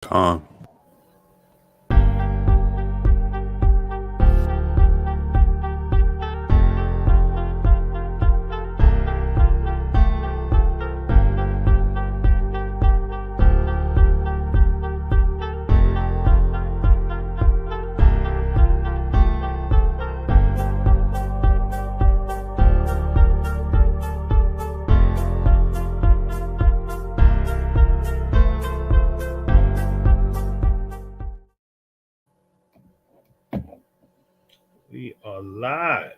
Con. We are live.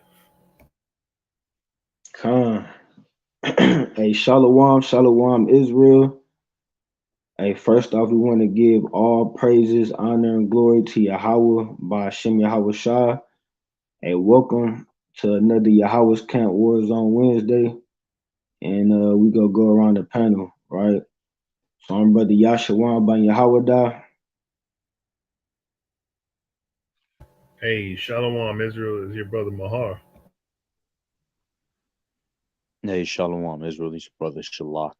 Khan. Hey, Shalom, Shalom, Israel. Hey, first off, we want to give all praises, honor, and glory to Yahweh by Hashem YAHAWAHSHI. Hey, welcome to another Yahweh's Camp War Zone Wednesday. And we gonna go around the panel, right? So I'm Brother Yashawan by Yahweh. Hey, Shalom Israel is your brother Mahar. Hey, Shalom, Israel. It's your brother Shalak.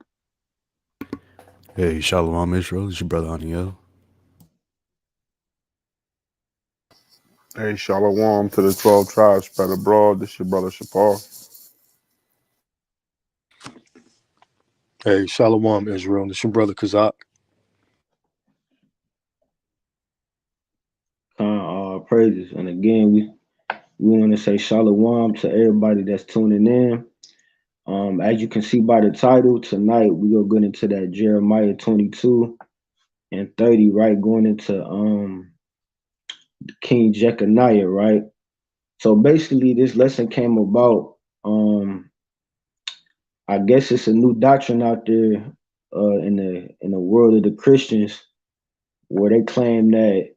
Hey, Shalom Israel. It's your brother Aniel. Hey, shalom to the 12 tribes spread abroad. This your brother Shapar. Hey, Shalom, Israel. This your brother Kazak. Khan, all praises. And again, we want to say Shalom to everybody that's tuning in. As you can see by the title, tonight we gonna get into that Jeremiah 22 and 30, right? Going into King Jeconiah, right? So basically this lesson came about. I guess it's a new doctrine out there in the world of the Christians where they claim that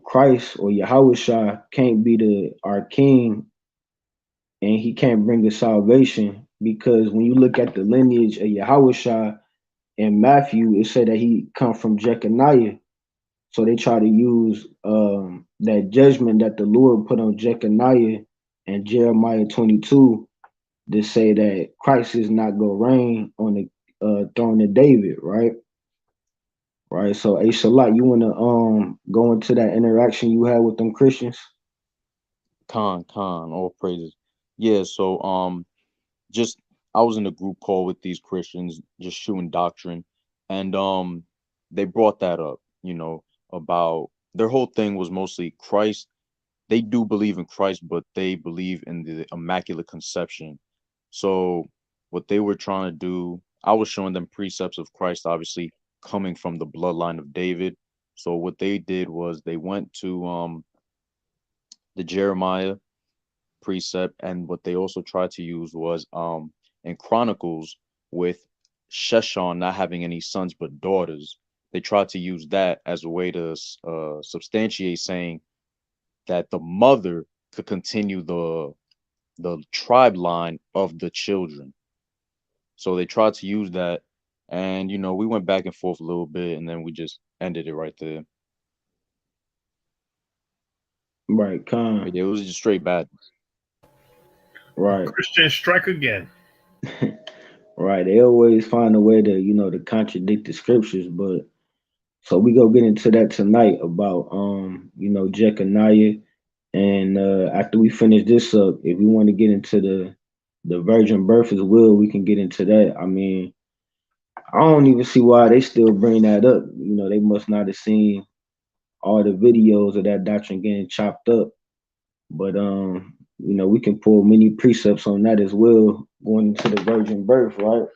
Christ or Yahushua can't be our king and he can't bring us salvation because when you look at the lineage of Yahushua in Matthew, it said that he come from Jeconiah. So they try to use that judgment that the Lord put on Jeconiah and Jeremiah 22 to say that Christ is not going to reign on the throne of David, right? Right. So, hey, Salat, you want to go into that interaction you had with them Christians? Khan, all praises. Yeah, so just I was in a group call with these Christians, just shooting doctrine, and they brought that up, about their whole thing was mostly Christ. They do believe in Christ, but they believe in the Immaculate Conception. So what they were trying to do, I was showing them precepts of Christ, obviously coming from the bloodline of David. So what they did was they went to the Jeremiah precept, and what they also tried to use was in Chronicles with Sheshon not having any sons but daughters. They tried to use that as a way to substantiate saying that the mother could continue the tribe line of the children. So they tried to use that, and we went back and forth a little bit, and then we just ended it right there. Right, Khan. It was just straight bad. Right. Christian strike again. Right. They always find a way to contradict the scriptures, but so we go get into that tonight about Jeconiah. And after we finish this up, if we want to get into the virgin birth as well, we can get into that. I mean, I don't even see why they still bring that up. They must not have seen all the videos of that doctrine getting chopped up. But we can pull many precepts on that as well, going into the virgin birth, right?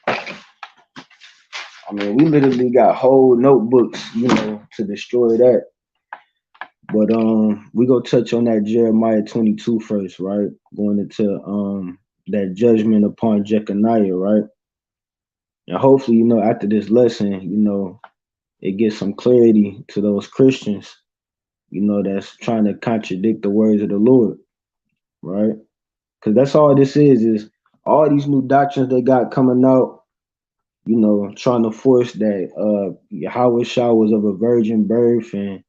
I mean, we literally got whole notebooks, to destroy that. But we go touch on that Jeremiah 22 first, right? Going into that judgment upon Jeconiah, right? And hopefully, after this lesson, it gives some clarity to those Christians, that's trying to contradict the words of the Lord, right? Because that's all this is all these new doctrines they got coming out, trying to force that Yahweh Shah was of a virgin birth and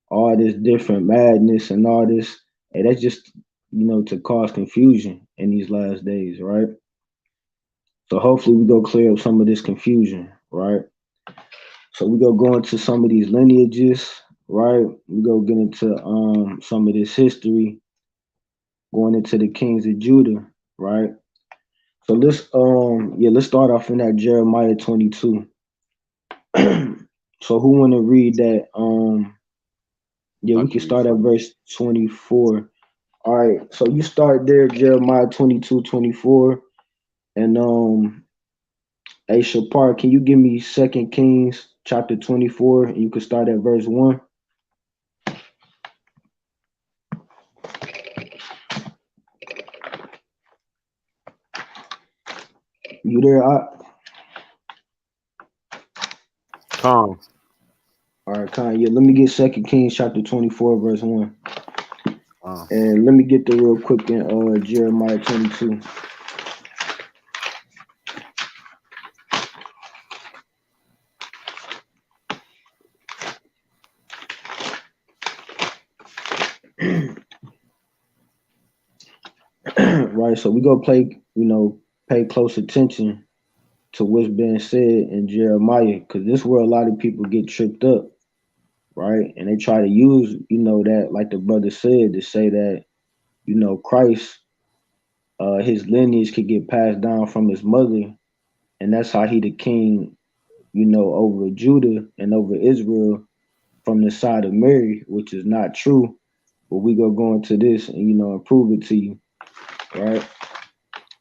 all this different madness and all this. And that's just, to cause confusion in these last days, right? So hopefully we go clear up some of this confusion, right? So we go into some of these lineages, right? We go get into some of this history, going into the kings of Judah, right? So let's start off in that Jeremiah 22. So who wanna read that? I We can can read start at from verse 24. All right, so you start there, Jeremiah 22:24. And hey Shapar, can you give me Second Kings chapter 24? And you can start at verse 1. You there? Con. All right, Kanye. Yeah, let me get Second Kings chapter 24, verse 1. Con. And let me get there real quick in Jeremiah 22. Right, so we go pay close attention to what's being said in Jeremiah, because this is where a lot of people get tripped up, right? And they try to use, that, like the brother said, to say that, Christ, his lineage could get passed down from his mother, and that's how he the king, over Judah and over Israel from the side of Mary, which is not true. But we go into this and and prove it to you, right?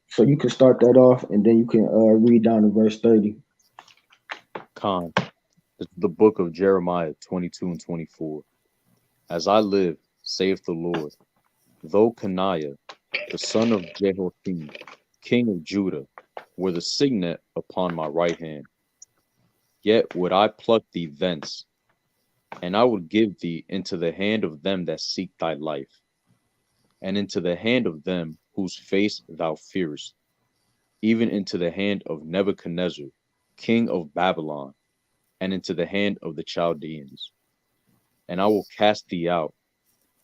So you can start that off, and then you can read down to verse 30. Khan. This is the book of Jeremiah 22 and 24. As I live, saith the Lord, though Coniah, the son of Jehoiachin, king of Judah, were the signet upon my right hand, yet would I pluck thee thence, and I would give thee into the hand of them that seek thy life, and into the hand of them whose face thou fearest, even into the hand of Nebuchadnezzar, king of Babylon, and into the hand of the Chaldeans. And I will cast thee out,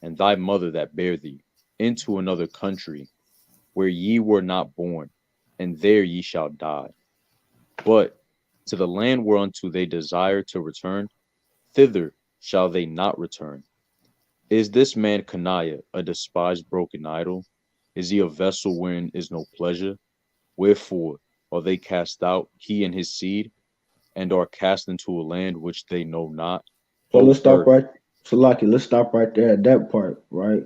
and thy mother that bare thee, into another country, where ye were not born, and there ye shall die. But to the land whereunto they desire to return, thither shall they not return. Is this man Coniah a despised broken idol? Is he a vessel wherein is no pleasure? Wherefore are they cast out, he and his seed, and are cast into a land which they know not? So O let's stop earth, right. So Lucky, let's stop right there at that part, right?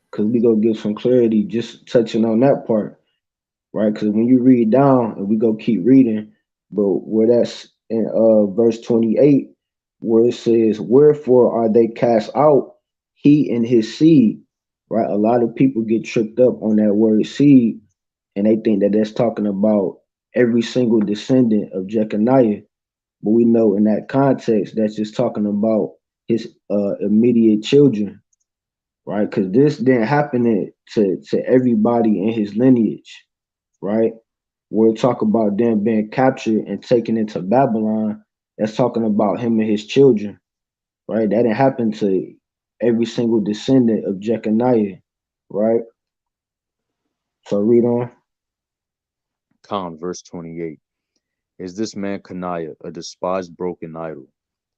Because we go give some clarity just touching on that part, right? Because when you read down and we go keep reading, but where that's in verse 28, where it says, "Wherefore are they cast out, he and his seed?" Right? A lot of people get tripped up on that word seed, and they think that that's talking about every single descendant of Jeconiah. But we know in that context that's just talking about his immediate children, right? Because this didn't happen to everybody in his lineage, right? We're talking about them being captured and taken into Babylon. That's talking about him and his children, right? That didn't happen to every single descendant of Jeconiah, right? So read on. Con, verse 28. Is this man Coniah a despised broken idol?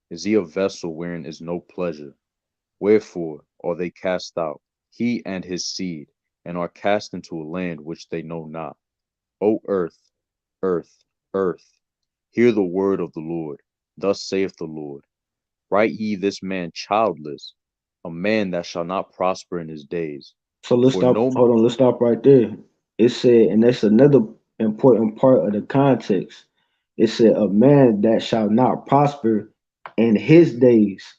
Is he a vessel wherein is no pleasure? Wherefore are they cast out, he and his seed, and are cast into a land which they know not? O earth, earth, earth, hear the word of the Lord. Thus saith the Lord, write ye this man childless, a man that shall not prosper in his days. So let's For stop. no Hold on. Let's stop right there. It said, and that's another important part of the context. It said, "A man that shall not prosper in his days."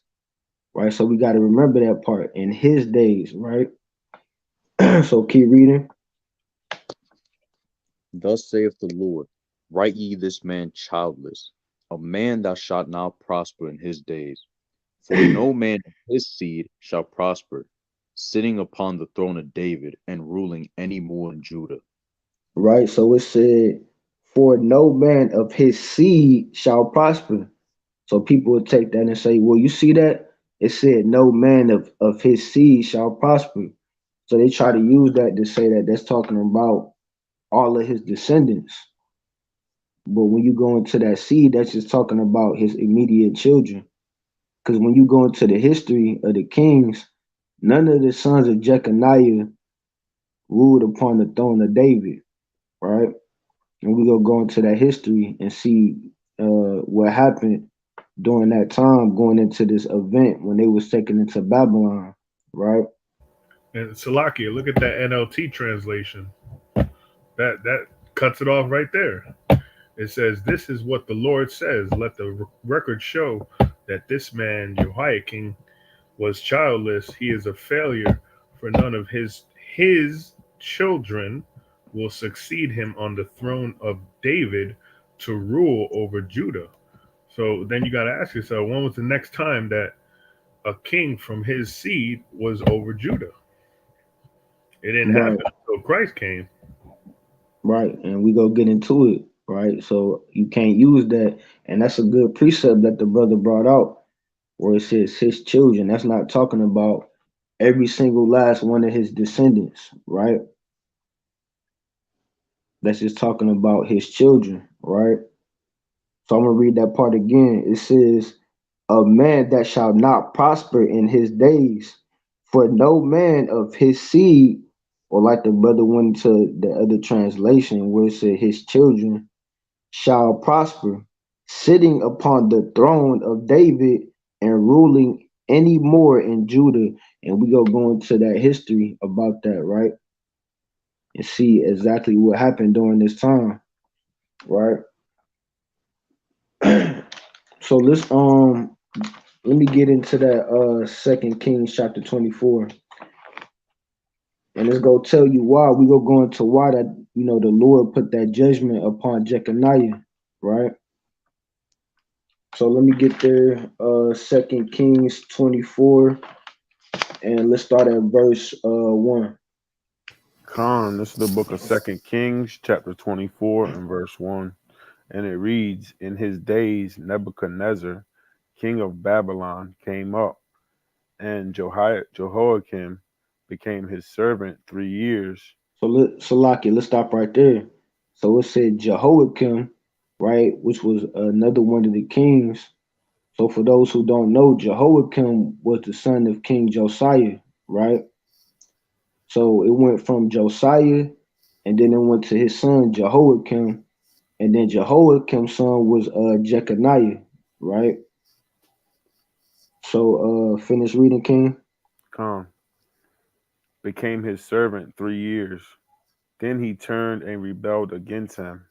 Right. So we got to remember that part in his days. Right. So keep reading. Thus saith the Lord, write ye this man childless, a man that shall not prosper in his days. For no man of his seed shall prosper, sitting upon the throne of David and ruling any more in Judah. Right. So it said, "For no man of his seed shall prosper." So people would take that and say, "Well, you see that? It said no man of his seed shall prosper." So they try to use that to say that that's talking about all of his descendants, But when you go into that seed, that's just talking about his immediate children. Because when you go into the history of the kings, none of the sons of Jeconiah ruled upon the throne of David, right? And we go into that history and see what happened during that time, going into this event when they was taken into Babylon, right? And Salakia, look at that NLT translation. That cuts it off right there. It says, "This is what the Lord says. Let the record show that this man Jehoiachin was childless. He is a failure, for none of his children will succeed him on the throne of David to rule over Judah." So then you got to ask yourself, when was the next time that a king from his seed was over Judah? It didn't Right, happen until Christ came. right. And we go get into it, right? So you can't use that. And that's a good precept that the brother brought out where it says his children. That's not talking about every single last one of his descendants, right? That's just talking about his children, right? So I'm gonna read that part again. It says, "A man that shall not prosper in his days, for no man of his seed," or like the brother went to the other translation where it said his children shall prosper, sitting upon the throne of David and ruling any more in Judah. And we go into that history about that, right? And see exactly what happened during this time, right? So let me get into that Second Kings chapter 24. And let's go tell you why. We go into why that the Lord put that judgment upon Jeconiah, right? So let me get there. Second Kings 24, and let's start at verse 1. Khan, this is the book of Second Kings, chapter 24 and verse 1. And it reads, "In his days Nebuchadnezzar, king of Babylon, came up, and Jehoiakim became his servant 3 years." Salaki, let's stop right there. So it said Jehoiakim, right, which was another one of the kings. So for those who don't know, Jehoiakim was the son of King Josiah, right? So it went from Josiah, and then it went to his son Jehoiakim, and then Jehoiakim's son was Jeconiah, right? So finish reading, King. Khan became his servant 3 years. Then he turned and rebelled against him.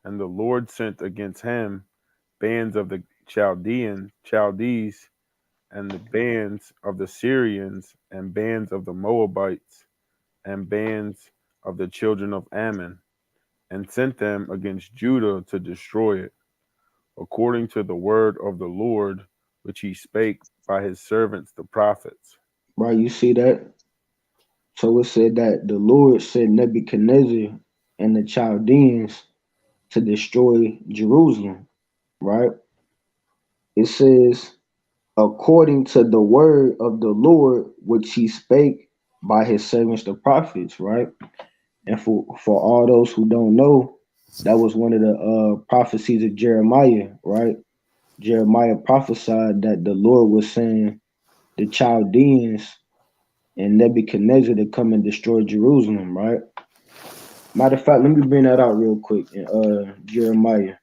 And the Lord sent against him bands of the Chaldees, and the bands of the Syrians, and bands of the Moabites, and bands of the children of Ammon, and sent them against Judah to destroy it, according to the word of the Lord, which he spake by his servants the prophets. Right, you see that? So it said that the Lord sent Nebuchadnezzar and the Chaldeans to destroy Jerusalem, right? It says, according to the word of the Lord, which he spake by his servants the prophets, right? And for all those who don't know, that was one of the prophecies of Jeremiah, right? Jeremiah prophesied that the Lord was sending the Chaldeans and Nebuchadnezzar to come and destroy Jerusalem, right? Matter of fact, let me bring that out real quick in Jeremiah.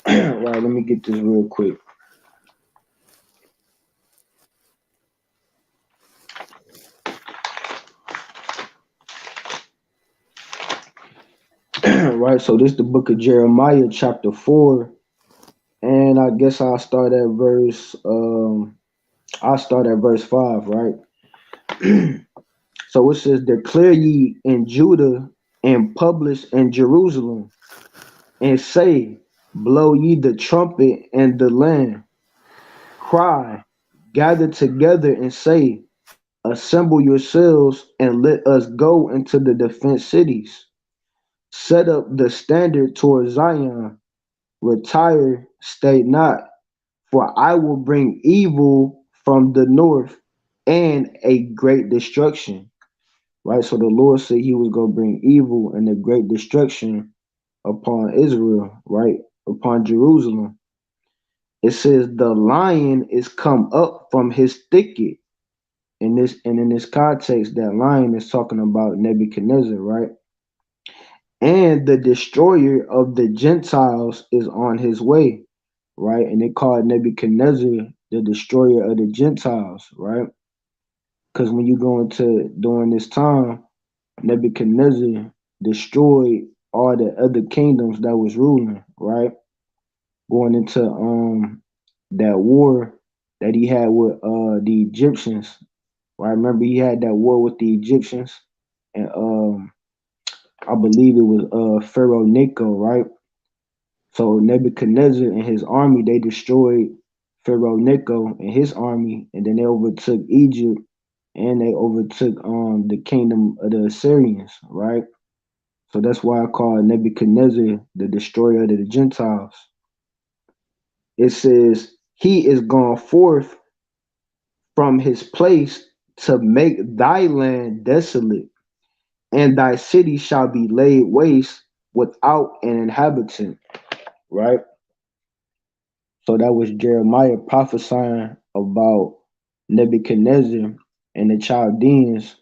Right, let me get this real quick. Right, so this is the book of Jeremiah, chapter 4, and I guess I'll start at verse 5, right? So it says, "Declare ye in Judah and publish in Jerusalem, and say, blow ye the trumpet in the land. Cry, gather together and say, assemble yourselves and let us go into the defense cities. Set up the standard toward Zion. Retire, stay not, for I will bring evil from the north and a great destruction." Right? So the Lord said he was going to bring evil and a great destruction upon Israel, right? Upon Jerusalem. It says the lion is come up from his thicket. In this context, that lion is talking about Nebuchadnezzar, right? And the destroyer of the Gentiles is on his way, right? And they called Nebuchadnezzar the destroyer of the Gentiles, right? Because when you go into during this time, Nebuchadnezzar destroyed all the other kingdoms that was ruling, right? Going into that war that he had with the Egyptians, right? Remember he had that war with the Egyptians, and I believe it was Pharaoh Necho, right? So Nebuchadnezzar and his army, they destroyed Pharaoh Necho and his army, and then they overtook Egypt, and they overtook the kingdom of the Assyrians, right? So that's why I call Nebuchadnezzar the destroyer of the Gentiles. It says he is gone forth from his place to make thy land desolate, and thy city shall be laid waste without an inhabitant, right? So that was Jeremiah prophesying about Nebuchadnezzar and the Chaldeans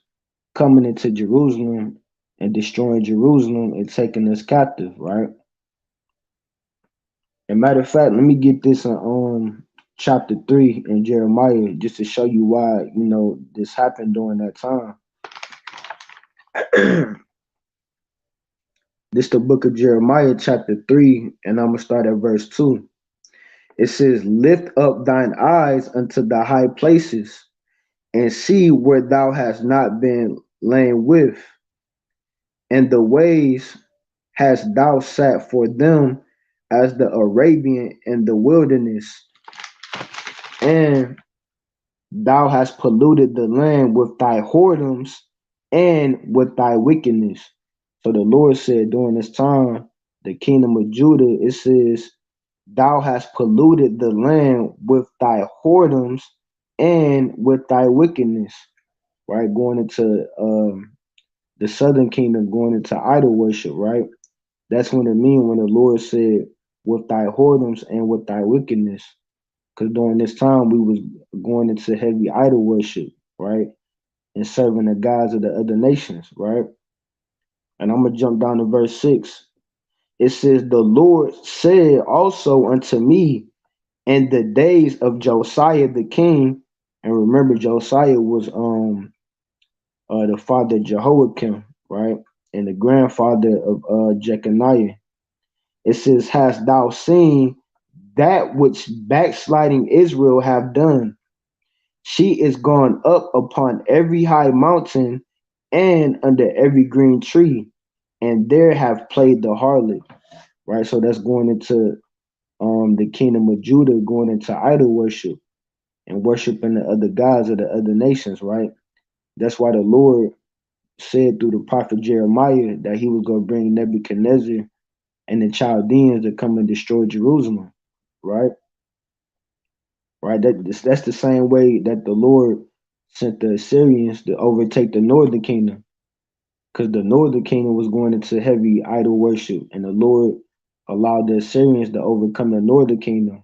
coming into Jerusalem and destroying Jerusalem and taking us captive, right? And matter of fact, let me get this in chapter 3 in Jeremiah just to show you why, this happened during that time. This the book of Jeremiah, chapter 3, and I'm going to start at verse 2. It says, lift up thine eyes unto the high places, and see where thou hast not been lain with, and the ways hast thou sat for them as the Arabian in the wilderness, and thou hast polluted the land with thy whoredoms and with thy wickedness. So the Lord said during this time, the kingdom of Judah, it says, thou hast polluted the land with thy whoredoms and with thy wickedness, right? Going into the southern kingdom, going into idol worship, right? That's what it means when the Lord said, with thy whoredoms and with thy wickedness. Because during this time, we was going into heavy idol worship, right? And serving the gods of the other nations, right? And I'm going to jump down to verse 6. It says, the Lord said also unto me in the days of Josiah the king, and remember Josiah was the father of Jehoiachin, right? And the grandfather of Jeconiah. It says, hast thou seen that which backsliding Israel have done? She is gone up upon every high mountain and under every green tree, and there have played the harlot, right? So that's going into the kingdom of Judah, going into idol worship and worshiping the other gods of the other nations, right? That's why the Lord said through the prophet Jeremiah that he was going to bring Nebuchadnezzar and the Chaldeans to come and destroy Jerusalem, right? Right. That's the same way that the Lord sent the Assyrians to overtake the northern kingdom, because the northern kingdom was going into heavy idol worship, and the Lord allowed the Assyrians to overcome the northern kingdom,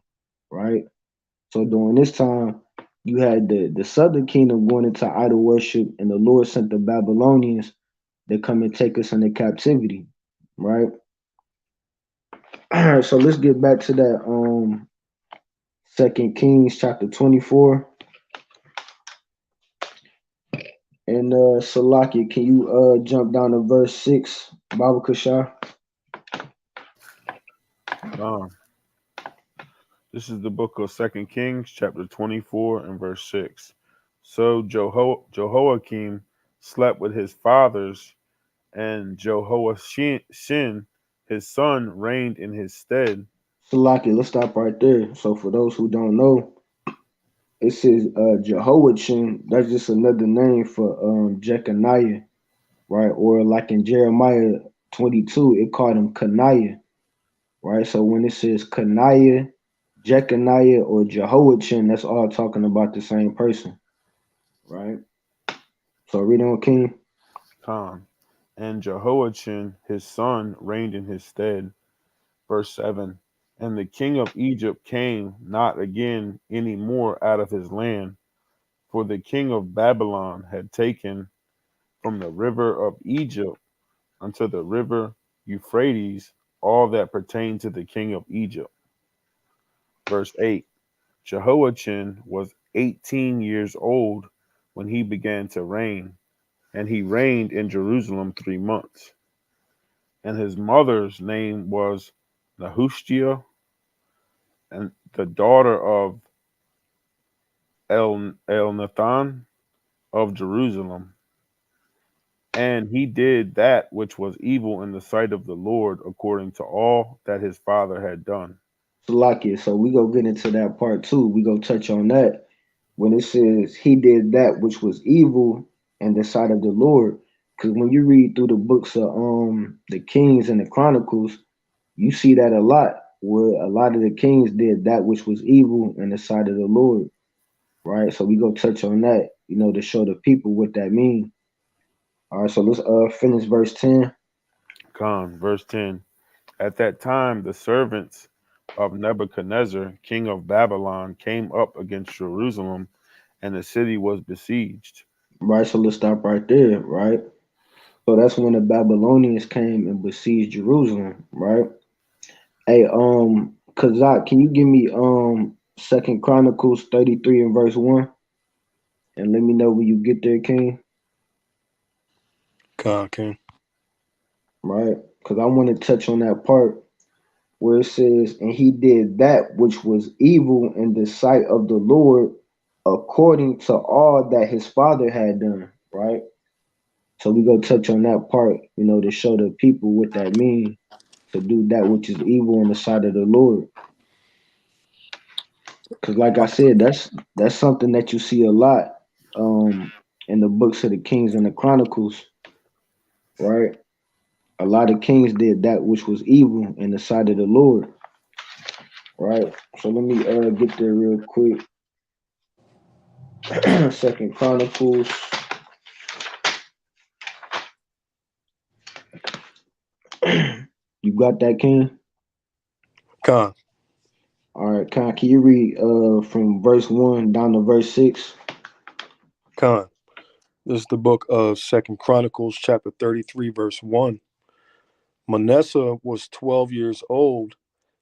right? So during this time, you had the southern kingdom going into idol worship, and the Lord sent the Babylonians to come and take us into captivity, right? So let's get back to that 2 Kings chapter 24. And Salaki, can you jump down to verse 6, Baba Kashar? This is the book of 2 Kings, chapter 24 and verse 6. So Jehoiakim slept with his fathers, and Jehoiachin, his son, reigned in his stead. Salaki, let's stop right there. So for those who don't know, it says Jehoiachin, that's just another name for Jeconiah, right? Or like in Jeremiah 22, it called him Coniah, right? So when it says Coniah, Jeconiah, or Jehoiachin, that's all talking about the same person, right? So read on, King. And Jehoiachin, his son, reigned in his stead. Verse 7. And the king of Egypt came not again any more out of his land, for the king of Babylon had taken from the river of Egypt unto the river Euphrates all that pertained to the king of Egypt. Verse 8. Jehoiachin was 18 years old when he began to reign, and he reigned in Jerusalem 3 months. And his mother's name was Nehushtia, and the daughter of Elnathan of Jerusalem. And he did that which was evil in the sight of the Lord, according to all that his father had done. Salakia. So we go get into that part too. We go touch on that when it says he did that which was evil in the sight of the Lord. Because when you read through the books of the Kings and the Chronicles, you see that a lot, where a lot of the kings did that which was evil in the sight of the Lord, right? So we go touch on that, to show the people what that means. All right, so let's finish verse 10. Verse 10. At that time, the servants of Nebuchadnezzar, king of Babylon, came up against Jerusalem, and the city was besieged. Right, so let's stop right there, right? So that's when the Babylonians came and besieged Jerusalem, right? Hey, Kazak, can you give me Second Chronicles 33 and verse 1? And let me know when you get there, King. King. Right? Because I want to touch on that part where it says, and he did that which was evil in the sight of the Lord, according to all that his father had done, right? So we go touch on that part, to show the people what that means, to do that which is evil in the sight of the Lord. Because like I said, that's something that you see a lot in the books of the Kings and the Chronicles, right? A lot of kings did that which was evil in the sight of the Lord, right? So let me get there real quick. Second Chronicles. You got that, King? Khan. All right, King, can you read from verse 1 down to verse 6? Khan. This is the book of Second Chronicles, chapter 33, verse 1. Manasseh was 12 years old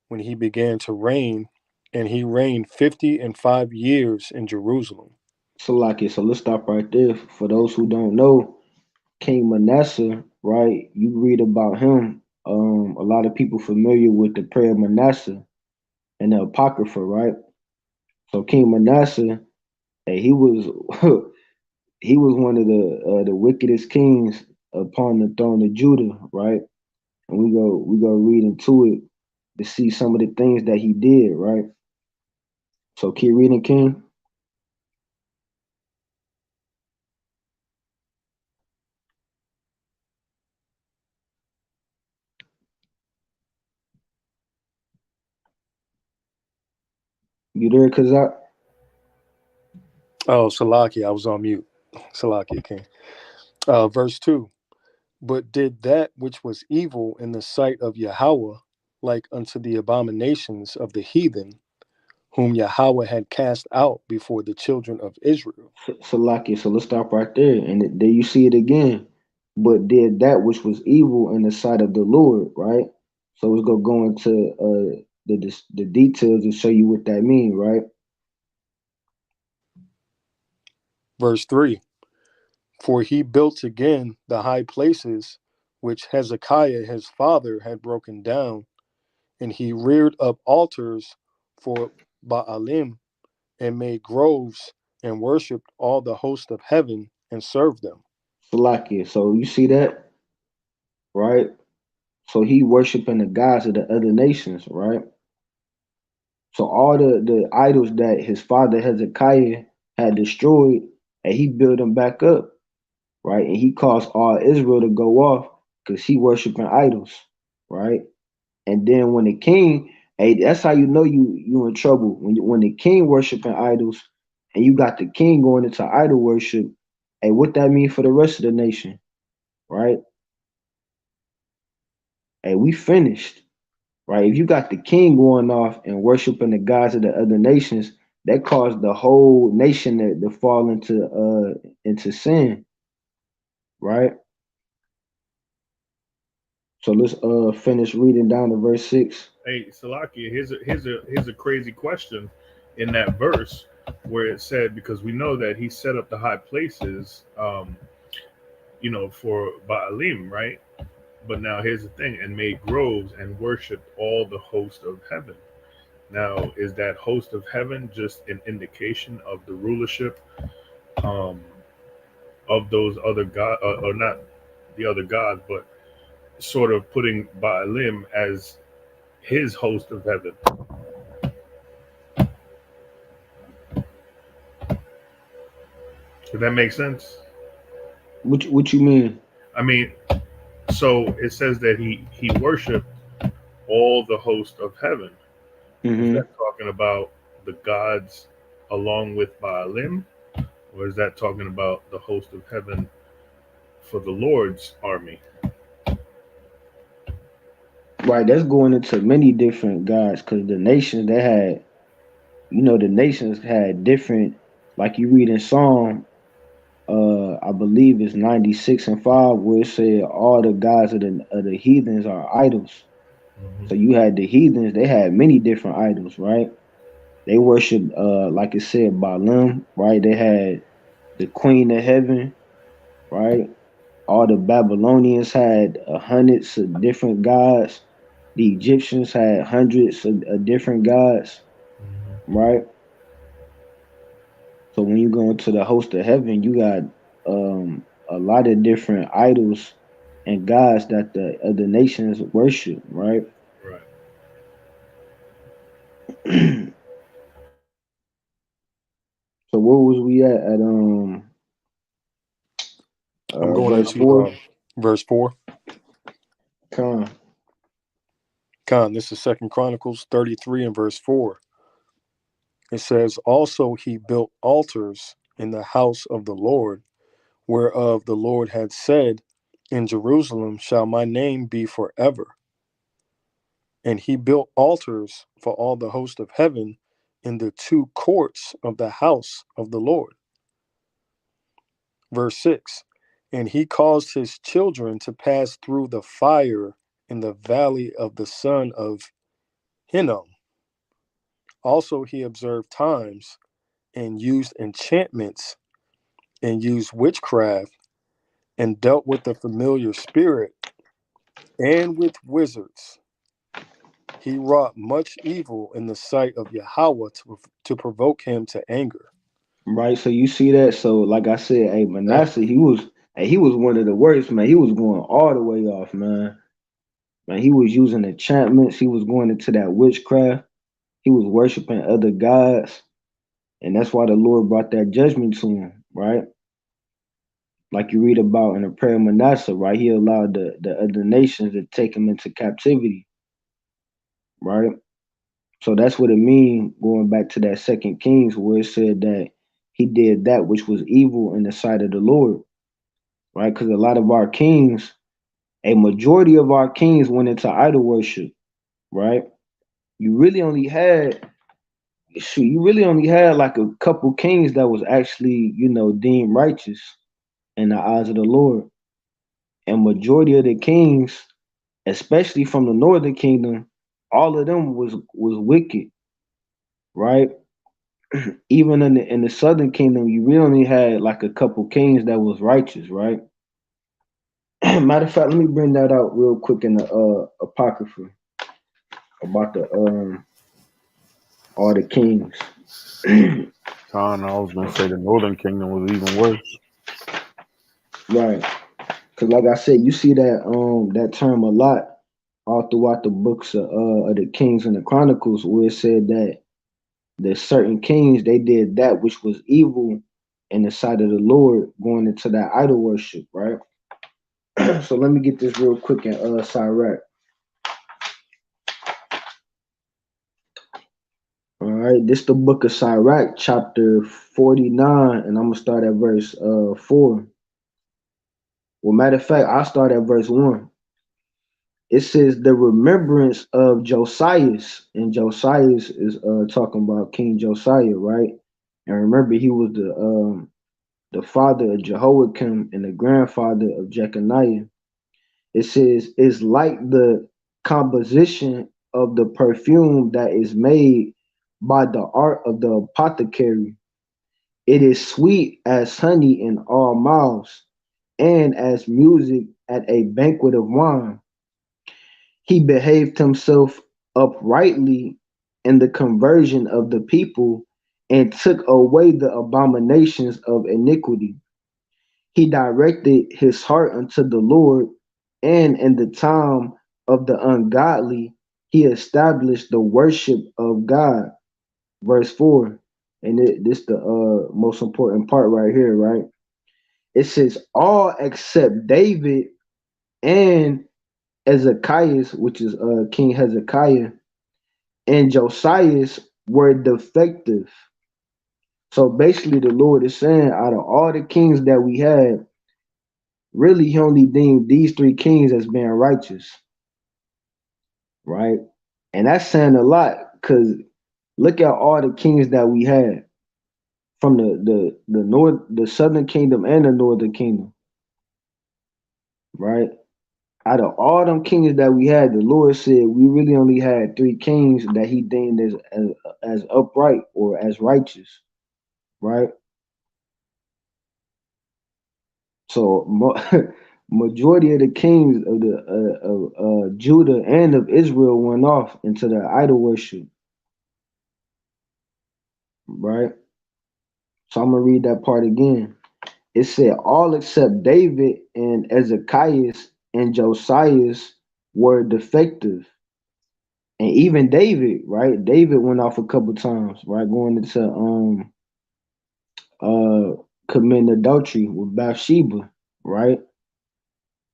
when he began to reign, and he reigned 55 years in Jerusalem. Salaki, so let's stop right there. For those who don't know, King Manasseh, right? You read about him. A lot of people familiar with the prayer of Manasseh and the Apocrypha, right? So King Manasseh, he was he was one of the wickedest kings upon the throne of Judah, right? And we go read into it to see some of the things that he did, right? So keep reading, King. You there, Kazak? Oh, Salaki, I was on mute. Salaki, King. Verse 2. But did that which was evil in the sight of Yahweh, like unto the abominations of the heathen, whom Yahweh had cast out before the children of Israel. Salaki. So let's stop right there. And there you see it again. But did that which was evil in the sight of the Lord, right? So we're gonna go into the details to show you what that means, right? Verse 3. For he built again the high places which Hezekiah his father had broken down, and he reared up altars for Baalim, and made groves, and worshipped all the host of heaven, and served them. Salaki. So you see that, right? So he worshiping the gods of the other nations, right? So all the idols that his father Hezekiah had destroyed, and he built them back up, right? And he caused all Israel to go off because he worshiping idols, right? And then when the king, hey, that's how you know you in trouble when the king worshiping idols, and you got the king going into idol worship. Hey, what that mean for the rest of the nation, right? Hey, we finished. right? If you got the king going off and worshiping the gods of the other nations, that caused the whole nation to fall into sin, right? So let's finish reading down to verse 6. Hey, Salakia, here's a crazy question in that verse where it said, because we know that he set up the high places, for Baalim, right? But now here's the thing, and made groves and worshipped all the host of heaven. Now, is that host of heaven just an indication of the rulership um, of those other gods, or not the other gods, but sort of putting Baalim as his host of heaven? Does that make sense? What you mean? I mean, so it says that he worshipped all the host of heaven. Is Mm-hmm. that talking about the gods along with Baalim, or is that talking about the host of heaven for the Lord's army? Right, that's going into many different gods because the nations they had, the nations had different, like you read in Psalm, I believe it's 96:5, where it said all the gods of the heathens are idols. Mm-hmm. So you had the heathens, they had many different idols, right? They worshiped, like it said, Baalim, right? They had the queen of heaven, right? All the Babylonians had hundreds of different gods. The Egyptians had hundreds of different gods, Mm-hmm. right? So when you go into the host of heaven, you got a lot of different idols and gods that the other nations worship, right? Right. So where was we at I'm going verse into 4? verse 4. Con. This is 2 Chronicles 33 and verse 4. It says, also he built altars in the house of the Lord, whereof the Lord had said, in Jerusalem shall my name be forever. And he built altars for all the host of heaven in the two courts of the house of the Lord. Verse 6. And he caused his children to pass through the fire in the valley of the son of Hinnom. Also he observed times and used enchantments and used witchcraft and dealt with the familiar spirit and with wizards. He wrought much evil in the sight of Yahweh to provoke him to anger. Right. So you see that. So like I said, hey, Manasseh, he was one of the worst, man. He was going all the way off, man. Man, he was using enchantments. He was going into that witchcraft. He was worshiping other gods. And that's why the Lord brought that judgment to him, right? Like you read about in the prayer of Manasseh, right? He allowed the other nations to take him into captivity, right? So that's what it means going back to that Second Kings where it said that he did that which was evil in the sight of the Lord, right? Because a lot of our kings, a majority of our kings went into idol worship, right? You really only had like a couple kings that was actually, deemed righteous in the eyes of the Lord. And majority of the kings, especially from the northern kingdom, all of them was wicked, right? Even in the southern kingdom, you really only had like a couple kings that was righteous, right? Matter of fact, let me bring that out real quick in the apocrypha about the all the kings. Con, I was gonna say the Northern Kingdom was even worse. Right. Because like I said, you see that term a lot all throughout the books of the Kings and the Chronicles, where it said that the certain kings they did that which was evil in the sight of the Lord, going into that idol worship, right? So let me get this real quick in Sirach. All right, this the book of Sirach, chapter 49, and I'm gonna start at verse 4. Well, matter of fact, I'll start at verse 1. It says the remembrance of Josias, and Josias is talking about King Josiah, right? And remember, he was the father of Jehoiachin and the grandfather of Jeconiah. It says it's like the composition of the perfume that is made by the art of the apothecary. It is sweet as honey in all mouths, and as music at a banquet of wine. He behaved himself uprightly in the conversion of the people, and took away the abominations of iniquity. He directed his heart unto the Lord, and in the time of the ungodly, he established the worship of God. Verse 4, and this the most important part right here, right? It says, all except David and Ezekias, which is King Hezekiah, and Josias were defective. So basically, the Lord is saying, out of all the kings that we had, really, he only deemed these three kings as being righteous, right? And that's saying a lot, because look at all the kings that we had from the north, the southern kingdom, and the northern kingdom, right? Out of all them kings that we had, the Lord said we really only had three kings that he deemed as upright or as righteous, right? So majority of the kings of the Judah and of Israel went off into the idol worship, right? So I'm gonna read that part again. It said all except David and Ezekias and Josias were defective. And even David, right? David went off a couple times, right? Going into committing adultery with Bathsheba, right?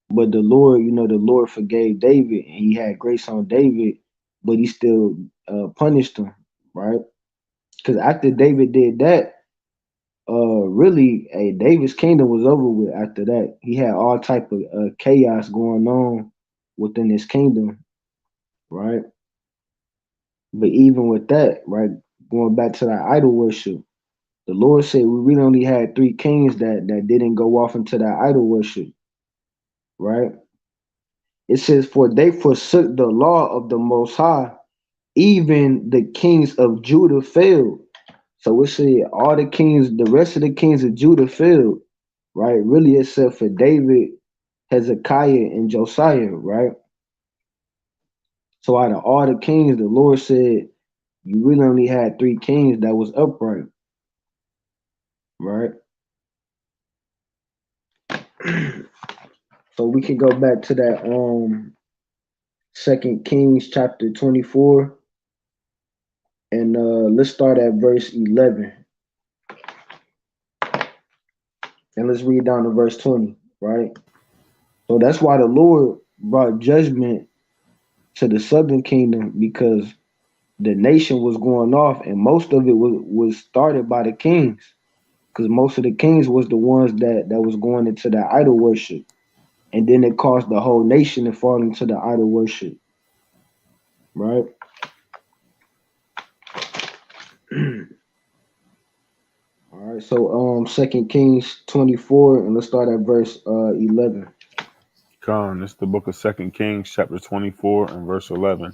But the Lord, the Lord forgave David, and he had grace on David, but he still punished him, right? Because after David did that, really, David's kingdom was over with. After that, he had all type of chaos going on within his kingdom, right? But even with that, right, going back to that idol worship, the Lord said we really only had three kings that didn't go off into that idol worship, right? It says, for they forsook the law of the Most High, even the kings of Judah failed. So we see all the kings, the rest of the kings of Judah failed, right? Really, except for David, Hezekiah, and Josiah, right? So out of all the kings, the Lord said, you really only had three kings that was upright, right? So we can go back to that 2 Kings chapter 24, and let's start at verse 11. And let's read down to verse 20, right? So that's why the Lord brought judgment to the southern kingdom, because the nation was going off, and most of it was started by the kings, because most of the kings was the ones that was going into the idol worship, and then it caused the whole nation to fall into the idol worship, right? All right, so 2 Kings 24, and let's start at verse 11. This is the book of 2 Kings, chapter 24 and verse 11.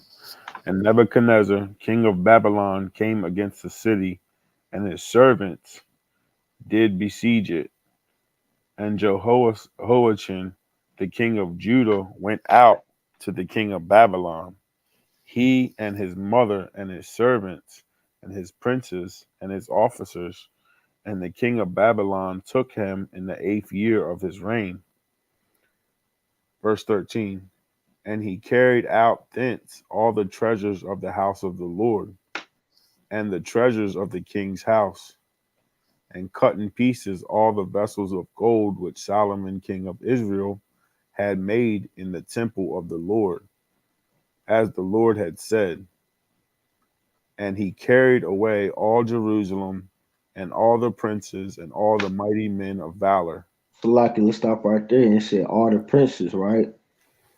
And Nebuchadnezzar, king of Babylon, came against the city, and his servants did besiege it. And Jehoiachin, the king of Judah, went out to the king of Babylon, he and his mother and his servants and his princes and his officers. And the king of Babylon took him in the 8th year of his reign. Verse 13. And he carried out thence all the treasures of the house of the Lord, and the treasures of the king's house, and cut in pieces all the vessels of gold which Solomon king of Israel had made in the temple of the Lord, as the Lord had said. And he carried away all Jerusalem, and all the princes, and all the mighty men of valor. So, Lucky, let's stop right there and say all the princes, right?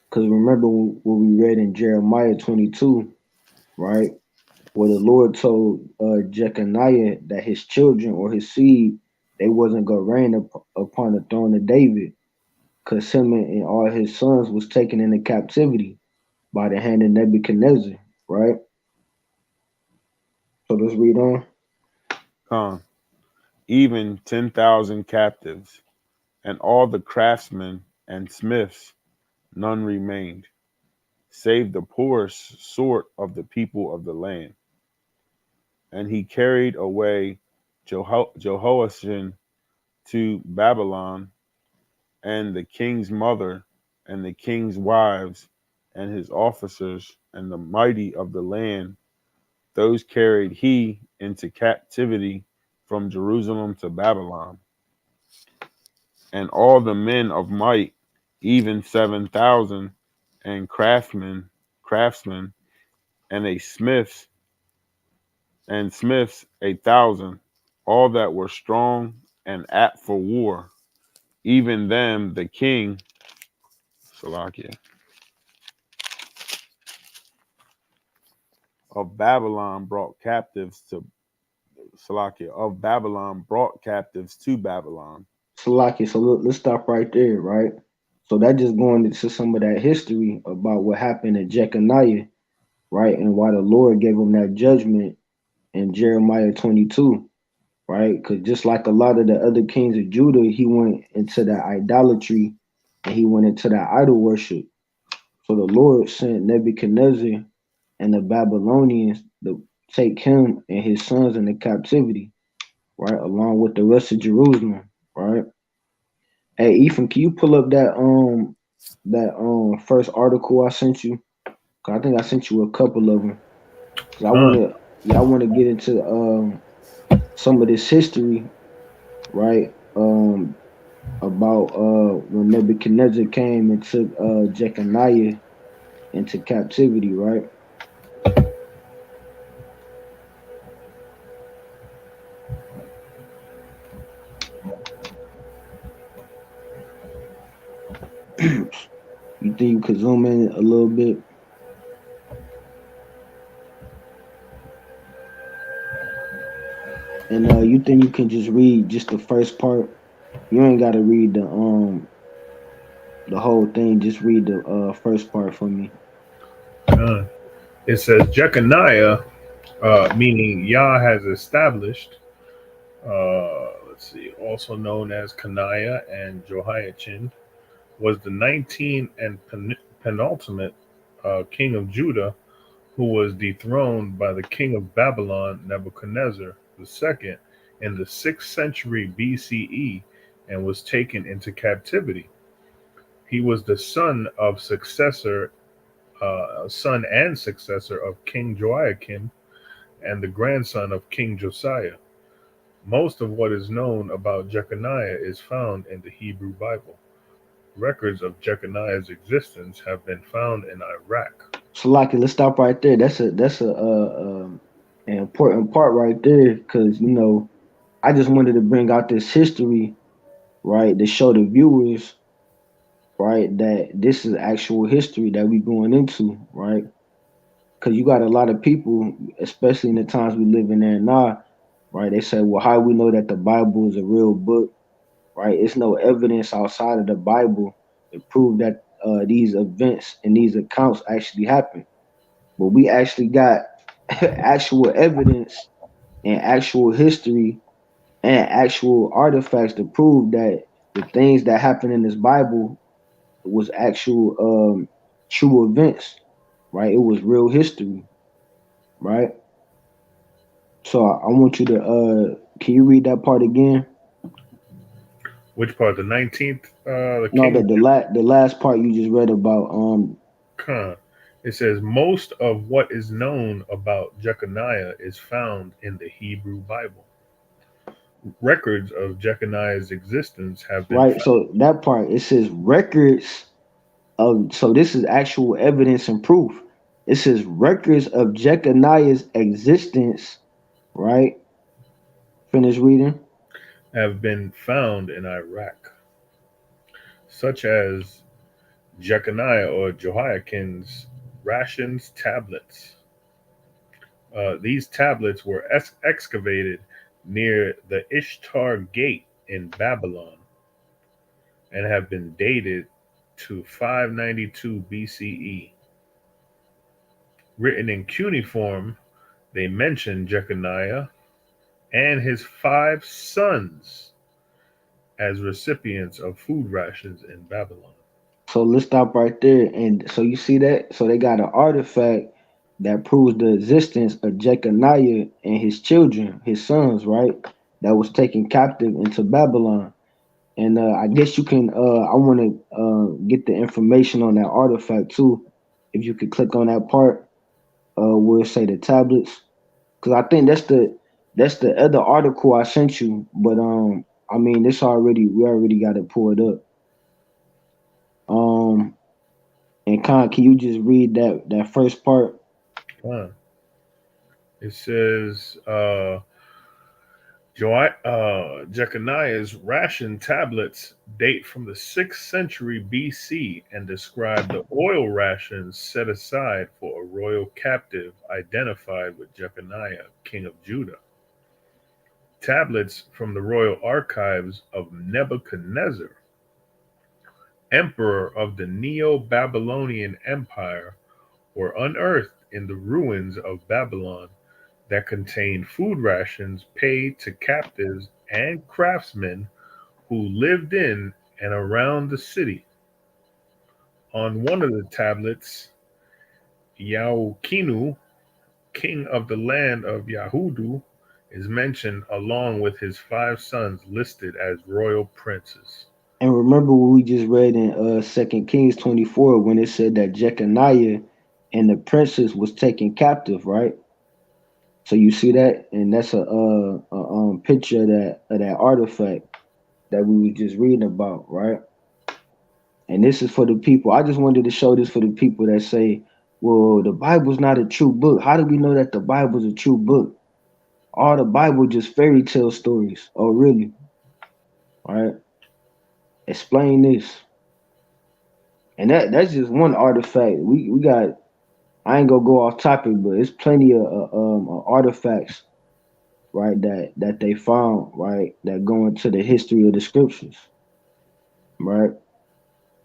Because remember what we read in Jeremiah 22, right? Where the Lord told Jeconiah that his children or his seed, they wasn't going to reign upon the throne of David, because him and all his sons was taken into captivity by the hand of Nebuchadnezzar, right? So let's read on. Con, even 10,000 captives, and all the craftsmen and smiths, none remained, save the poorest sort of the people of the land. And he carried away Jehoiachin to Babylon, and the king's mother, and the king's wives, and his officers, and the mighty of the land. Those carried he into captivity from Jerusalem to Babylon. And all the men of might, even 7,000, and craftsmen, and smiths 1,000, all that were strong and apt for war. Even them the king, Salakia, of Babylon brought captives to Babylon. Salaki, so let's stop right there, right? So that just going into some of that history about what happened to Jeconiah, right? And why the Lord gave him that judgment in Jeremiah 22, right? Because just like a lot of the other kings of Judah, he went into that idolatry and he went into that idol worship. So the Lord sent Nebuchadnezzar and the Babylonians to take him and his sons into captivity, right? Along with the rest of Jerusalem, right? Hey Ethan, can you pull up that first article I sent you? 'Cause I think I sent you a couple of them. Cause Con. I wanna get into some of this history, right? About when Nebuchadnezzar came and took Jeconiah into captivity, right? You think you could zoom in a little bit? And you think you can just read just the first part? You ain't gotta read the whole thing, just read the first part for me. Con. It says Jeconiah, meaning Yah has established, let's see, also known as Coniah and Jehoiachin, was the 19th and penultimate king of Judah, who was dethroned by the king of Babylon, Nebuchadnezzar II, in the 6th century BCE and was taken into captivity. He was the son and successor of King Jehoiakim and the grandson of King Josiah. Most of what is known about Jeconiah is found in the Hebrew Bible. Records of Jeconiah's existence have been found in Iraq. So, like, let's stop right there. That's a an important part right there, because I just wanted to bring out this history, right, to show the viewers, right, that this is actual history that we going into, right? Because you got a lot of people, especially in the times we live in there now, right? They say, well, how we know that the Bible is a real book, right? It's no evidence outside of the Bible to prove that these events and these accounts actually happened. But we actually got actual evidence and actual history and actual artifacts to prove that the things that happened in this Bible was actual true events, right? It was real history, right? So I want you to can you read that part again? Which part? The 19th, the No, king of the last part you just read about Khan. It says most of what is known about Jeconiah is found in the Hebrew Bible. Records of Jeconiah's existence have been right. found. So that part it says records of, so this is actual evidence and proof. It says records of Jeconiah's existence, right? Finish reading. Have been found in Iraq, such as Jeconiah or Jehoiachin's rations tablets. These tablets were excavated near the Ishtar Gate in Babylon and have been dated to 592 BCE. Written in cuneiform, they mention Jeconiah and his 5 sons as recipients of food rations in Babylon. So let's stop right there. And so you see that? So they got an artifact that proves the existence of Jeconiah and his children, his sons, right? That was taken captive into Babylon. And I guess you can. I want to get the information on that artifact too. If you could click on that part, we'll say the tablets, because I think that's the other article I sent you. But I mean, we already got it pulled up. And Khan, can you just read that first part? It says Jeconiah's ration tablets date from the 6th century BC and describe the oil rations set aside for a royal captive identified with Jeconiah, king of Judah. Tablets from the royal archives of Nebuchadnezzar, emperor of the Neo-Babylonian Empire, were unearthed in the ruins of Babylon that contained food rations paid to captives and craftsmen who lived in and around the city. On one of the tablets, Yahuwahshai, king of the land of Yahudu, is mentioned along with his 5 sons listed as royal princes. And remember what we just read in 2 Kings 24 when it said that Jeconiah and the princes was taken captive, right? So you see that, and that's a picture of that artifact that we were just reading about, right? And this is for the people. I just wanted to show this for the people that say, "Well, the Bible's not a true book." How do we know that the Bible's a true book? All the Bible just fairy tale stories. Oh, really? All right. Explain this. And that's just one artifact. We got. I ain't gonna go off topic, but it's plenty of artifacts, right? That they found, right? That go into the history of the scriptures, right?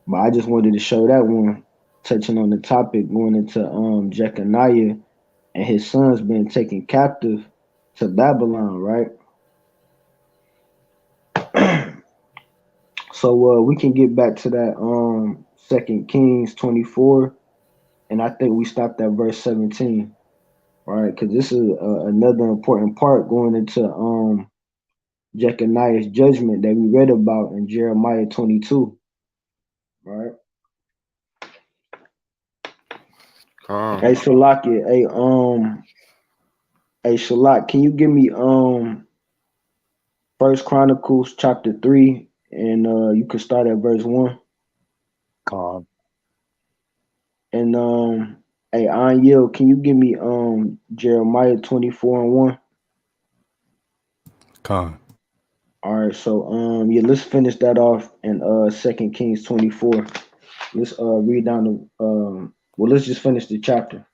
But I just wanted to show that one, touching on the topic, going into Jeconiah and his sons being taken captive to Babylon, right? So we can get back to that 2 Kings 24, and I think we stopped at verse 17, right? Because this is another important part going into Jeconiah's judgment that we read about in Jeremiah 22, right? Hey Shalaki, hey Shalak, can you give me First Chronicles chapter 3, and you can start at verse 1. Con. And hey Anyel, can you give me Jeremiah 24 and 1? Con. All right, so yeah, let's finish that off in 2 Kings 24. Let's read down the well, let's just finish the chapter.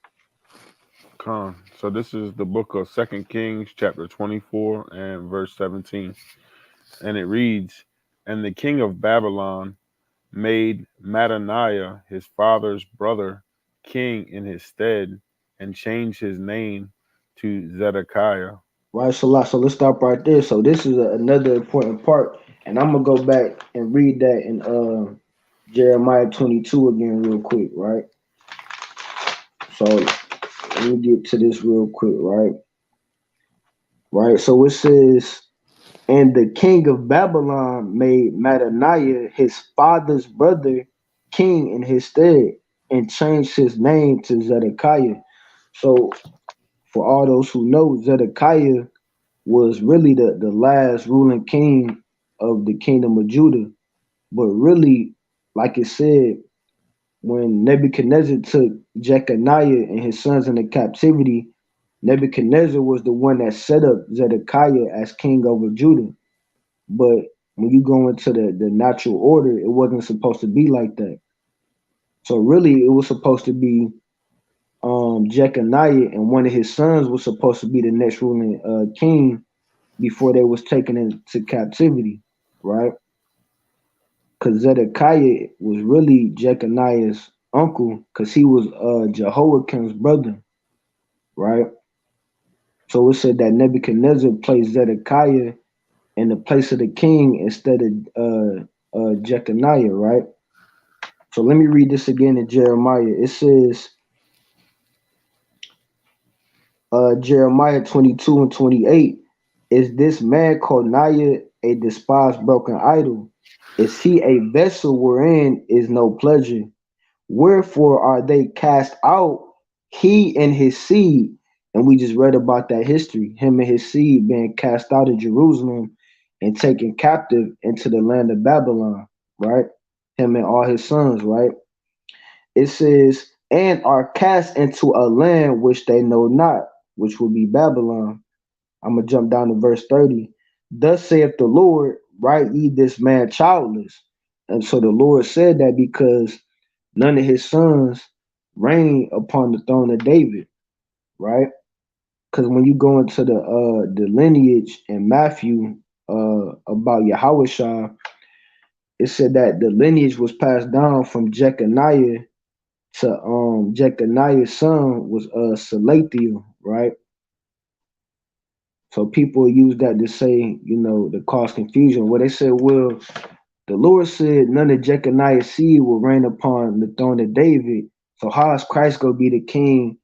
Con. So this is the book of 2 Kings, chapter 24 and verse 17. And it reads, "And the king of Babylon made Mattaniah, his father's brother, king in his stead, and changed his name to Zedekiah." Right, so let's stop right there. So this is another important part, and I'm gonna go back and read that in Jeremiah 22 again, real quick, right? So let me get to this real quick, right? Right. So it says, "And the king of Babylon made Mattaniah, his father's brother, king in his stead, and changed his name to Zedekiah." So for all those who know, Zedekiah was really the last ruling king of the kingdom of Judah. But really, like it said, when Nebuchadnezzar took Jeconiah and his sons into captivity, Nebuchadnezzar was the one that set up Zedekiah as king over Judah. But when you go into the natural order, it wasn't supposed to be like that. So really, it was supposed to be Jeconiah, and one of his sons was supposed to be the next ruling king before they was taken into captivity, right? Because Zedekiah was really Jeconiah's uncle, because he was Jehoiachin's brother, right? So it said that Nebuchadnezzar placed Zedekiah in the place of the king instead of Jeconiah, right? So let me read this again in Jeremiah. It says, Jeremiah 22 and 28, is this man called Niah a despised broken idol? Is he a vessel wherein is no pleasure? Wherefore are they cast out, he and his seed? And we just read about that history, him and his seed being cast out of Jerusalem and taken captive into the land of Babylon, right? Him and all his sons, right? It says, and are cast into a land which they know not, which will be Babylon. I'm going to jump down to verse 30. Thus saith the Lord, write ye this man childless. And so the Lord said that because none of his sons reign upon the throne of David, right? Because when you go into the lineage in Matthew about YAHAWAHSHI, it said that the lineage was passed down from Jeconiah to Jeconiah's son was Salathiel, right? So people use that to say, to cause confusion. Well, they said, well, the Lord said none of Jeconiah's seed will reign upon the throne of David. So how is Christ gonna be the king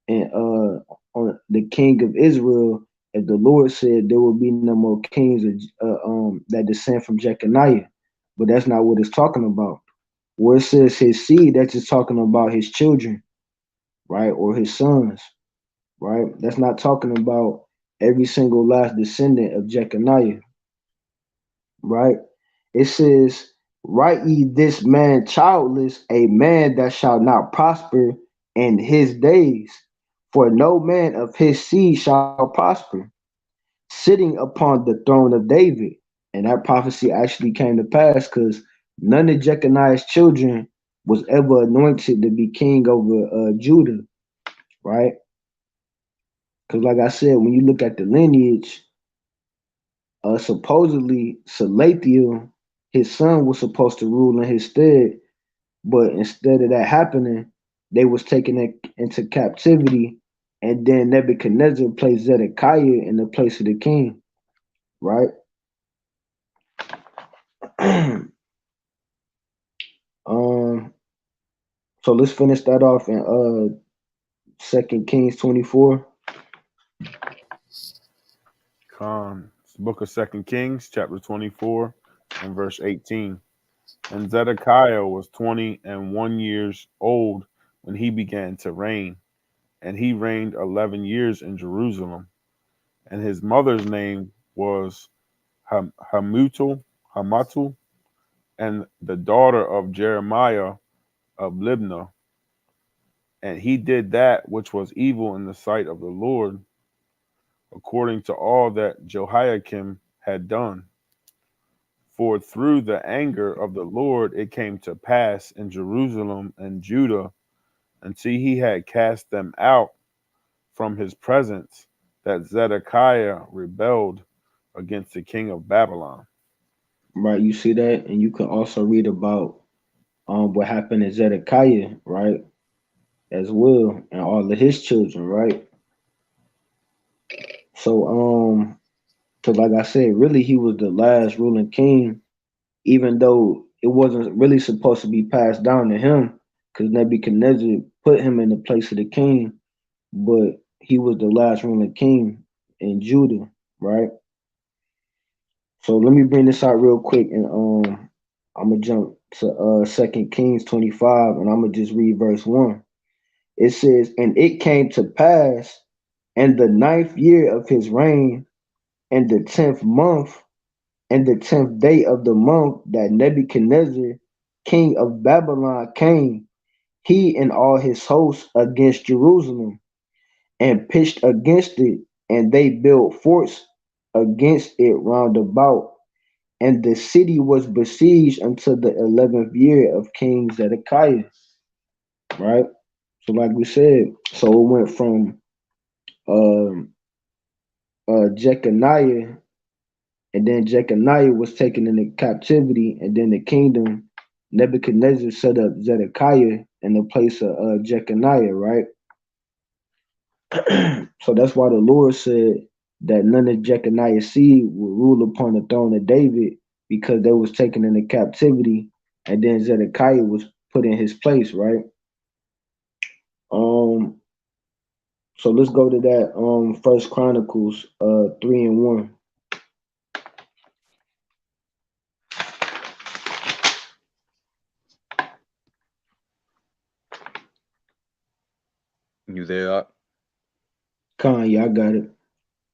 and on the king of Israel if the Lord said there will be no more kings that descend from Jeconiah? But that's not what it's talking about. Where it says his seed, that's just talking about his children, right? Or his sons, right? That's not talking about every single last descendant of Jeconiah, right? It says, write ye this man childless, a man that shall not prosper in his days, for no man of his seed shall prosper, sitting upon the throne of David. And that prophecy actually came to pass because none of Jeconiah's children was ever anointed to be king over Judah, right? Because like I said, when you look at the lineage, supposedly Salathiel, his son, was supposed to rule in his stead, but instead of that happening, they was taken into captivity, and then Nebuchadnezzar placed Zedekiah in the place of the king, right? So let's finish that off in 2 Kings 24. Book of 2 Kings, chapter 24, and verse 18. And Zedekiah was 21 years old when he began to reign, and he reigned 11 years in Jerusalem. And his mother's name was Hamatul, and the daughter of Jeremiah of Libnah. And he did that which was evil in the sight of the Lord, according to all that Jehoiachin had done. For through the anger of the Lord it came to pass in Jerusalem and Judah, until he had cast them out from his presence, that Zedekiah rebelled against the king of Babylon. Right, you see that? And you can also read about what happened to Zedekiah, right? As well, and all of his children, right? So because like I said, really he was the last ruling king, even though it wasn't really supposed to be passed down to him, because Nebuchadnezzar put him in the place of the king, but he was the last ruling king in Judah, right? So let me bring this out real quick, and I'm gonna jump to 2 Kings 25, and I'm gonna just read verse 1. It says, and it came to pass in the 9th year of his reign, in the 10th month, and the 10th day of the month, that Nebuchadnezzar, king of Babylon, came, he and all his hosts, against Jerusalem, and pitched against it, and they built forts against it round about. And the city was besieged until the 11th year of King Zedekiah. right? So like we said, so it went from um Jeconiah, and then Jeconiah was taken into captivity, and then the kingdom, Nebuchadnezzar set up Zedekiah in the place of Jeconiah, right? So that's why the Lord said that none of Jeconiah's seed will rule upon the throne of David, because they was taken into captivity, and then Zedekiah was put in his place, right? Um, so let's go to that First Chronicles 3:1. You there? Khan, yeah, I got it.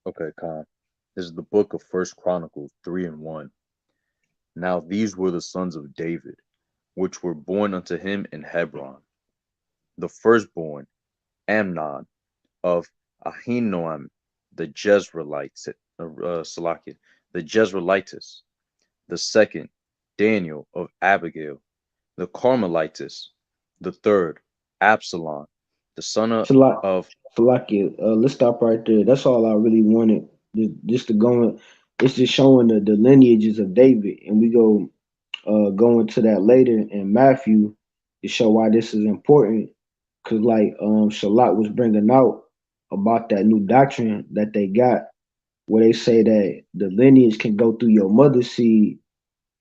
Okay, Khan. This is the book of First Chronicles 3:1. Now these were the sons of David, which were born unto him in Hebron. The firstborn, Amnon, of Ahinoam, the Jezreelites, Salakia, the Jezreelites. The second, Daniel of Abigail, the Carmelites. The third, Absalom, the son of Salakia, let's stop right there. That's all I really wanted. Just to go in, it's just showing the lineages of David, and we go into that later in Matthew to show why this is important. Cause like Shalak was bringing out about that new doctrine that they got, where they say that the lineage can go through your mother's seed,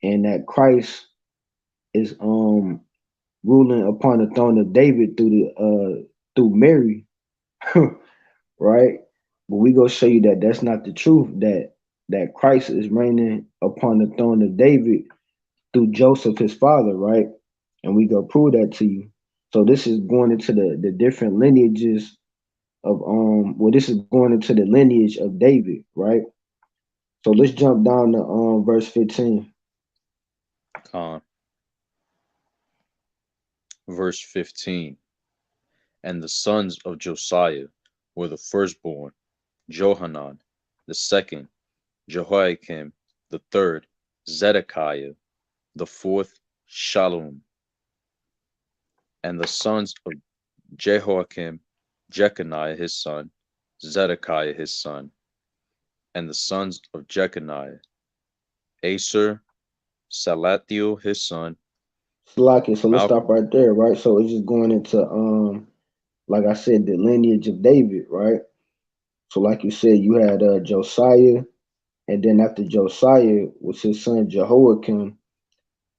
and that Christ is ruling upon the throne of David through Mary, right? But we go show you that that's not the truth. That Christ is reigning upon the throne of David through Joseph, his father, right? And we go prove that to you. So this is going into the different lineages of well, this is going into the lineage of David, right? So let's jump down to verse 15. Khan. Verse 15. And the sons of Josiah were the firstborn, Johanan, the second, Jehoiakim, the third, Zedekiah, the fourth, Shallum. And the sons of Jehoiakim, Jeconiah his son, Zedekiah his son. And the sons of Jeconiah, Aser, Salathiel his son, Slacky, so let's stop Malcham. right there, right? So it's just going into like I said, the lineage of David, right? So like you said, you had Josiah, and then after Josiah was his son Jehoiakim,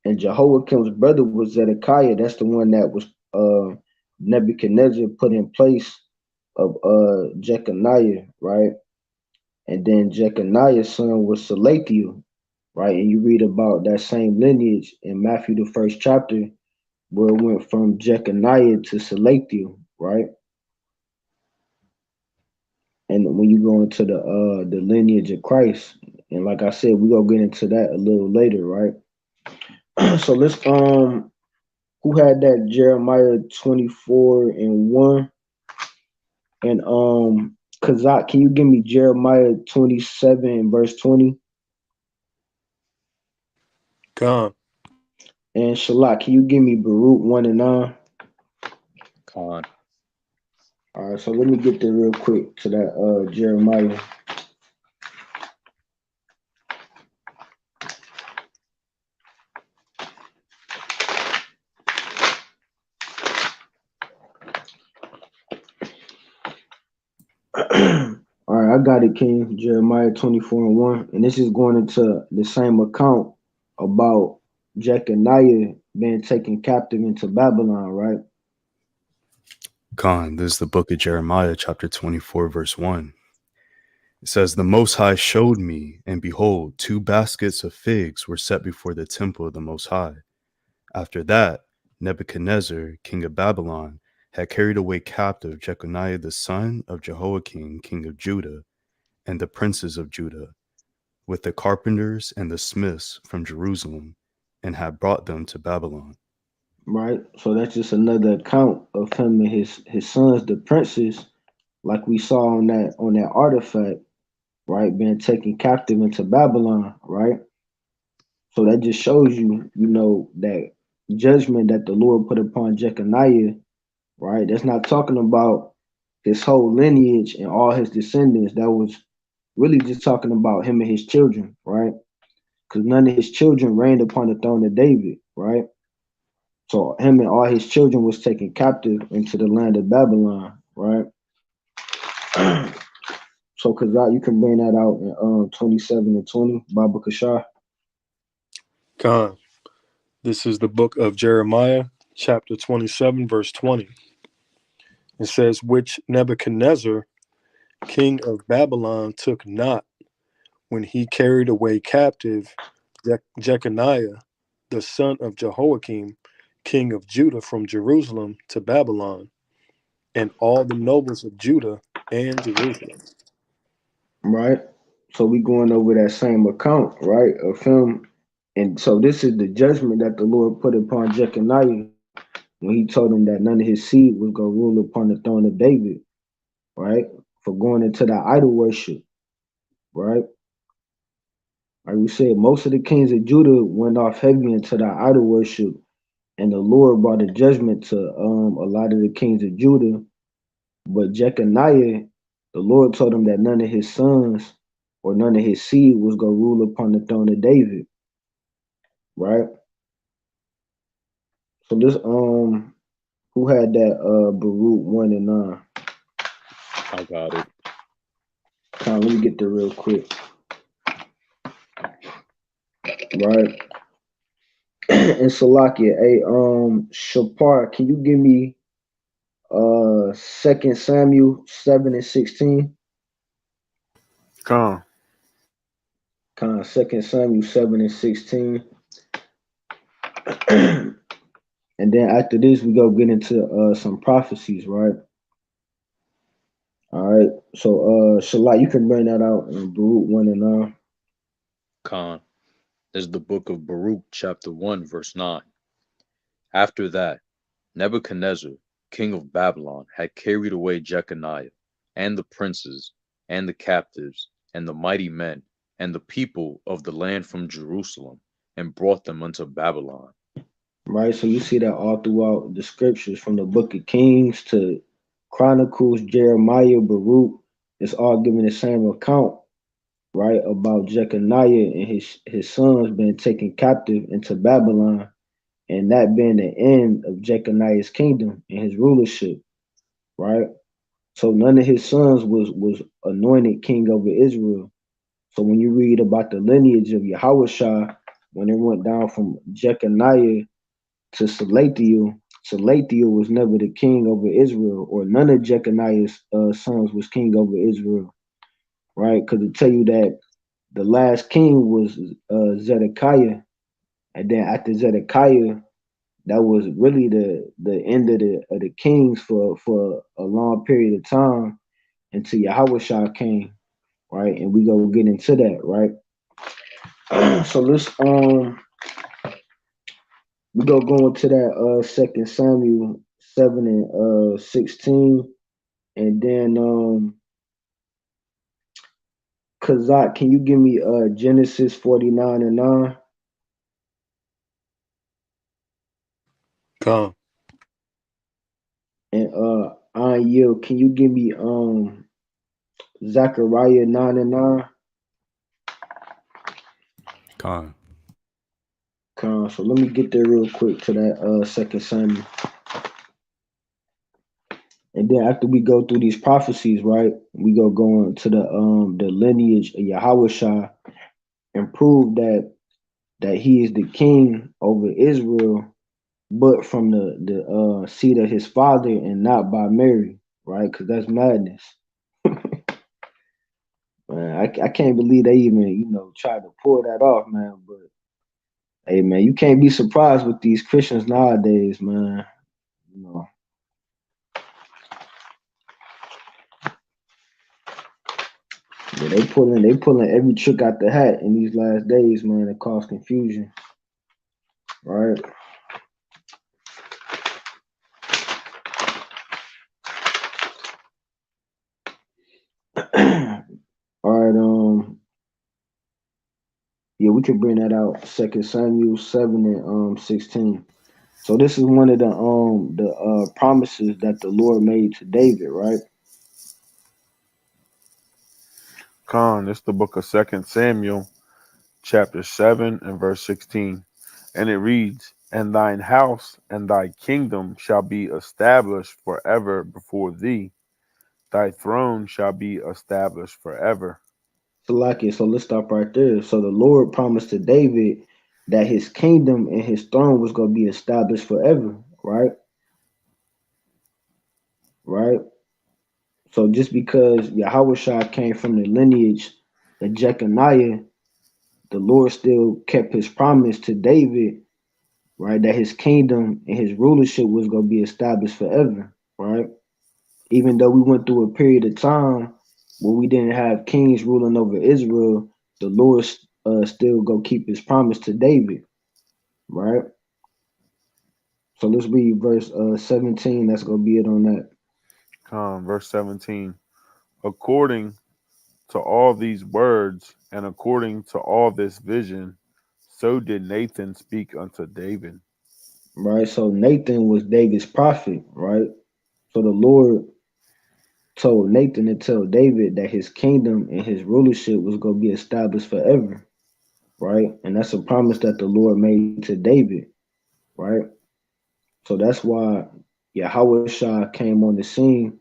and Jehoiakim's brother was Zedekiah. That's the one that was Nebuchadnezzar put in place of Jeconiah, right? And then Jeconiah's son was Salathiel, right? And you read about that same lineage in Matthew the first chapter, where it went from Jeconiah to Salathiel, right? And when you go into the lineage of Christ, and like I said, we gonna get into that a little later, right? So let's who had that Jeremiah 24:1, and Kazak, can you give me Jeremiah 27 verse 20? Khan. And Shalak, can you give me Baruch 1:9? Khan. All right, so let me get there real quick to that Jeremiah. All right, I got it, King. Jeremiah 24:1, and this is going into the same account about Jeconiah being taken captive into Babylon, right? Khan, this is the book of Jeremiah, chapter 24, verse 1. It says, "The Most High showed me, and behold, 2 baskets of figs were set before the temple of the Most High. After that, Nebuchadnezzar, king of Babylon, had carried away captive Jeconiah the son of Jehoiakim, king of Judah, and the princes of Judah, with the carpenters and the smiths from Jerusalem, and had brought them to Babylon." Right. So that's just another account of him and his sons, the princes, like we saw on that artifact, right, being taken captive into Babylon, right? So that just shows you, that judgment that the Lord put upon Jeconiah right? That's not talking about his whole lineage and all his descendants. That was really just talking about him and his children, right? Because none of his children reigned upon the throne of David, right? So him and all his children was taken captive into the land of Babylon, right? So, Kazak, you can bring that out in 27 and 20, Baba Kashar. Khan. This is the book of Jeremiah, chapter 27, verse 20. It says, which Nebuchadnezzar, king of Babylon, took not when he carried away captive Jeconiah, the son of Jehoiachin, king of Judah, from Jerusalem to Babylon, and all the nobles of Judah and Jerusalem. Right? So we going over that same account, right, of him. And so this is the judgment that the Lord put upon Jeconiah when he told him that none of his seed was going to rule upon the throne of David, right, for going into that idol worship, right? Like we said, most of the kings of Judah went off heavy into that idol worship, and the Lord brought a judgment to a lot of the kings of Judah. But Jeconiah, the Lord told him that none of his sons or none of his seed was going to rule upon the throne of David, right? So this who had that Baruch 1 and 9? I got it. Let me get there real quick. Right. And Salakia, hey, Shapar, can you give me 2 Samuel 7 and 16? Come. 2 Samuel 7 and 16. And then after this, we go get into some prophecies, right? All right. So Shalai, you can bring that out in Baruch 1 and 9. Khan. This is the book of Baruch, chapter 1, verse 9. After that, Nebuchadnezzar, king of Babylon, had carried away Jeconiah, and the princes, and the captives, and the mighty men, and the people of the land from Jerusalem, and brought them unto Babylon. Right. So you see that all throughout the scriptures, from the book of Kings to Chronicles, Jeremiah, Baruch, it's all giving the same account, right, about Jeconiah and his sons being taken captive into Babylon, and that being the end of Jeconiah's kingdom and his rulership, right? So none of his sons was anointed king over Israel. So when you read about the lineage of YAHAWAHSHI, when it went down from Jeconiah to Salathiel, Salathiel was never the king over Israel, or none of Jeconiah's sons was king over Israel, right? Because it tell you that the last king was Zedekiah, and then after Zedekiah, that was really the end of the kings for a long period of time until Yahushua came, right? And we go get into that, right? So let's we go into that 2 Samuel 7 and 16, and then Kazak, can you give me Genesis 49 and 9? Khan. And Yield, can you give me Zechariah 9 and 9? Con. So let me get there real quick to that 2 Samuel. And then after we go through these prophecies, right, we go into the lineage of Yahushua and prove that he is the king over Israel, but from the seed of his father and not by Mary, right? Because that's madness. Man, I can't believe they even tried to pull that off, man. But hey, man, you can't be surprised with these Christians nowadays, man. You know. Yeah, they pulling every trick out the hat in these last days, man, to cause confusion. Right? All right, yeah, we can bring that out. 2 Samuel 7 and 16. So this is one of the promises that the Lord made to David, right? Con, it's the book of 2 Samuel, chapter 7 and verse 16. And it reads, And thine house and thy kingdom shall be established forever before thee. Thy throne shall be established forever. So let's stop right there. So the Lord promised to David that his kingdom and his throne was going to be established forever, right? Right? So just because Yahushua came from the lineage of Jeconiah, the Lord still kept his promise to David, right? That his kingdom and his rulership was going to be established forever, right? Even though we went through a period of time where we didn't have kings ruling over Israel, the Lord still go keep his promise to David, right? So let's read verse 17. That's gonna be it on that. Con, verse 17. According to all these words and according to all this vision, so did Nathan speak unto David. Right. So Nathan was David's prophet, right? So the Lord told Nathan to tell David that his kingdom and his rulership was gonna be established forever, right? And that's a promise that the Lord made to David, right? So that's why Yahushua came on the scene,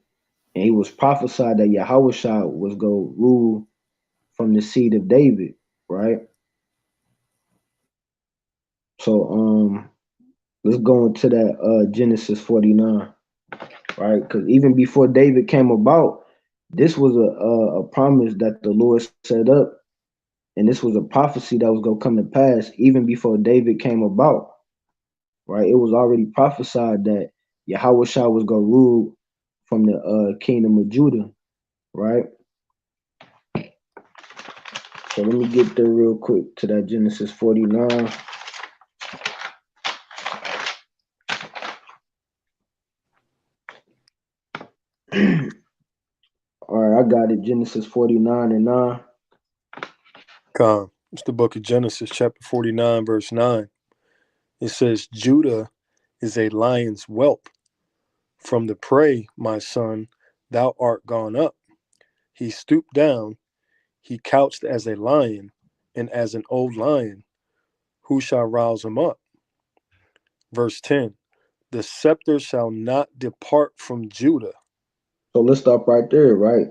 and he was prophesied that Yahushua was going to rule from the seed of David, right? So let's go into that Genesis 49, right? Because even before David came about, this was a promise that the Lord set up, and this was a prophecy that was going to come to pass even before David came about, right? It was already prophesied that Yahushua was going to rule from the kingdom of Judah, right? So let me get there real quick to that Genesis 49. All right, I got it. Genesis 49 and 9. Con. It's the book of Genesis, chapter 49, verse 9. It says, Judah is a lion's whelp. From the prey, my son, thou art gone up. He stooped down, he couched as a lion, and as an old lion. Who shall rouse him up? Verse 10. The scepter shall not depart from Judah. So let's stop right there, right?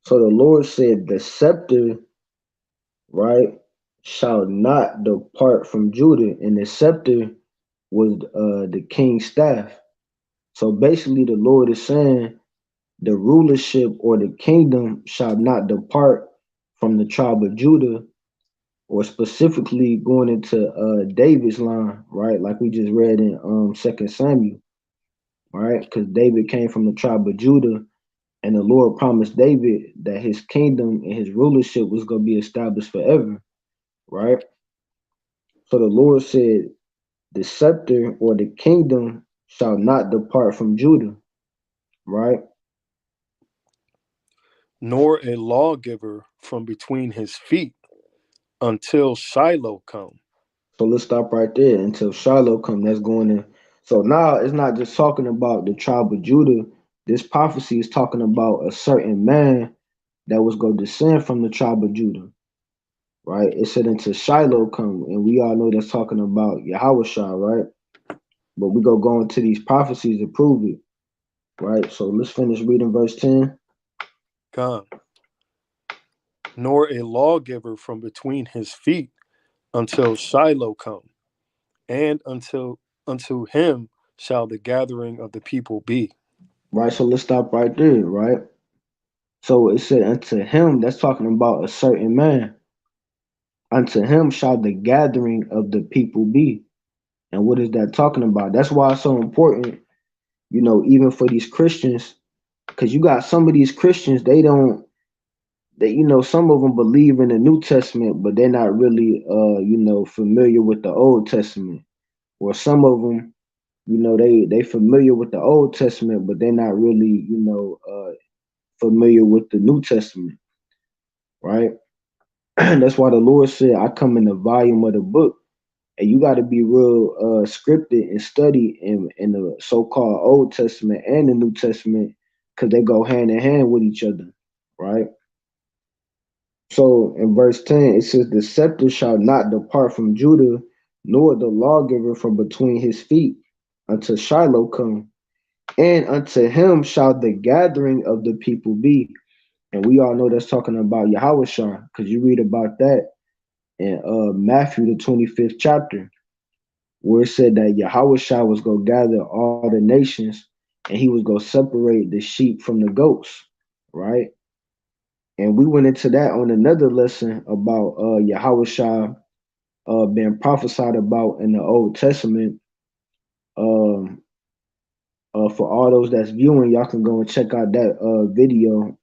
So the Lord said, the scepter, right, shall not depart from Judah. And the scepter was the king's staff. So basically, the Lord is saying the rulership or the kingdom shall not depart from the tribe of Judah, or specifically going into David's line, right? Like we just read in 2 Samuel, right? Because David came from the tribe of Judah, and the Lord promised David that his kingdom and his rulership was going to be established forever, right? So the Lord said, the scepter or the kingdom shall not depart from Judah, right? Nor a lawgiver from between his feet until Shiloh come. So let's stop right there until Shiloh come. That's going in. So now it's not just talking about the tribe of Judah. This prophecy is talking about a certain man that was going to descend from the tribe of Judah, right? It said until Shiloh come, and we all know that's talking about Yahushua, right? But we go into these prophecies to prove it, right? So let's finish reading verse 10. Come. Nor a lawgiver from between his feet until Shiloh come, and unto him shall the gathering of the people be. Right, so let's stop right there, right? So it said unto him, that's talking about a certain man. Unto him shall the gathering of the people be. And what is that talking about? That's why it's so important, even for these Christians, because you got some of these Christians, some of them believe in the New Testament, but they're not really, familiar with the Old Testament. Or some of them, they familiar with the Old Testament, but they're not really, familiar with the New Testament, right? That's why the Lord said, I come in the volume of the book. And you got to be real scripted and study in the so-called Old Testament and the New Testament, because they go hand in hand with each other, right? So in verse 10, it says, the scepter shall not depart from Judah, nor the lawgiver from between his feet, until Shiloh come. And unto him shall the gathering of the people be. And we all know that's talking about YAHAWAHSHI, because you read about that in Matthew, the 25th chapter, where it said that YAHAWAHSHI was going to gather all the nations, and he was going to separate the sheep from the goats, right? And we went into that on another lesson about YAHAWAHSHI being prophesied about in the Old Testament. For all those that's viewing, y'all can go and check out that video.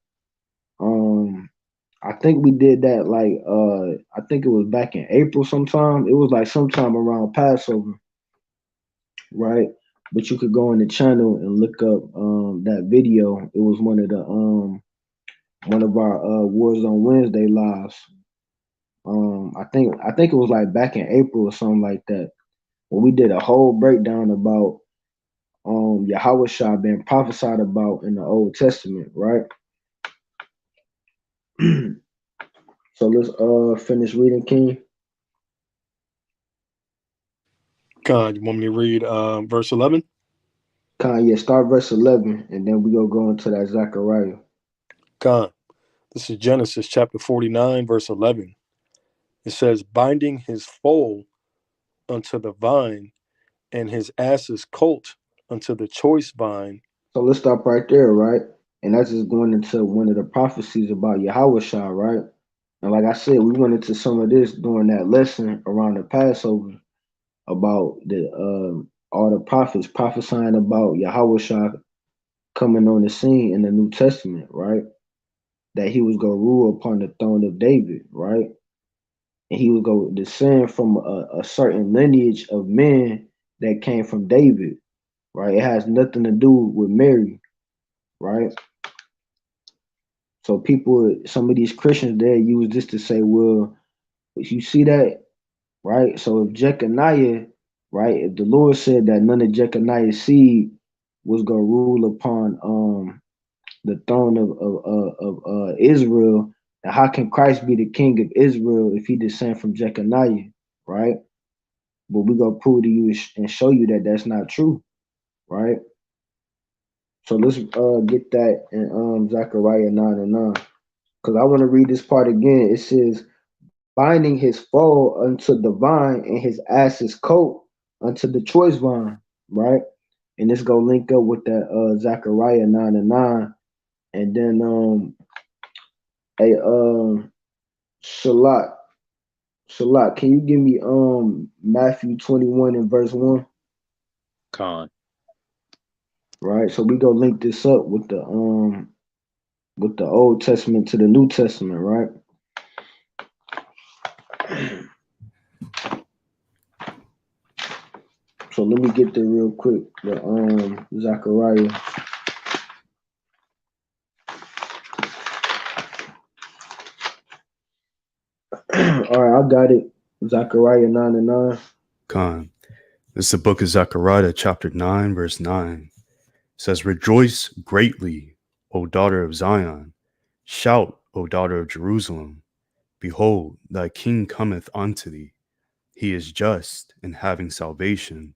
I think we did that like I think it was back in April sometime. It was like sometime around Passover, right? But you could go on the channel and look up that video. It was one of the one of our Wars on Wednesday lives. I think it was like back in April or something like that, when we did a whole breakdown about YAHAWAHSHI being prophesied about in the Old Testament, right? So let's finish reading, King. God, you want me to read verse 11? Yeah, start verse 11, and then we go into that Zechariah. God, this is Genesis chapter 49, verse 11. It says, binding his foal unto the vine, and his ass's colt unto the choice vine. So let's stop right there, right? And that's just going into one of the prophecies about YAHAWAHSHI, right? And like I said, we went into some of this during that lesson around the Passover about the all the prophets prophesying about YAHAWAHSHI coming on the scene in the New Testament, right? That he was going to rule upon the throne of David, right? And he was going to descend from a certain lineage of men that came from David, right? It has nothing to do with Mary, right? So some of these Christians, they use this to say, well, you see that, right? So if Jeconiah, right, if the Lord said that none of Jeconiah's seed was going to rule upon the throne of Israel, now how can Christ be the king of Israel if he descend from Jeconiah, right? But we're going to prove to you and show you that that's not true, right? So let's get that in Zechariah 9 and 9. Because I want to read this part again. It says, binding his foal unto the vine and his ass's coat unto the choice vine, right? And this go link up with that Zechariah 9 and 9. And then Shalat, can you give me Matthew 21 and verse 1? Con. Right. So we go link this up with the Old Testament to the New Testament, right? So let me get there real quick. The Zechariah. All right, I got it. Zechariah 9 and 9. Khan. This is the book of Zechariah, chapter 9, verse 9. It says, rejoice greatly, O daughter of Zion. Shout, O daughter of Jerusalem. Behold, thy king cometh unto thee. He is just and having salvation.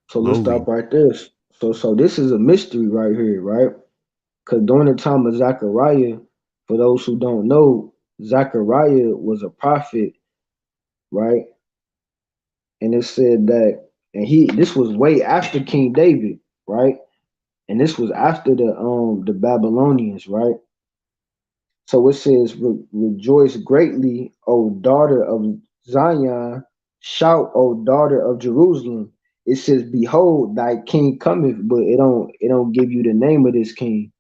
So let's stop right there. So this is a mystery right here, right? Because during the time of Zechariah, for those who don't know, Zechariah was a prophet, right? And it said that, and this was way after King David, right? And this was after the Babylonians, right? So it says, rejoice greatly, O daughter of Zion, shout, O daughter of Jerusalem. It says, behold, thy king cometh, but it don't give you the name of this king,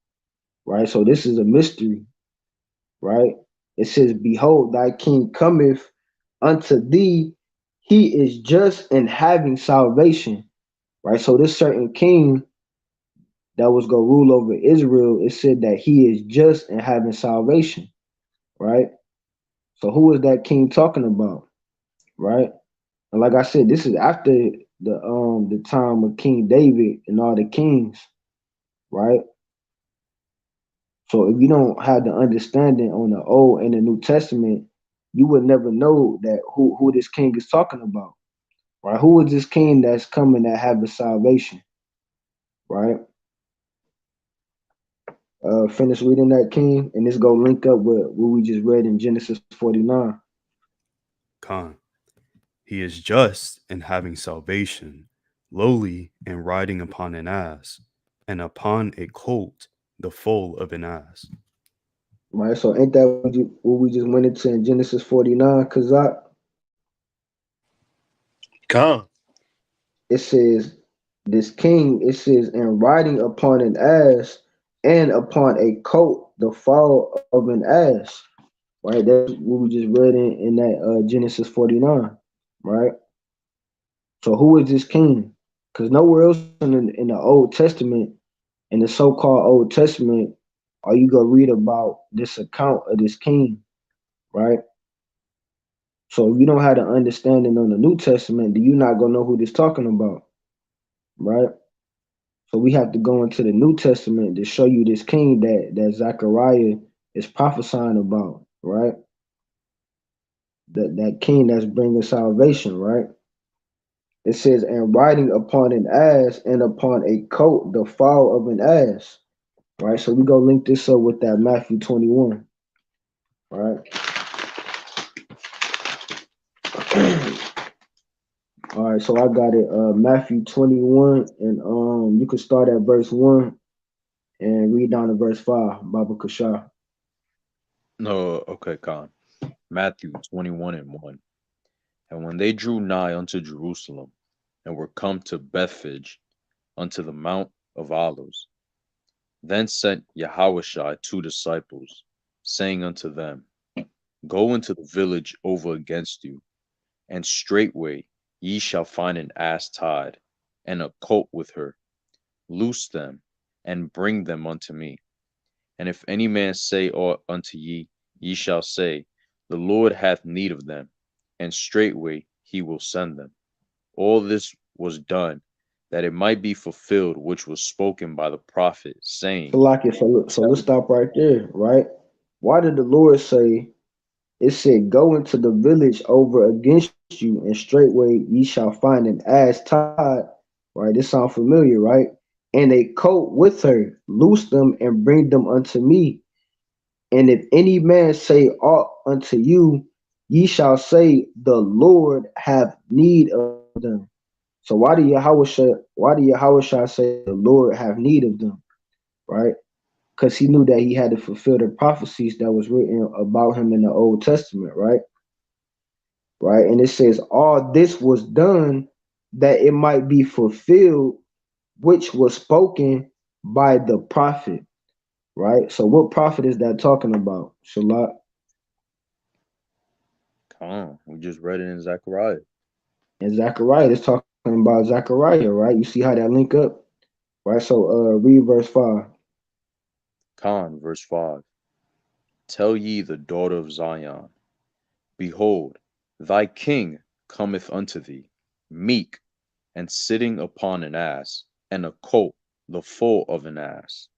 right? So this is a mystery, right? It says, behold, thy king cometh unto thee, he is just and having salvation, right? So this certain king that was going to rule over Israel, it said that he is just and having salvation, right? So who is that king talking about, right? And like I said, this is after the time of King David and all the kings, right? So if you don't have the understanding on the Old and the New Testament, you would never know that who this king is talking about, right? Who is this king that's coming that have the salvation, right? Finish reading that, king, and this go link up with what we just read in Genesis 49. Khan. He is just in having salvation, lowly in riding upon an ass, and upon a colt, the foal of an ass. Right, so ain't that what we just went into in Genesis 49? Kazak, Con. it says, this king, it says, and riding upon an ass and upon a colt, the fall of an ass. Right, that's what we just read in that Genesis 49. Right, so who is this king? Because nowhere else in the Old Testament, in the so-called Old Testament, are you gonna read about this account of this king, right? So if you don't have the understanding on the New Testament, then you're not gonna know who this talking about, right? So we have to go into the New Testament to show you this king that Zechariah is prophesying about, right? That king that's bringing salvation, right? It says, and riding upon an ass and upon a coat, the fall of an ass, right? So we go link this up with that Matthew 21, right? All right, so I got it. Matthew 21, and you can start at verse 1 and read down to verse 5, Baba Kashar. No, okay, Khan. Matthew 21 and 1. And when they drew nigh unto Jerusalem, and were come to Bethphage, unto the Mount of Olives, then sent Yahawashi 2 disciples, saying unto them, Go into the village over against you, and straightway ye shall find an ass tied, and a colt with her. Loose them, and bring them unto me. And if any man say aught unto ye, ye shall say, The Lord hath need of them, and straightway he will send them. All this was done, that it might be fulfilled which was spoken by the prophet, saying, So let's stop right there, right? Why did the Lord say, it said, go into the village over against you, and straightway ye shall find an ass tied, right? This sound familiar, right? And a colt with her, loose them and bring them unto me. And if any man say aught unto you, ye shall say, the Lord have need of them. So why do Yahweh say the Lord have need of them, right? Because he knew that he had to fulfill the prophecies that was written about him in the Old Testament, right? Right, and it says all this was done that it might be fulfilled, which was spoken by the prophet, right? So what prophet is that talking about, Shalat? Khan, we just read it in Zechariah. And Zechariah is talking about Zechariah, right? You see how that link up, right? So read verse 5. Khan, verse 5. Tell ye the daughter of Zion, Behold, thy king cometh unto thee, meek, and sitting upon an ass, and a colt, the foal of an ass.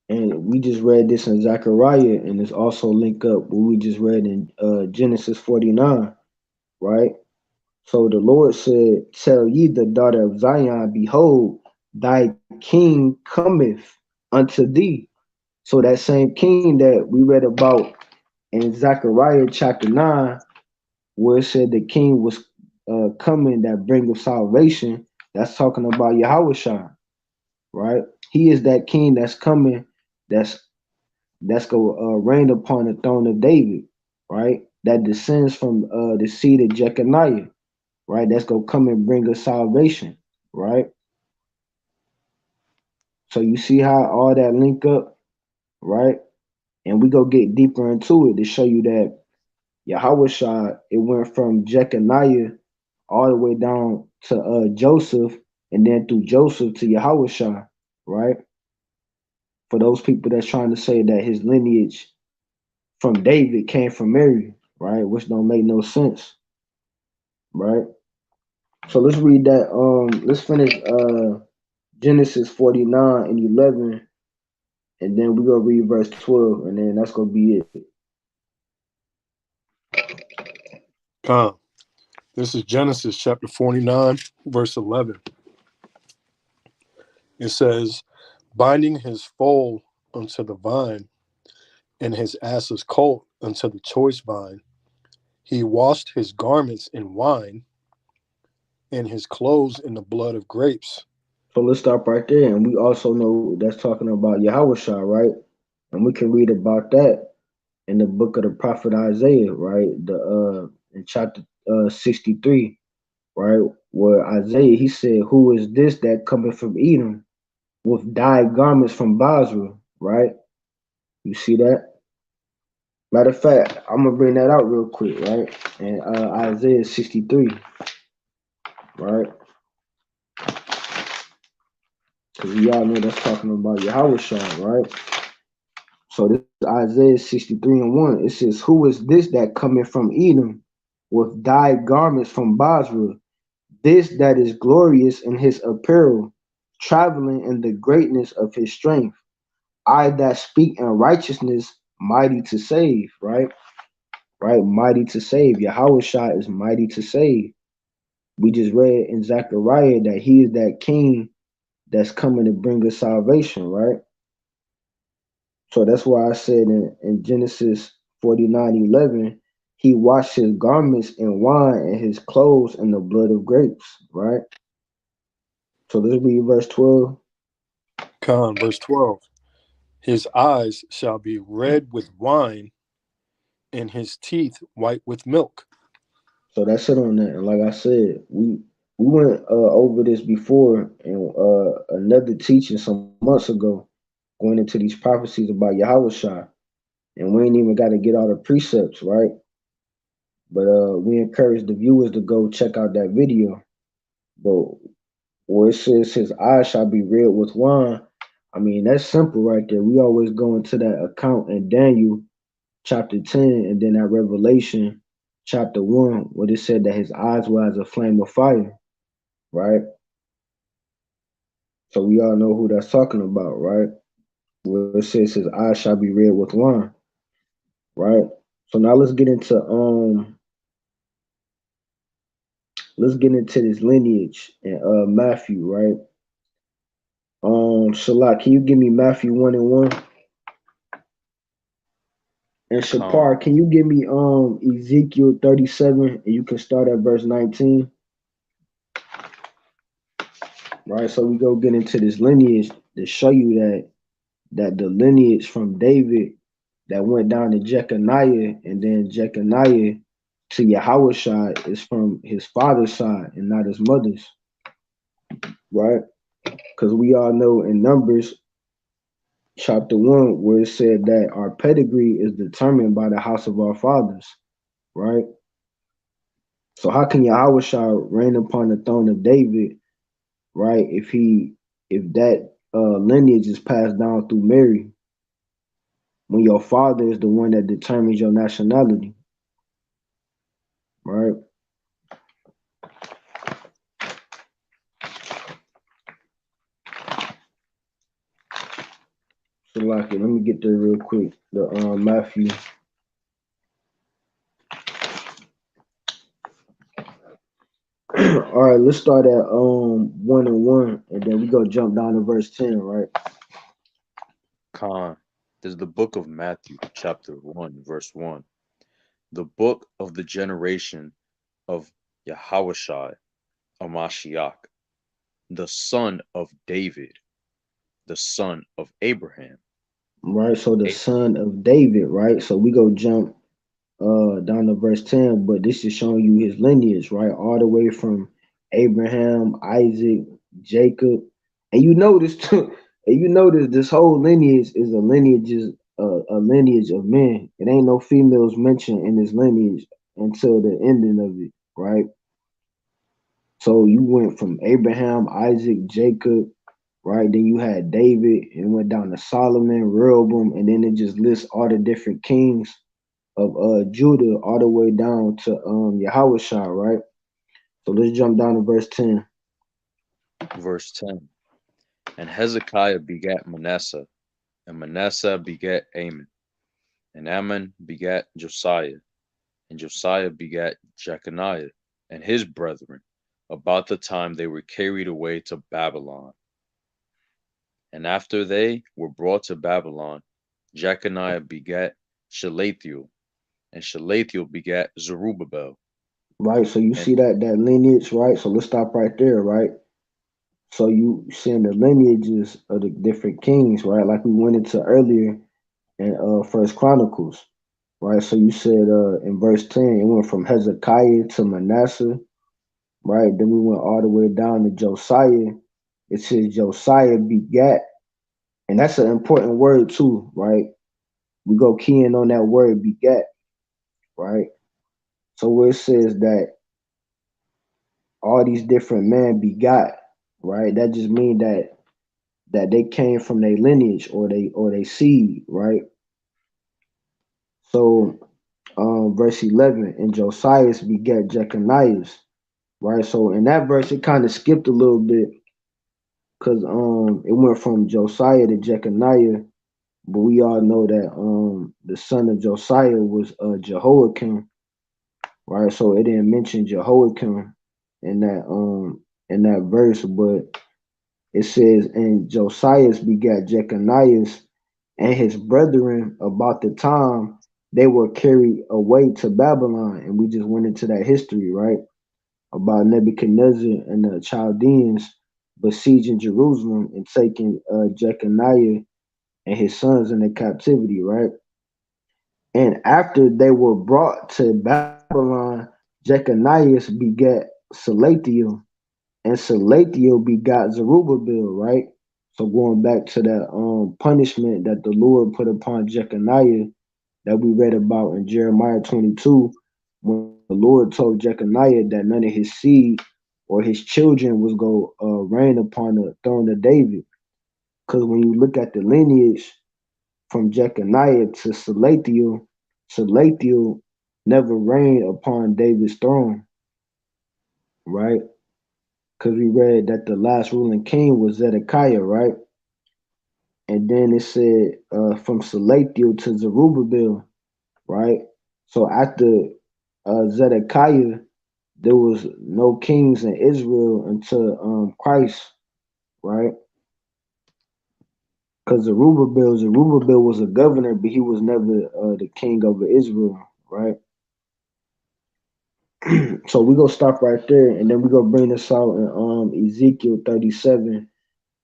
And we just read this in Zechariah, and it's also linked up what we just read in Genesis 49, right? So the Lord said, Tell ye the daughter of Zion, Behold, thy king cometh unto thee. So that same king that we read about in Zechariah chapter 9, where it said the king was coming that bringeth salvation, that's talking about Yahawashi, right? He is that king that's coming, that's going to reign upon the throne of David, right? That descends from the seed of Jeconiah, right? That's going to come and bring us salvation, right? So you see how all that link up, right? And we go get deeper into it to show you that Yahweh it went from Jeconiah all the way down to Joseph, and then through Joseph to Yahweh, right? For those people that's trying to say that his lineage from David came from Mary, right? Which don't make no sense, right? So let's read that. Let's finish Genesis 49 and 11, and then we're gonna read verse 12, and then that's gonna be it. Con. This is Genesis chapter 49, verse 11. It says, binding his foal unto the vine, and his ass's colt unto the choice vine, he washed his garments in wine, and his clothes in the blood of grapes. So let's stop right there, and we also know that's talking about YAHAWAHSHI, right? And we can read about that in the book of the prophet Isaiah, right? The in chapter 63, right? Where Isaiah, he said, who is this that cometh from Edom with dyed garments from Basra, right? You see that? Matter of fact, I'm gonna bring that out real quick, right? And Isaiah 63, right? Because we all know that's talking about YAHAWAHSHI, right? So this is Isaiah 63 and 1. It says, who is this that cometh from Edom with dyed garments from Basra? This that is glorious in his apparel, traveling in the greatness of his strength. I that speak in righteousness, mighty to save, right? Right, mighty to save. YAHAWAHSHI is mighty to save. We just read in Zechariah that he is that king that's coming to bring us salvation, right? So that's why I said in Genesis 49:11, he washed his garments in wine and his clothes in the blood of grapes, right? So let's read verse 12. Con, verse 12. His eyes shall be red with wine, and his teeth white with milk. So that's it on that. And like I said, we went over this before in another teaching some months ago, going into these prophecies about YAHAWAHSHI. And we ain't even got to get all the precepts, right? But we encourage the viewers to go check out that video. But where it says his eyes shall be red with wine, I mean, that's simple right there. We always go into that account in Daniel chapter 10 and then at Revelation chapter 1, where it said that his eyes were as a flame of fire, right? So we all know who that's talking about, right? Where it says his eyes shall be red with wine, right? So now let's get into this lineage in Matthew, right? Shalak, can you give me Matthew 1 and 1? And Shapar, can you give me Ezekiel 37 and you can start at verse 19? Right, so we go get into this lineage to show you that the lineage from David that went down to Jeconiah and then Jeconiah to YAHAWAHSHI is from his father's side and not his mother's, right? Because we all know in Numbers chapter 1 where it said that our pedigree is determined by the house of our fathers, right? So how can YAHAWAHSHI reign upon the throne of David, right? If that lineage is passed down through Mary, when your father is the one that determines your nationality, right? So like it, let me get there real quick. The Matthew. All right, let's start at 1 and 1, and then we go jump down to verse 10, right? Con. This is the book of Matthew, chapter 1, verse 1. The book of the generation of YAHAWAHSHI, a Mashiach, the son of David, the son of Abraham. Right, so the son of David, right? So we go jump down to verse 10, but this is showing you his lineage, right? All the way from Abraham, Isaac, Jacob. And you notice too, and you notice this whole lineage is a lineage of men. It ain't no females mentioned in this lineage until the ending of it, right? So you went from Abraham, Isaac, Jacob, right? Then you had David and went down to Solomon, Rehoboam, and then it just lists all the different kings of Judah all the way down to YAHAWAHSHI, right? So let's jump down to verse 10. Verse 10. And Hezekiah begat Manasseh, and Manasseh begat Amon, and Ammon begat Josiah, and Josiah begat Jeconiah and his brethren, about the time they were carried away to Babylon. And after they were brought to Babylon, Jeconiah begat Shelathiel, and Shelathiel begat Zerubbabel. Right. So you And see that lineage, right? So let's stop right there, right? So you seeing the lineages of the different kings, right? Like we went into earlier in First Chronicles, right? So you said in verse 10, it went from Hezekiah to Manasseh, right? Then we went all the way down to Josiah. It says Josiah begat, and that's an important word too, right? We go keying on that word begat, right? So where it says that all these different men begot, right? That just means that they came from their lineage or they seed, right? So verse 11, and Josias begat Jeconias, right? So in that verse it kind of skipped a little bit because it went from Josiah to Jeconiah, but we all know that the son of Josiah was Jehoiachin, right? So it didn't mention Jehoiachin in that verse, but it says, and Josias begat Jeconias and his brethren about the time they were carried away to Babylon. And we just went into that history, right? About Nebuchadnezzar and the Chaldeans besieging Jerusalem and taking Jeconiah and his sons into captivity, right? And after they were brought to Babylon, Jeconias begat Salathiel, and Salathiel begot Zerubbabel, right? So going back to that punishment that the Lord put upon Jeconiah that we read about in Jeremiah 22, when the Lord told Jeconiah that none of his seed or his children was going to reign upon the throne of David. Because when you look at the lineage from Jeconiah to Salathiel, Salathiel never reigned upon David's throne, right? Because we read that the last ruling king was Zedekiah, right? And then it said from Salathiel to Zerubbabel, right? So after Zedekiah, there was no kings in Israel until Christ, right? Because Zerubbabel was a governor, but he was never the king over Israel, right? So we gonna stop right there, and then we gonna bring this out in Ezekiel 37,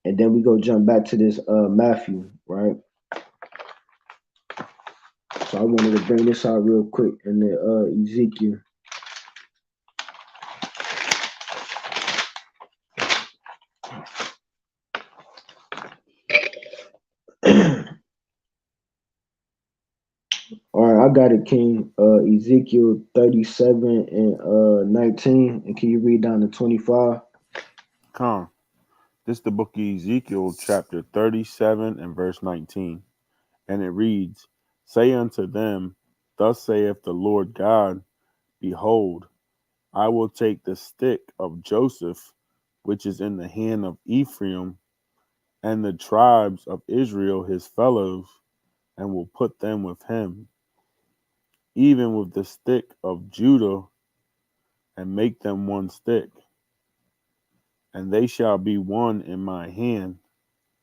and then we go jump back to this Matthew, right? So I wanted to bring this out real quick in the Ezekiel. All right, I got it, King. Ezekiel 37 and 19. And can you read down to 25? Come. This is the book of Ezekiel, chapter 37 and verse 19. And it reads, Say unto them, Thus saith the Lord God, Behold, I will take the stick of Joseph, which is in the hand of Ephraim, and the tribes of Israel his fellows, and will put them with him, even with the stick of Judah, and make them one stick, and they shall be one in my hand.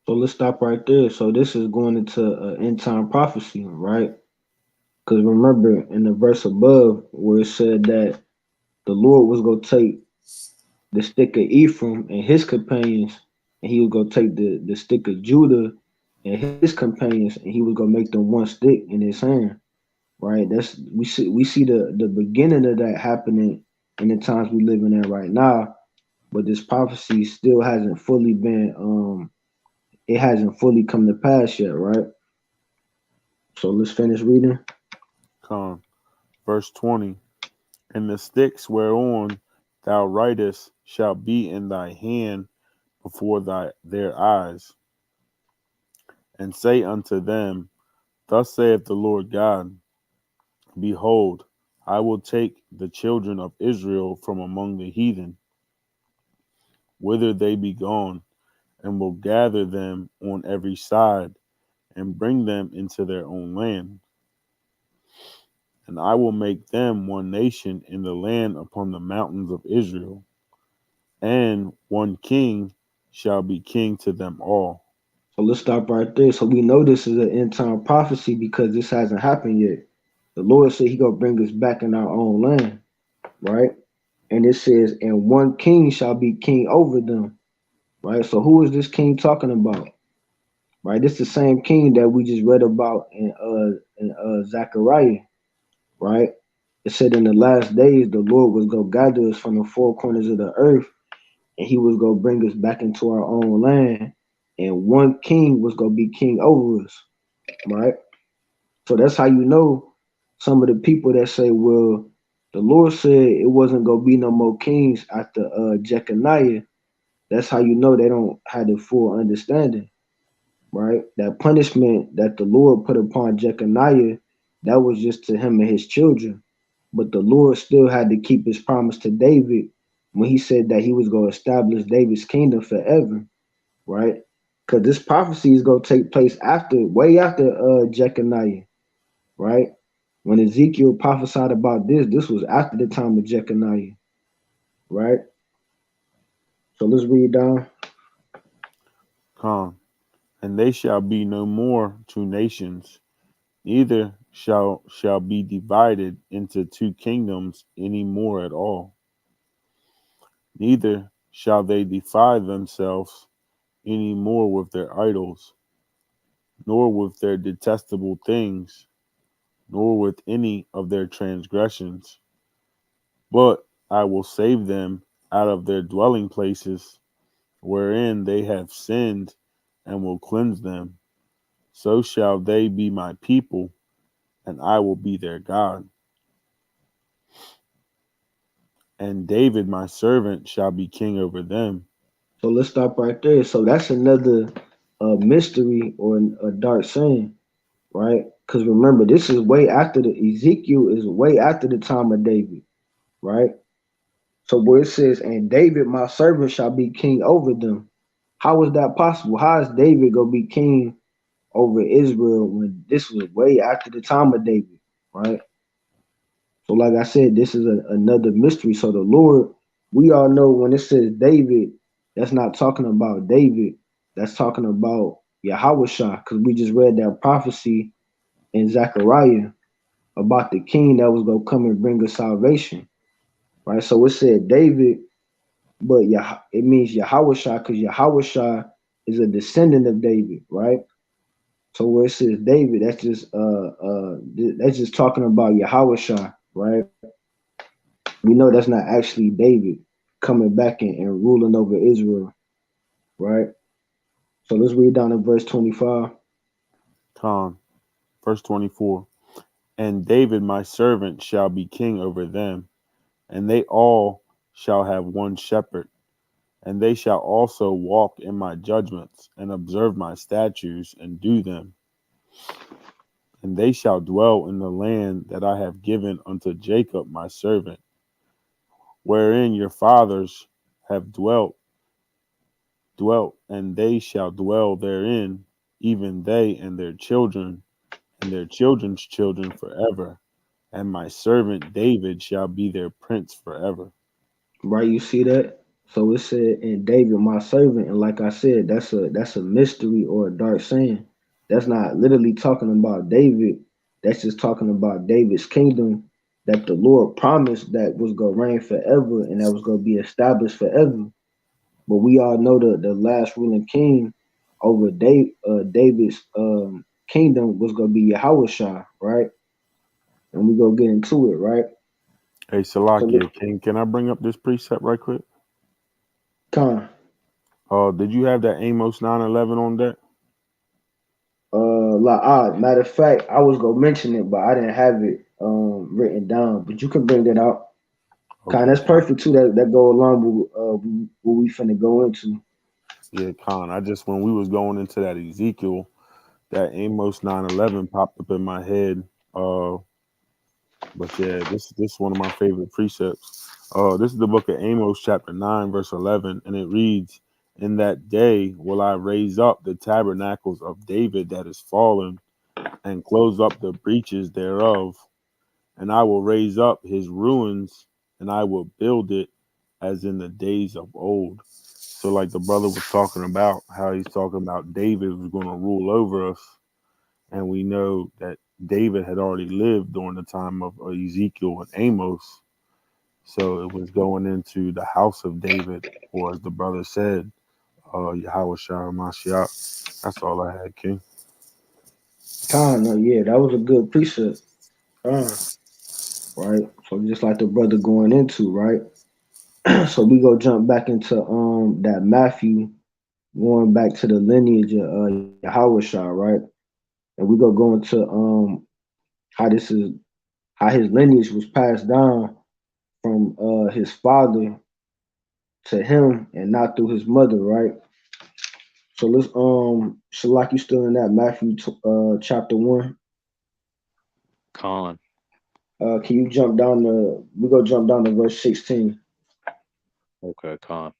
So let's stop right there. So this is going into end time prophecy, right? Because remember in the verse above where it said that the Lord was going to take the stick of Ephraim and his companions, and he was going to take the stick of Judah and his companions, and he was going to make them one stick in his hand. Right, that's we see the beginning of that happening in the times we living in right now, but this prophecy still hasn't fully been it hasn't fully come to pass yet, right? So let's finish reading. Come. Verse 20. And the sticks whereon thou writest shall be in thy hand before their eyes, and say unto them, Thus saith the Lord God, Behold, I will take the children of Israel from among the heathen, whither they be gone, and will gather them on every side, and bring them into their own land. And I will make them one nation in the land upon the mountains of Israel, and one king shall be king to them all. So let's stop right there. So we know this is an end time prophecy because this hasn't happened yet. The Lord said he gonna bring us back in our own land, right? And it says, and one king shall be king over them, right? So who is this king talking about? Right? This is the same king that we just read about in Zechariah, right? It said in the last days the Lord was gonna gather us from the four corners of the earth, and he was gonna bring us back into our own land, and one king was gonna be king over us, right? So that's how you know some of the people that say, well, the Lord said it wasn't gonna be no more kings after Jeconiah. That's how you know they don't have the full understanding, right? That punishment that the Lord put upon Jeconiah, that was just to him and his children. But the Lord still had to keep his promise to David when he said that he was going to establish David's kingdom forever, right? Because this prophecy is going to take place after, way after Jeconiah, right? When Ezekiel prophesied about this was after the time of Jeconiah, right? So let's read down. Come, and they shall be no more two nations, neither shall be divided into two kingdoms any more at all. Neither shall they defile themselves any more with their idols, nor with their detestable things, nor with any of their transgressions. But I will save them out of their dwelling places, wherein they have sinned, and will cleanse them. So shall they be my people, and I will be their God. And David, my servant, shall be king over them. So let's stop right there. So that's another mystery or a dark saying, right? Because remember, this is way after the Ezekiel is way after the time of David, right? So where it says, and David, my servant, shall be king over them. How is that possible? How is David gonna be king over Israel when this was way after the time of David, right? So like I said, this is another mystery. So the Lord, we all know when it says David, that's not talking about David. That's talking about YAHAWAHSHI, because we just read that prophecy in Zechariah about the king that was gonna come and bring us salvation, right? So it said David, but it means YAHAWAHSHI because YAHAWAHSHI is a descendant of David, right? So where it says David, that's just talking about YAHAWAHSHI, right? We know that's not actually David coming back and ruling over Israel, right? So let's read down to verse 25. Come, verse 24. And David, my servant, shall be king over them, and they all shall have one shepherd. And they shall also walk in my judgments, and observe my statutes, and do them. And they shall dwell in the land that I have given unto Jacob my servant, wherein your fathers have dwelt, and they shall dwell therein, even they and their children, and their children's children forever. And my servant David shall be their prince forever. Right, you see that? So it said, and David, my servant, and like I said, that's a mystery or a dark saying. That's not literally talking about David. That's just talking about David's kingdom that the Lord promised that was gonna reign forever and that was gonna be established forever. But we all know the last ruling king over David's kingdom was gonna be Yahushua, right? And we go get into it, right? Hey, So Salakia, can I bring up this precept right quick? Con, Did you have that Amos 9:11 on deck? matter of fact, I was gonna mention it, but I didn't have it written down. But you can bring that out. Con, Okay, that's perfect too. That go along with what we finna go into. yeah, Con. I just when we was going into that Ezekiel, that Amos 9:11 popped up in my head. But yeah, this is one of my favorite precepts. This is the book of Amos, chapter 9, verse 11, and it reads, "In that day will I raise up the tabernacles of David that is fallen, and close up the breaches thereof, and I will raise up his ruins, and I will build it as in the days of old." So, like the brother was talking about, how he's talking about David was going to rule over us, and we know that David had already lived during the time of Ezekiel and Amos. So it was going into the house of David, or as the brother said, YAHAWAHSHI Mashiach. That's all I had, King. Yeah, that was a good precept. Right. So just like the brother going into, right? So we go jump back into that Matthew, going back to the lineage of Yahushua, right? And we go into how this is how his lineage was passed down from his father to him and not through his mother, right? So let's Shalak, you still in that Matthew chapter 1. Con. Can you jump down to we go jump down to verse 16. Okay, Con.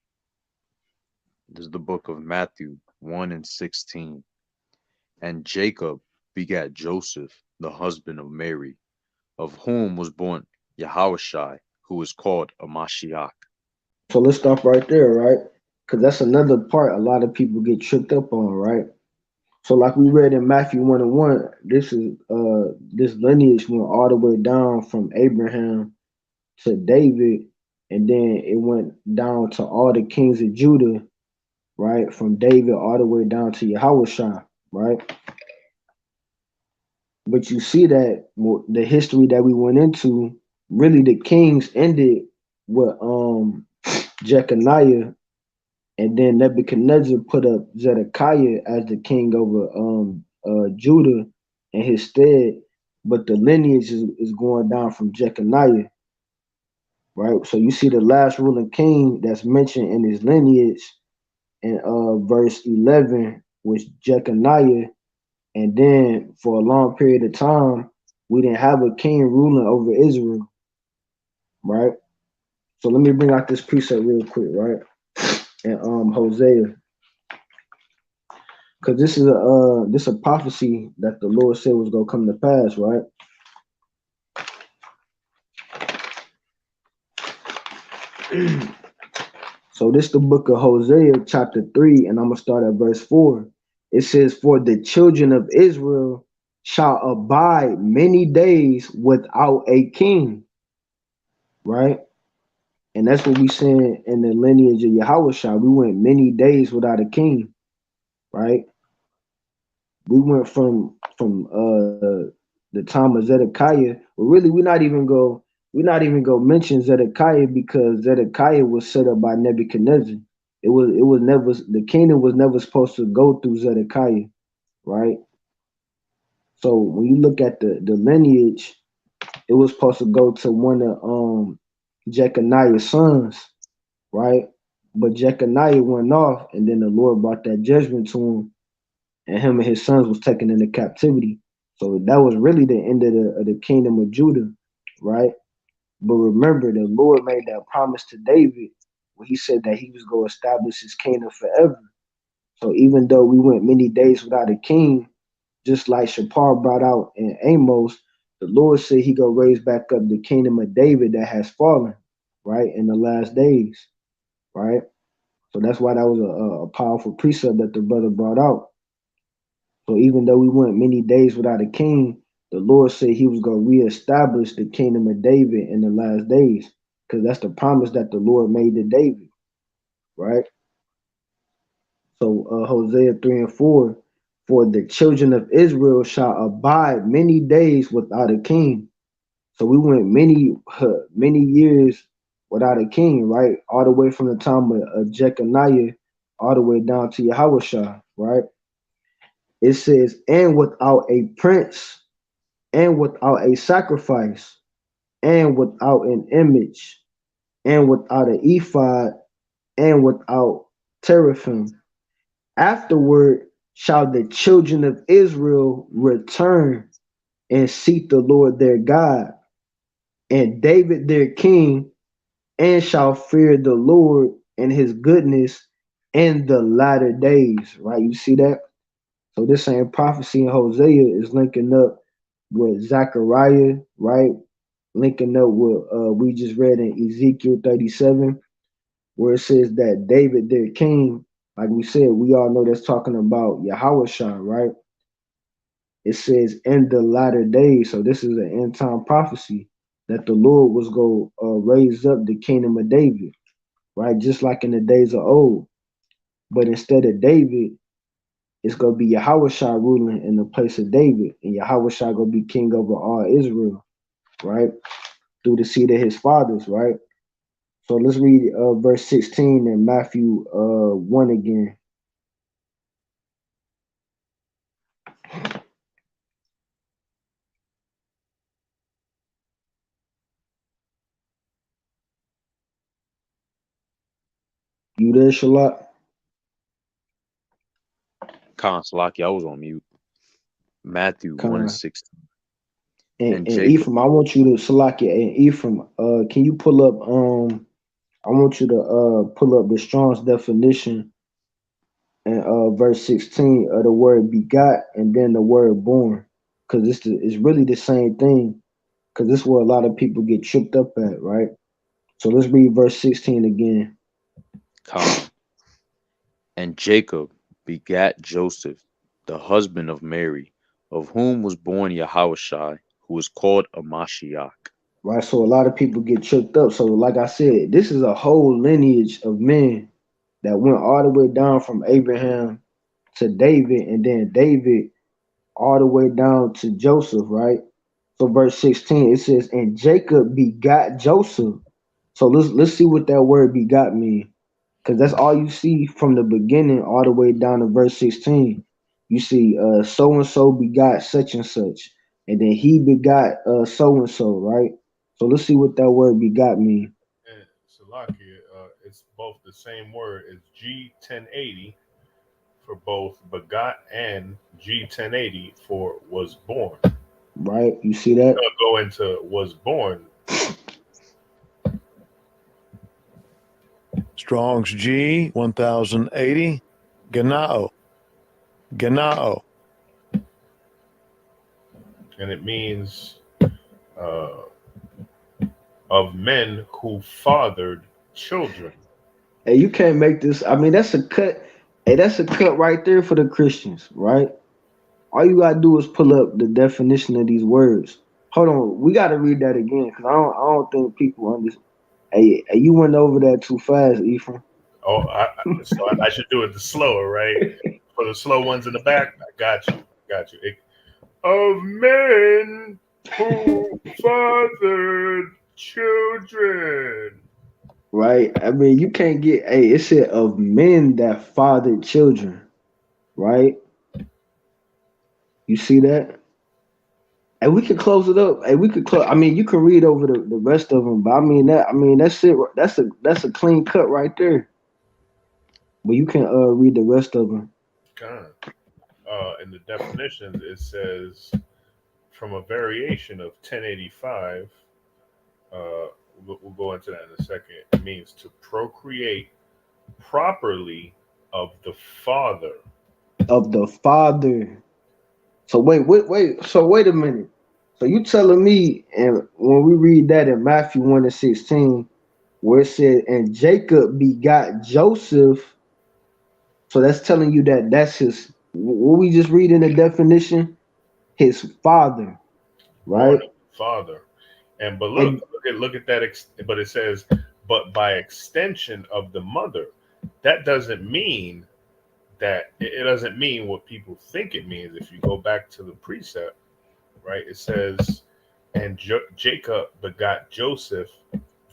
This is the book of Matthew 1 and 16. And Jacob begat Joseph, the husband of Mary, of whom was born Yahushai, who is called a Mashiach. So let's stop right there, right? Because that's another part a lot of people get tripped up on, right? So like we read in Matthew 1 and 1, this lineage went all the way down from Abraham to David, and then it went down to all the kings of Judah, right? From David all the way down to Yahushua, right? But you see that the history that we went into, really the kings ended with Jeconiah, and then Nebuchadnezzar put up Zedekiah as the king over Judah in his stead. But the lineage is going down from Jeconiah, right? So you see the last ruling king that's mentioned in his lineage in verse 11 was Jeconiah, and then for a long period of time we didn't have a king ruling over Israel, right? So let me bring out this precept real quick, right? And Hosea, because this a prophecy that the Lord said was gonna come to pass, right? So this the book of Hosea, chapter 3, and I'm gonna start at verse 4. It says, "For the children of Israel shall abide many days without a king," right? And that's what we saying in the lineage of Yahushua. We went many days without a king, right? We went from the time of Zedekiah. But really, we're not even go mention Zedekiah, because Zedekiah was set up by Nebuchadnezzar. It was never, the kingdom was never supposed to go through Zedekiah, right? So when you look at the lineage, it was supposed to go to one of Jeconiah's sons, right? But Jeconiah went off, and then the Lord brought that judgment to him, and him and his sons was taken into captivity. So that was really the end of the kingdom of Judah, right? But remember, the Lord made that promise to David when he said that he was going to establish his kingdom forever. So even though we went many days without a king, just like Shapar brought out in Amos, the Lord said he going to raise back up the kingdom of David that has fallen, right, in the last days, right? So that's why that was a powerful precept that the brother brought out. So even though we went many days without a king, the Lord said he was going to reestablish the kingdom of David in the last days, because that's the promise that the Lord made to David, right? So Hosea 3 and 4, "For the children of Israel shall abide many days without a king." So we went many years without a king, right? All the way from the time of Jeconiah all the way down to Yahushua, right? It says, "And without a prince, and without a sacrifice, and without an image, and without an ephod, and without teraphim. Afterward shall the children of Israel return and seek the Lord their God." and David their king, and shall fear the Lord and his goodness in the latter days. Right? You see that? So this same prophecy in Hosea is linking up with Zechariah, right? Linking up with we just read in Ezekiel 37, where it says that David their king, like we said, we all know that's talking about YAHAWAHSHI, right? It says in the latter days. So this is an end time prophecy that the Lord was going to raise up the kingdom of David, right? Just like in the days of old. But instead of David, it's going to be Yahushua ruling in the place of David. And Yahushua going to be king over all Israel, right? Through the seed of his fathers, right? So let's read verse 16 in Matthew 1 again. You there, Shalak? Salaki, I was on mute. Matthew 1 and 16. And Jacob. Ephraim, I want you to Salakia and Ephraim, can you pull up I want you to pull up the Strong's definition in verse 16 of the word begot and then the word born. Because it's really the same thing. Because this is where a lot of people get tripped up at, right? So let's read verse 16 again. And Jacob begat Joseph, the husband of Mary, of whom was born Yahushua, who is called a Mashiach. Right, so a lot of people get tripped up. So like I said, this is a whole lineage of men that went all the way down from Abraham to David, and then David all the way down to Joseph, right? So verse 16, it says, and Jacob begot Joseph. So let's see what that word begot means. Because that's all you see from the beginning all the way down to verse 16. You see so and so begot such and such. And then he begot so and so, right? So let's see what that word begot means. And Salakia, it's both the same word as G1080 for both begot and G1080 for was born. Right? You see that? Go into was born. Strong's G 1080. Ganao. Ganao. And it means of men who fathered children. Hey, you can't make this. I mean, that's a cut. Hey, that's a cut right there for the Christians, right? All you gotta do is pull up the definition of these words. Hold on, we gotta read that again because I don't think people understand. Hey, you went over that too fast, Ephraim. Oh, so I should do it the slower, right? For the slow ones in the back, I got you. Of men who fathered children. Right? I mean, you can't get. Hey, it said of men that fathered children, right? You see that? Hey, we can close it up. Hey, we could close. I mean, you can read over the rest of them, but I mean that's it. That's a clean cut right there. But you can read the rest of them. In the definitions, it says from a variation of 1085. We'll go into that in a second. It means to procreate properly of the father. Of the father. So wait. So wait a minute. So you telling me, and when we read that in Matthew 1 and 16, where it said, and Jacob begot Joseph. So that's telling you that that's his. What we just read in the definition, his father, right? Father. And but look at that. But it says, but by extension of the mother. That doesn't mean that it doesn't mean what people think it means. If you go back to the precept, right, it says, and Jacob begot Joseph,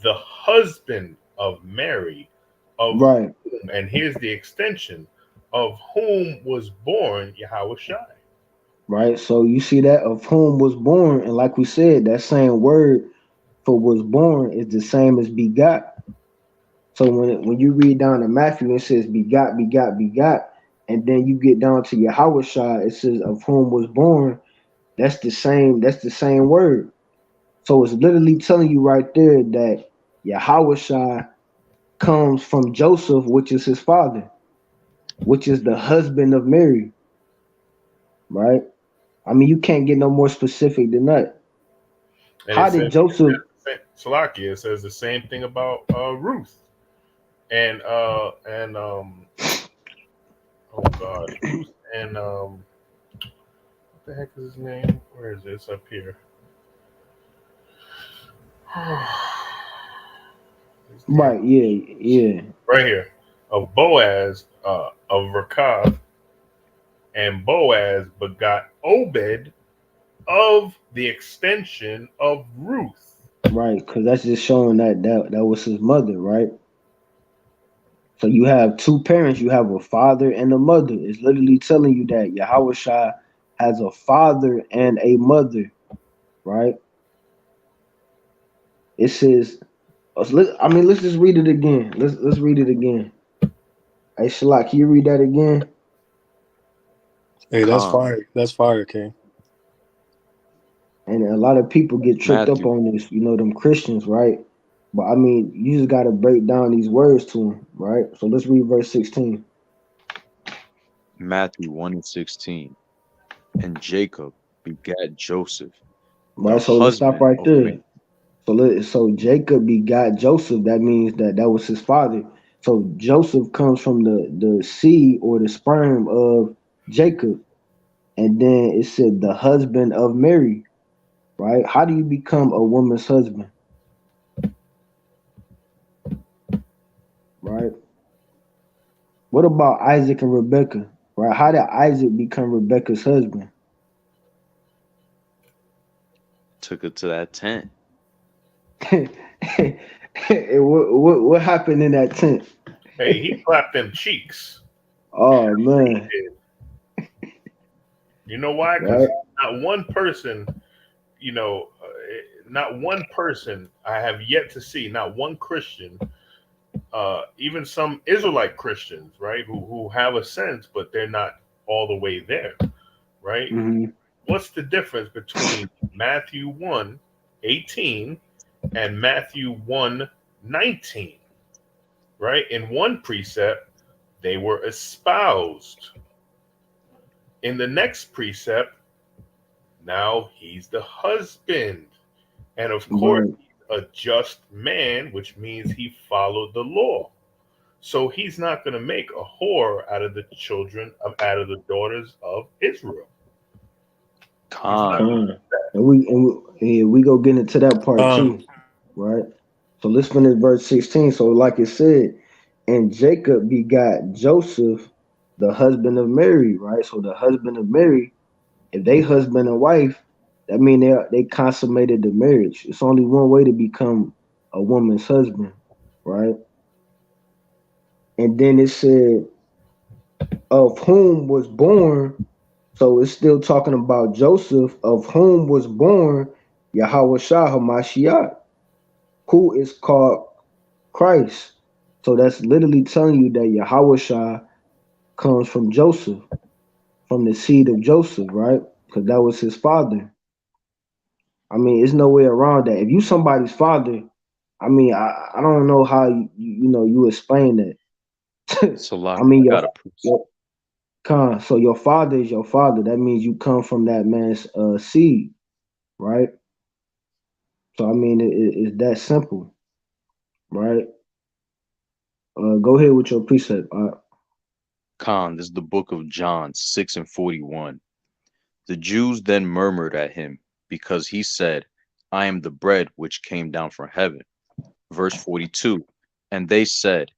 the husband of Mary, of right. whom, and here's the extension, of whom was born Yahushua. Right. So you see that of whom was born, and like we said, that same word for was born is the same as begot. So when you read down to Matthew, it says begot, and then you get down to Yahushua, it says of whom was born. That's the same word. So it's literally telling you right there that Yahawashi comes from Joseph, which is his father, which is the husband of Mary, right? I mean, you can't get no more specific than that. And How it did says, Joseph? Salakia, it says the same thing about Ruth and oh God, Ruth and what the heck is his name? Where is it? It's up here. Right, yeah. Right here. Of Boaz, of Rekav, and Boaz begot Obed of the extension of Ruth. Right, because that's just showing that was his mother, right? So you have two parents, you have a father and a mother. It's literally telling you that Yahawashi has a father and a mother, right? It says, let's just read it again. Let's read it again. Hey, Shalak, can you read that again? Hey, that's Con. fire. That's fire, King. And a lot of people get tripped up Matthew. on this, them Christians, right? But I mean, you just got to break down these words to them, right? So let's read verse 16. Matthew 1:16. And Jacob begat Joseph, the Right, so let's stop husband right of there. Mary. So Jacob begot Joseph. That means that was his father. So Joseph comes from the seed or the sperm of Jacob, and then it said the husband of Mary. Right? How do you become a woman's husband? Right? What about Isaac and Rebecca? Right? How did Isaac become Rebecca's husband? Took her to that tent. What happened in that tent? Hey, he clapped them cheeks. Oh He man, did. You know why? right? Because not one person, not one person I have yet to see, not one Christian, even some Israelite Christians, right, who have a sense, but they're not all the way there, right? Mm-hmm. What's the difference between Matthew 1:18 and Matthew 1:19? Right? In one precept, they were espoused. In the next precept, now he's the husband. And of course, Right. he's a just man, which means he followed the law. So he's not going to make a whore out of the daughters of Israel. He's not Con. going to Come. do that. And we go get into that part Um, too, right? So let's finish verse 16. So like it said, and Jacob begot Joseph, the husband of Mary, right? So the husband of Mary, if they husband and wife, that mean they consummated the marriage. It's only one way to become a woman's husband, right? And then it said, of whom was born. So it's still talking about Joseph, of whom was born Yahawashi Hamashiach, who is called Christ. So that's literally telling you that Yahawashi comes from Joseph, from the seed of Joseph, right? Because that was his father. I mean, there's no way around that. If you somebody's father, I mean, I don't know how you explain that. I Salaki, mean, I got a precept. so your father is your father. That means you come from that man's seed, right? So I mean, it's that simple, right? Go ahead with your precept. Con, this is the book of John 6:41. The Jews then murmured at him because he said, I am the bread which came down from heaven. Verse 42. And they said,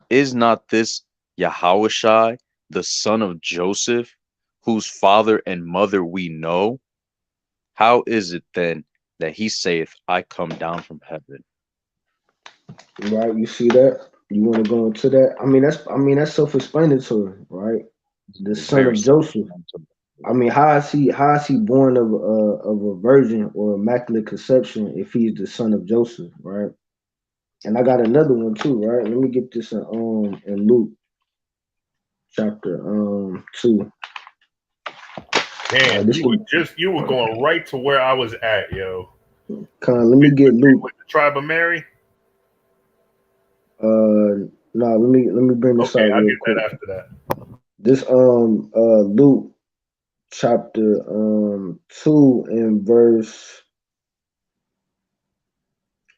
is not this Yahawashi, the son of Joseph, whose father and mother we know? How is it then that he saith, I come down from heaven? Right, you see that? You want to go into that? That's self-explanatory, right? The son Very of Joseph. self-explanatory. I mean, how is he born of a virgin or immaculate conception if he's the son of Joseph, right? And I got another one too, right? Let me get this in Luke chapter 2. Damn, This you the were going right to where I was at, yo. Let me get Luke. With the tribe of Mary. No, let me bring this Okay, out I'll real get quick. that after that. This Luke chapter 2 and verse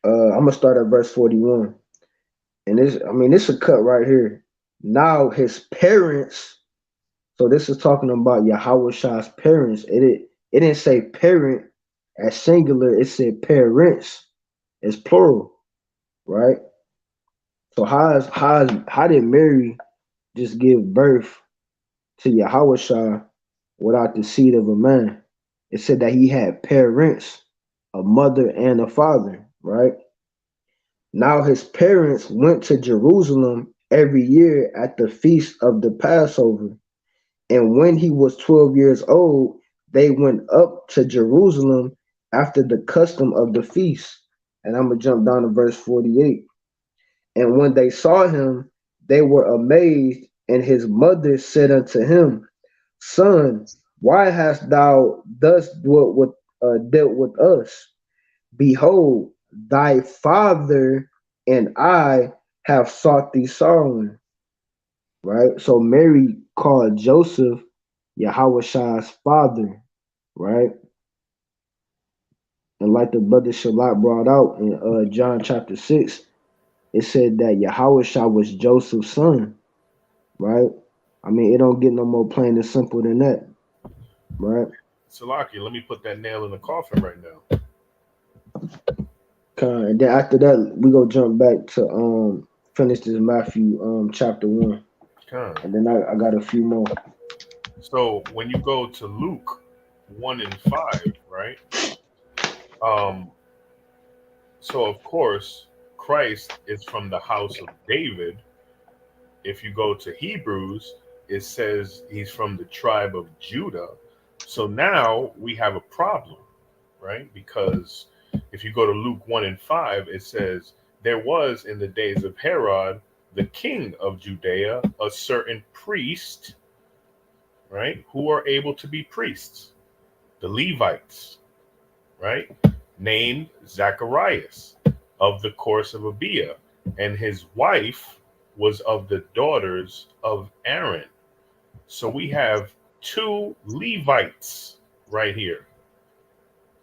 I'm gonna start at verse 41. And this a cut right here. Now his parents, so this is talking about YAHAWAHSHI's parents. It didn't say parent as singular, it said parents as plural, right? So how did Mary just give birth to YAHAWAHSHI without the seed of a man? It said that he had parents, a mother and a father, right? Now his parents went to Jerusalem every year at the feast of the Passover. And when he was 12 years old, they went up to Jerusalem after the custom of the feast. And I'm going to jump down to verse 48. And when they saw him, they were amazed. And his mother said unto him, Son, why hast thou thus dealt with us? Behold, thy father and I have sought thee sorrowing. Right? So Mary called Joseph YAHAWAHSHI's father, right? And like the brother Shalak brought out in John chapter 6, it said that YAHAWAHSHI was Joseph's son, right? I mean, it don't get no more plain and simple than that, right? Salaki, let me put that nail in the coffin right now. And then after that, we go jump back to finish this Matthew chapter 1. And then I got a few more. So when you go to Luke 1 and 5, right? So of course, Christ is from the house of David. If you go to Hebrews, it says he's from the tribe of Judah. So now we have a problem, right? Because if you go to Luke 1 and 5, it says, there was in the days of Herod, the king of Judea, a certain priest, right, who are able to be priests, the Levites, right, named Zacharias of the course of Abiah, and his wife was of the daughters of Aaron. So we have two Levites right here.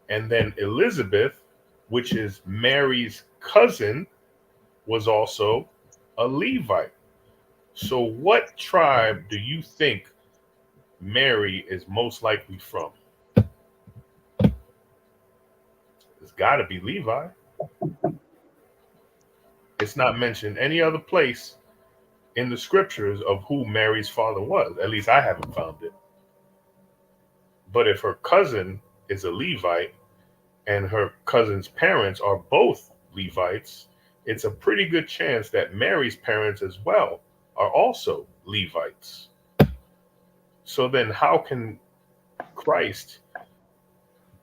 And then Elizabeth, which is Mary's cousin, was also a Levite. So what tribe do you think Mary is most likely from? It's got to be Levi. It's not mentioned any other place in the scriptures of who Mary's father was. At least I haven't found it. But if her cousin is a Levite and her cousin's parents are both Levites, it's a pretty good chance that Mary's parents as well are also Levites. So then how can Christ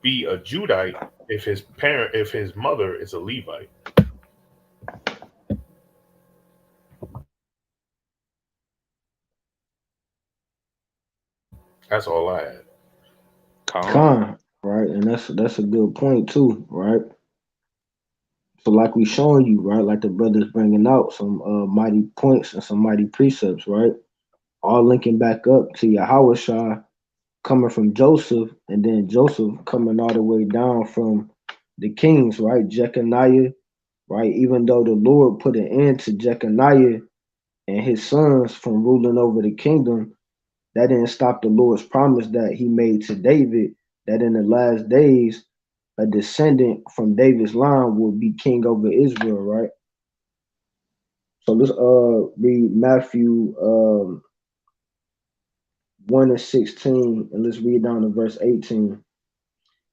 be a Judite if his mother is a Levite? That's all I had. Con, right? And that's a good point too, right? So like we showing you, right? Like the brothers bringing out some mighty points and some mighty precepts, right? All linking back up to Yahushua coming from Joseph, and then Joseph coming all the way down from the kings, right? Jeconiah, right? Even though the Lord put an end to Jeconiah and his sons from ruling over the kingdom, that didn't stop the Lord's promise that he made to David that in the last days a descendant from David's line will be king over Israel, right? So let's read Matthew 1 and 16, and let's read down to verse 18.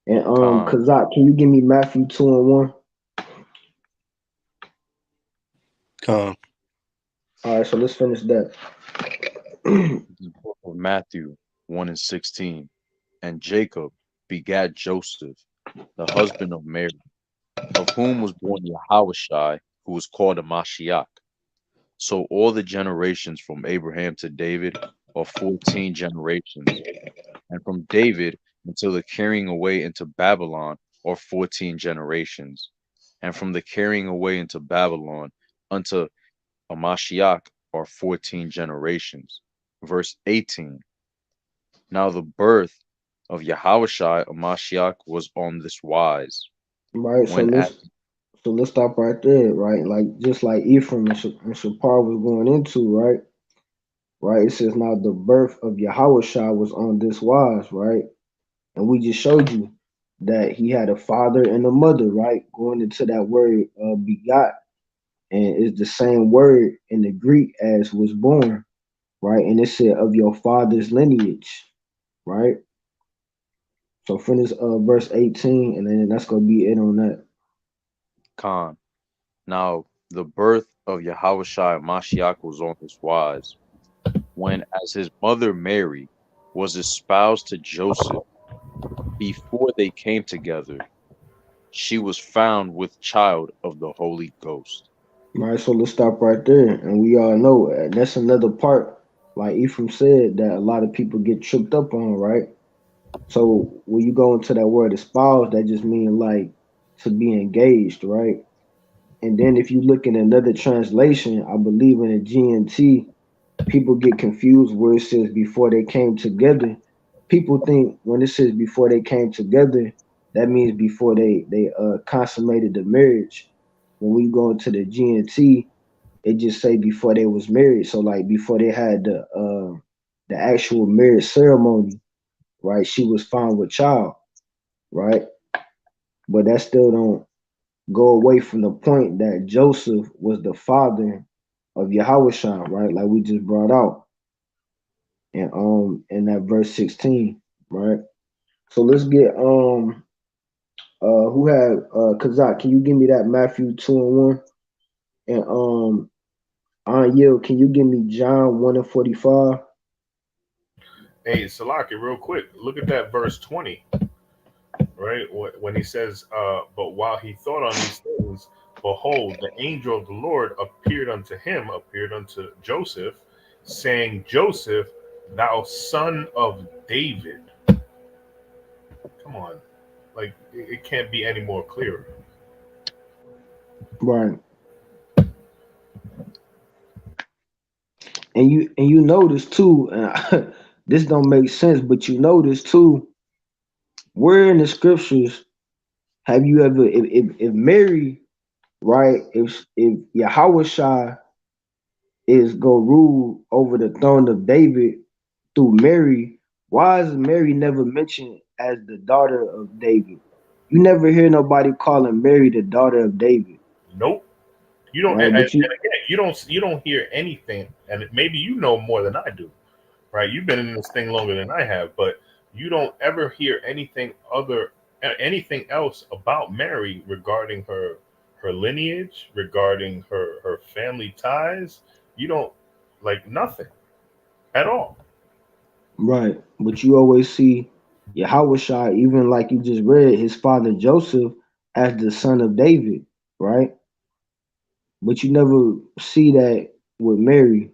And Kazak, can you give me Matthew 2 and 1? Con. All right, so let's finish that. Matthew 1 and 16. And Jacob begat Joseph, the husband of Mary, of whom was born YAHWAHSHI, who was called a Mashiach. So all the generations from Abraham to David are 14 generations, and from David until the carrying away into Babylon are 14 generations, and from the carrying away into Babylon unto a Mashiach are 14 generations. Verse 18. Now the birth of Yahawashi a Mashiach was on this wise. Right. When at So let's stop right there, right? Like just like Ephraim and Shapar was going into, right? Right. It says now the birth of Yahushua was on this wise, right? And we just showed you that he had a father and a mother, right? Going into that word begot, and it's the same word in the Greek as was born, right? And it said of your father's lineage, right? So finish verse 18, and then that's gonna be it on that. Khan. Now the birth of Yahawashi Mashiach was on this wise. When as his mother Mary was espoused to Joseph, before they came together, she was found with child of the Holy Ghost. Right, so let's stop right there. And we all know that's another part, like Ephraim said, that a lot of people get tripped up on, right? So when you go into that word espoused, that just means like to be engaged, right? And then if you look in another translation, I believe in the GNT, people get confused where it says before they came together. People think when it says before they came together, that means before they consummated the marriage. When we go into the GNT, it just say before they was married. So like before they had the actual marriage ceremony, right? She was found with child, right? But that still don't go away from the point that Joseph was the father of Yahushua, right? Like we just brought out in that verse 16, right? So let's get who had Kazak, can you give me that Matthew 2 and 1? And Yield, can you give me John 1 and 45? Hey, Salaki, real quick, look at that verse 20, right? When he says, but while he thought on these things, behold, the angel of the Lord appeared unto Joseph, saying, Joseph, thou son of David. Come on. Like, it can't be any more clearer. Right. And you notice too, this don't make sense, but you notice too, where in the scriptures have you ever if Mary, right, if Yahweh is gonna rule over the throne of David through Mary, why is Mary never mentioned as the daughter of David? You never hear nobody calling Mary the daughter of David, Nope. You don't, right? and But you again, you don't hear anything, and maybe you know more than I do, right? You've been in this thing longer than I have, but you don't ever hear anything else about Mary regarding her lineage, regarding her family ties. You don't, like, nothing at all. right, but you always see Yahweh, even like you just read, his father Joseph as the son of David, right? But you never see that with Mary,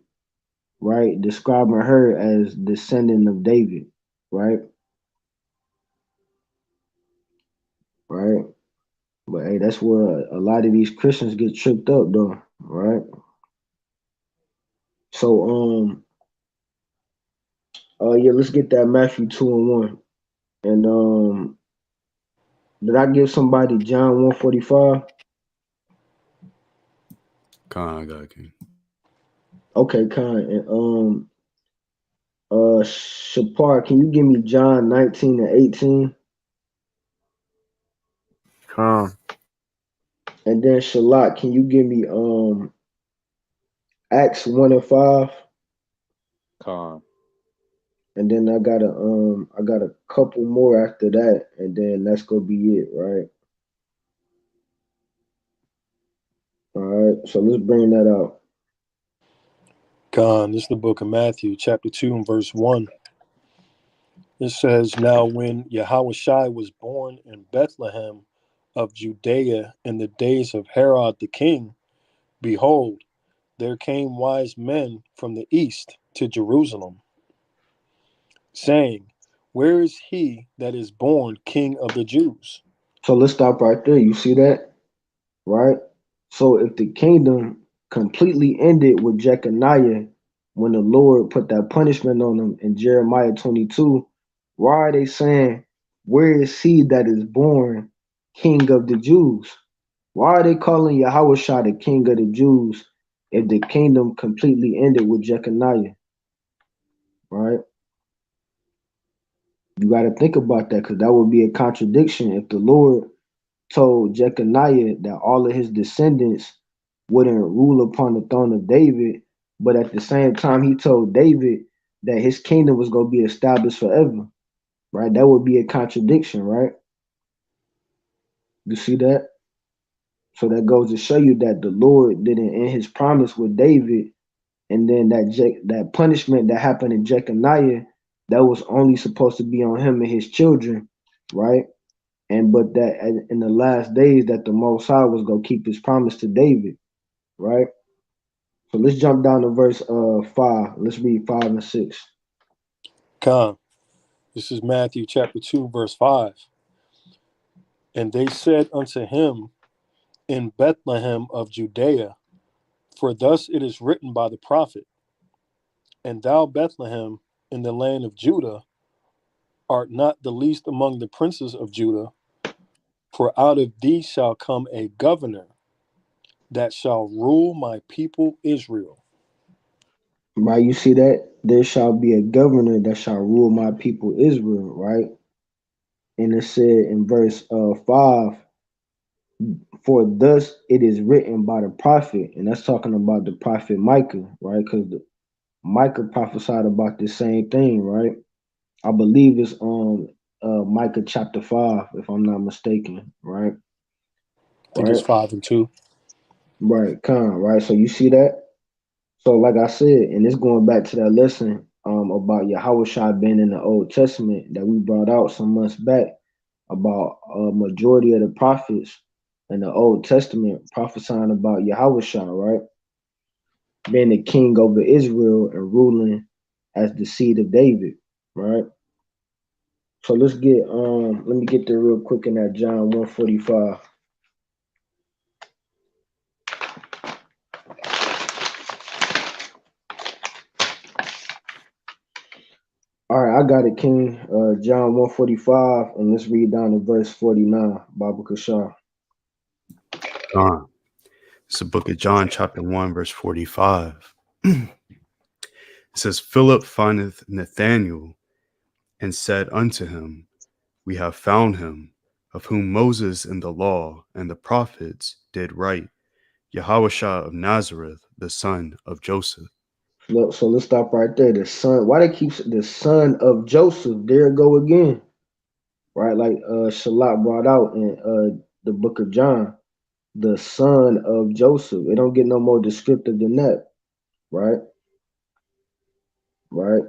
right? Describing her as descendant of David, right? Right. But hey, that's where a lot of these Christians get tripped up though, right? So yeah, let's get that Matthew 2 and 1. And did I give somebody John 145? Con, I got it, King. Okay, kind. And Shapar, can you give me John 19 and 18? Come. And then Shalak, can you give me Acts 1 and 5? Khan. And then I got a couple more after that, and then that's gonna be it, right? All right, so let's bring that out. God, this is the book of Matthew, chapter 2 and verse 1. It says, Now when Yahushua was born in Bethlehem of Judea in the days of Herod the king, behold, there came wise men from the east to Jerusalem, saying, Where is he that is born King of the Jews? So let's stop right there. You see that? Right? So if the kingdom completely ended with Jeconiah when the Lord put that punishment on him in Jeremiah 22, why are they saying, where is he that is born king of the Jews? Why are they calling Yahushua the king of the Jews if the kingdom completely ended with Jeconiah? Right? You got to think about that because that would be a contradiction if the Lord told Jeconiah that all of his descendants wouldn't rule upon the throne of David, but at the same time he told David that his kingdom was going to be established forever. Right? That would be a contradiction, right? You see that? So that goes to show you that the Lord didn't end his promise with David, and then that punishment that happened in Jeconiah, that was only supposed to be on him and his children, right? And but that in the last days that the Most High was gonna keep his promise to David, right? So let's jump down to verse 5. Let's read 5 and 6. Con. This is Matthew chapter 2, verse 5. And they said unto him in Bethlehem of Judea, for thus it is written by the prophet, and thou, Bethlehem, in the land of Judah, art not the least among the princes of Judah, for out of thee shall come a governor that shall rule my people Israel. Right, you see that? There shall be a governor that shall rule my people Israel, right? And it said in verse 5, for thus it is written by the prophet, and that's talking about the prophet Micah, right? Because Micah prophesied about the same thing, right? I believe it's Micah chapter 5, if I'm not mistaken, right? I think it's 5 and 2. Right, right. So you see that? So like I said, and it's going back to that lesson about Yahushua being in the Old Testament that we brought out some months back about a majority of the prophets in the Old Testament prophesying about Yahushua, right? Being the king over Israel and ruling as the seed of David, right? So let me get there real quick in that John 145. All right, I got it, King. John 145, and let's read down to verse 49, Baba Kashar. John. It's the book of John, chapter 1, verse 45. It says, Philip findeth Nathanael and said unto him, we have found him, of whom Moses in the law and the prophets did write, Yahushua of Nazareth, the son of Joseph. Look, so let's stop right there. The son, why they keep the son of Joseph? There it go again, right? Like Shalat brought out in the book of John, the son of Joseph. It don't get no more descriptive than that, right? Right.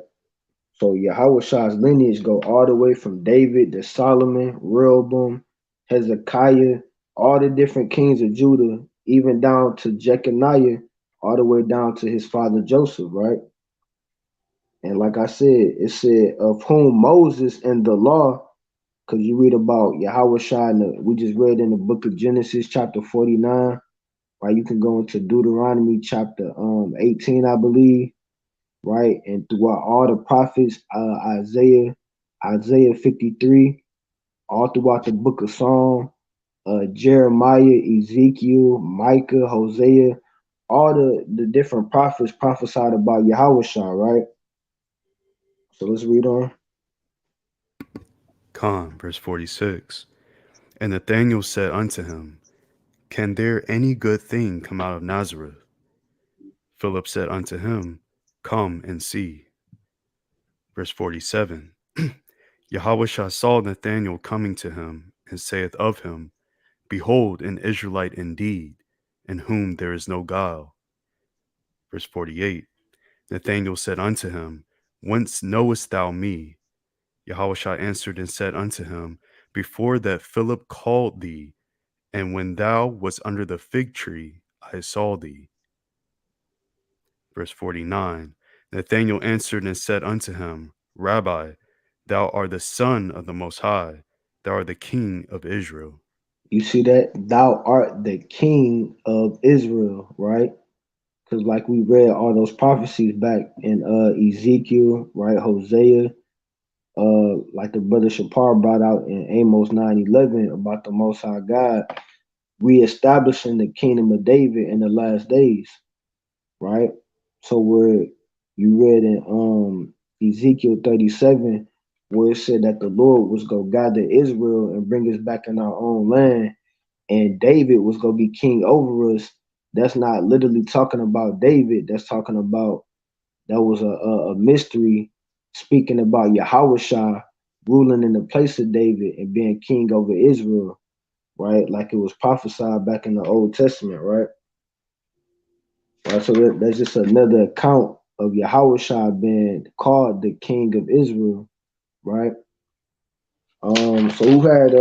So Yahweh's lineage go all the way from David to Solomon, Rehoboam, Hezekiah, all the different kings of Judah, even down to Jeconiah, all the way down to his father Joseph, right? And like I said, it said of whom Moses in the law, because you read about Yahweh, we just read in the book of Genesis chapter 49, right? You can go into Deuteronomy chapter 18, I believe, right? And throughout all the prophets, Isaiah 53, all throughout the book of Psalm, Jeremiah, Ezekiel, Micah, Hosea, all the different prophets prophesied about Yahweh, right? So let's read on. Verse 46. And Nathanael said unto him, can there any good thing come out of Nazareth? Philip said unto him, come and see. Verse 47. Yahushua saw Nathanael coming to him, and saith of him, behold, an Israelite indeed, in whom there is no guile. Verse 48. Nathanael said unto him, whence knowest thou me? Yahushua answered and said unto him, before that Philip called thee, and when thou wast under the fig tree, I saw thee. Verse 49. Nathanael answered and said unto him, Rabbi, thou art the Son of the Most High, Thou art the king of Israel. You see that? Thou art the king of Israel, right? Because like we read all those prophecies back in Ezekiel, right? Hosea, like the brother Shapar brought out in Amos 9:11 about the Most High God reestablishing the kingdom of David in the last days, right? So where you read in Ezekiel 37, where it said that the Lord was gonna gather Israel and bring us back in our own land, and David was gonna be king over us. That's not literally talking about David. That's talking about that was a mystery, speaking about YAHAWAHSHI ruling in the place of David and being king over Israel, right? Like it was prophesied back in the Old Testament, right? Right. So that's just another account of YAHAWAHSHI being called the king of Israel, right? So who had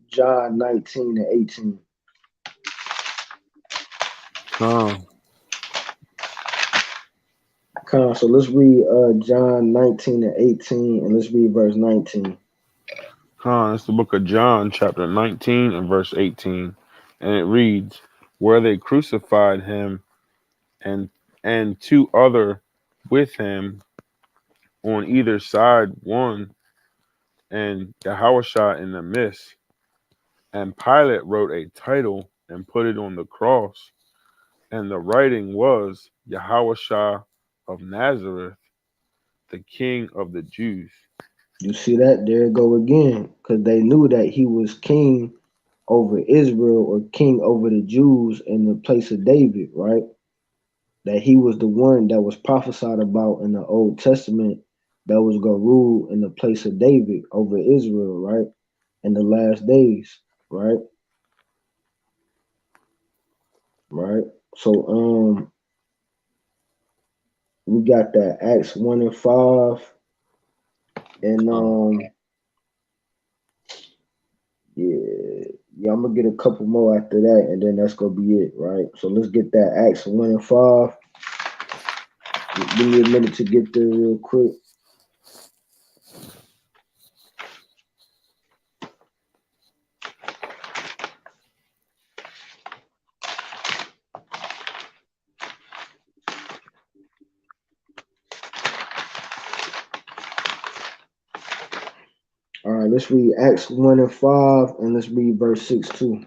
John 19 and 18? So let's read John 19 and 18, and let's read verse 19. It's the book of John, chapter 19 and verse 18. And it reads, where they crucified him and two other with him on either side, one and Yahushua in the midst. And Pilate wrote a title and put it on the cross. And the writing was Yahushua of Nazareth, the King of the Jews. You see that? There it go again. Because they knew that he was king over Israel or king over the Jews in the place of David, right? That he was the one that was prophesied about in the Old Testament that was going to rule in the place of David over Israel, right? In the last days, right? Right. So we got that Acts 1 and 5. And yeah, I'm gonna get a couple more after that, and then that's gonna be it, right? So let's get that Acts 1 and 5. Give me a minute to get there real quick. All right, let's read Acts 1 and 5, and let's read verse 6 too.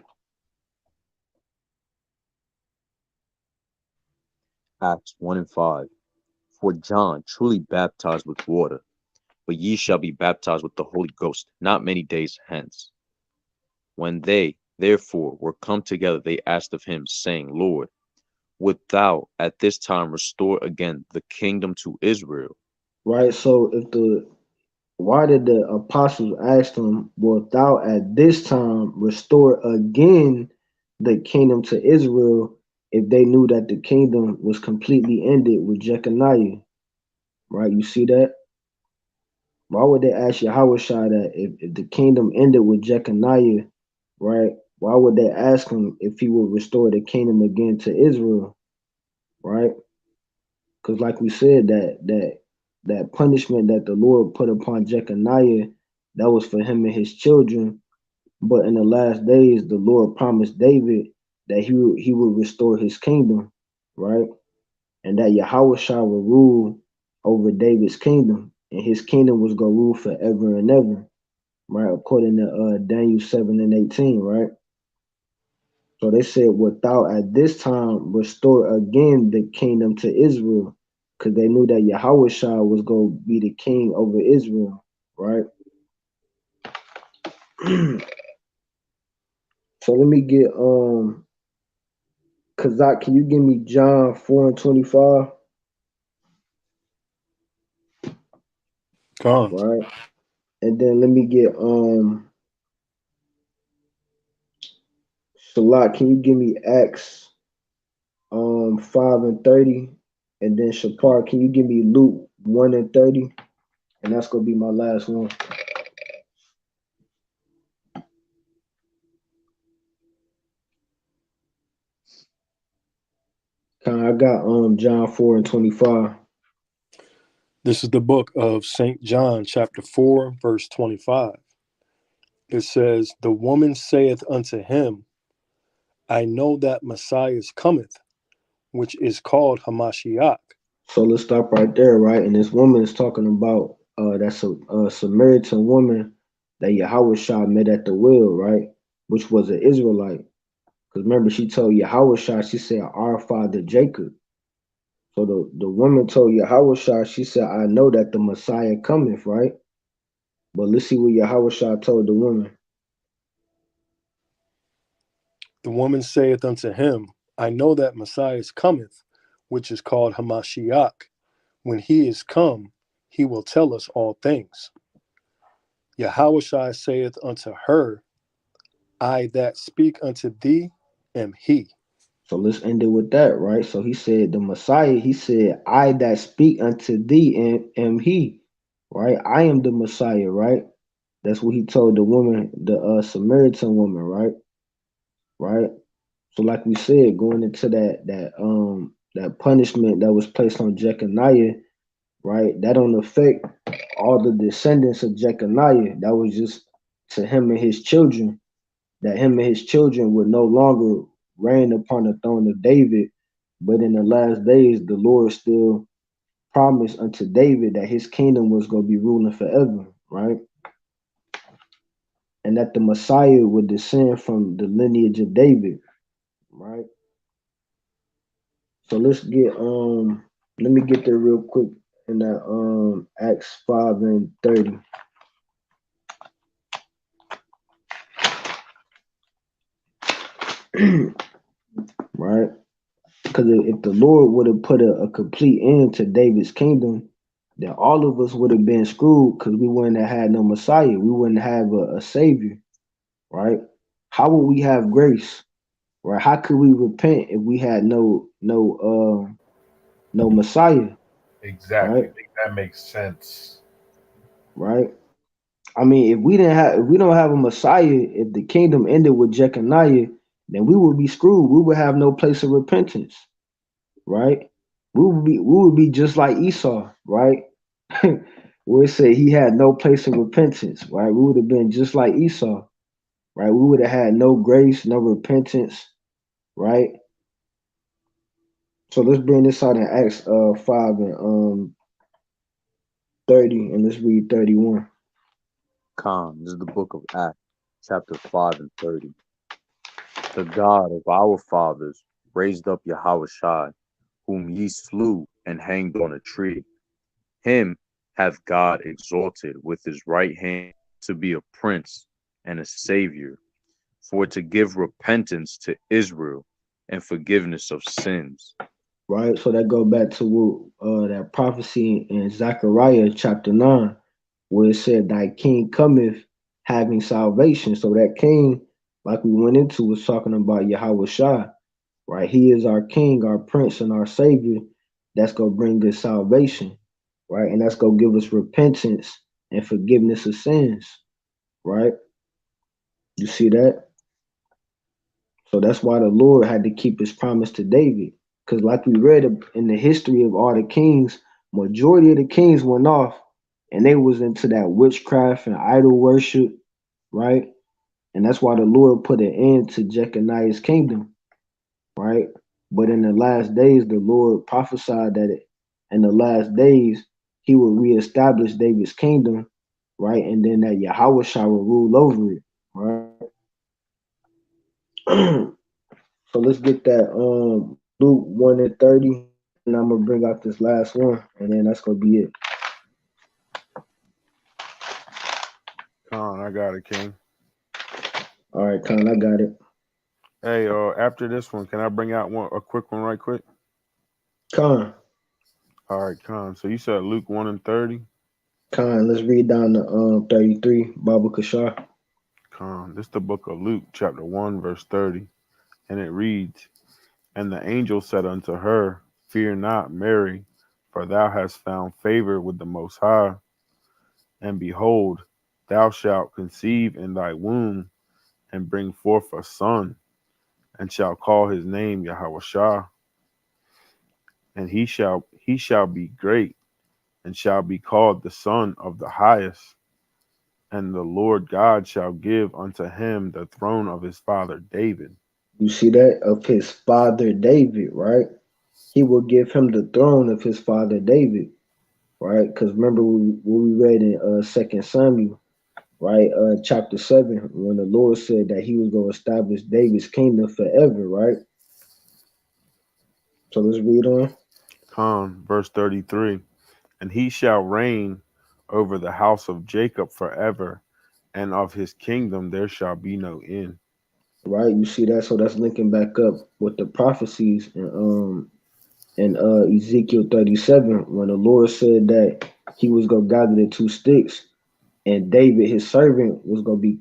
Acts 1 and 5. For John truly baptized with water, but ye shall be baptized with the Holy Ghost not many days hence. When they, therefore, were come together, they asked of him, saying, Lord, wilt thou at this time restore again the kingdom to Israel? Right. So why did the apostles ask him, wilt thou at this time restore again the kingdom to Israel, if they knew that the kingdom was completely ended with Jeconiah? Right. You see that? Why would they ask Yahushua that if the kingdom ended with Jeconiah, right? Why would they ask him if he would restore the kingdom again to Israel, right? Because like we said, that punishment that the Lord put upon Jeconiah, that was for him and his children. But in the last days, the Lord promised David that he would restore his kingdom, right? And that Yahushua would rule over David's kingdom, and his kingdom was gonna rule forever and ever, right? According to Daniel 7 and 18, right? So they said, wilt thou at this time restore again the kingdom to Israel? Because they knew that Yahushua was going to be the king over Israel, right? So let me get Kazak, can you give me John 4 and 25? Gone. Right. And then let me get Shalak, can you give me Acts 5 and 30? And then Shapar, can you give me Luke 1 and 30? And that's gonna be my last one. I got John 4 and 25. This is the book of St. John, chapter 4, verse 25. It says, the woman saith unto him, I know that Messiah cometh, which is called Hamashiach. So let's stop right there, right? And this woman is talking about that's a Samaritan woman that Yahawashi met at the well, right? Which was an Israelite. Because remember, she told Yahawashi, she said, our father Jacob. So the woman told Yahawashi, she said, I know that the Messiah cometh, right? But let's see what Yahawashi told the woman. The woman saith unto him, I know that Messiah cometh, which is called Hamashiach. When he is come, he will tell us all things. Yahawashi saith unto her, I that speak unto thee am he. So let's end it with that, right? So he said, the Messiah, he said, I that speak unto thee am he, right? I am the Messiah, right? That's what he told the woman, the Samaritan woman, right? Right? So like we said, going into that punishment that was placed on Jeconiah, right? That don't affect all the descendants of Jeconiah. That was just to him and his children, that him and his children would no longer reign upon the throne of David. But in the last days, the Lord still promised unto David that his kingdom was going to be ruling forever, right? And that the Messiah would descend from the lineage of David, right? So let's get let me get there real quick in that Acts 5 and 30. Right? Because if the Lord would have put a complete end to David's kingdom, then all of us would have been screwed because we wouldn't have had no Messiah. We wouldn't have a savior, right? How would we have grace? Right? How could we repent if we had no Messiah? Exactly. Right? I think that makes sense. Right? I mean, if we don't have a Messiah, if the kingdom ended with Jeconiah, then we would be screwed. We would have no place of repentance, right? We would be just like Esau, right? Where it said he had no place of repentance, right? We would have been just like Esau, right? We would have had no grace, no repentance, right? So let's bring this out in Acts 5 and 30, and let's read 31. Khan, this is the book of Acts, chapter 5 and 30. The God of our fathers raised up Yahawashi, whom ye slew and hanged on a tree. Him hath God exalted with his right hand to be a prince and a savior, for to give repentance to Israel and forgiveness of sins. Right, so that go back to that prophecy in Zechariah chapter 9, where it said, "Thy king cometh, having salvation." So that king, like we went into, was talking about Yahweh Shai, right? He is our king, our prince, and our savior. That's gonna bring us salvation, right? And that's gonna give us repentance and forgiveness of sins, right? You see that? So that's why the Lord had to keep his promise to David. Because like we read in the history of all the kings, majority of the kings went off and they was into that witchcraft and idol worship, right? And that's why the Lord put an end to Jeconiah's kingdom, right? But in the last days, the Lord prophesied that in the last days, he will reestablish David's kingdom, right? And then that Yahweh will rule over it, right? So let's get that Luke 1 and 30, and I'm gonna bring out this last one, and then that's gonna be it. Khan, I got it, King. All right, Con, I got it. Hey, after this one, can I bring out a quick one right quick? Con, All right, Khan. So you said Luke 1 and 30? let's read down to 33, Baba Kashar. Khan. This is the book of Luke, chapter 1, verse 30. And it reads, And the angel said unto her, Fear not, Mary, for thou hast found favor with the Most High. And behold, thou shalt conceive in thy womb, and bring forth a son, and shalt call his name Yahawashi. And he shall be great, and shall be called the Son of the Highest. and the Lord God shall give unto him the throne of his father David. You see that? Of his father David, right? He will give him the throne of his father David, right? Because remember what we read in 2 Samuel, right? Chapter 7, when the Lord said that he was going to establish David's kingdom forever, right? So let's read on. Verse 33. And he shall reign over the house of Jacob forever, and of his kingdom there shall be no end. Right, you see that? So that's linking back up with the prophecies in Ezekiel 37 when the Lord said that he was gonna gather the two sticks and David, his servant, was gonna be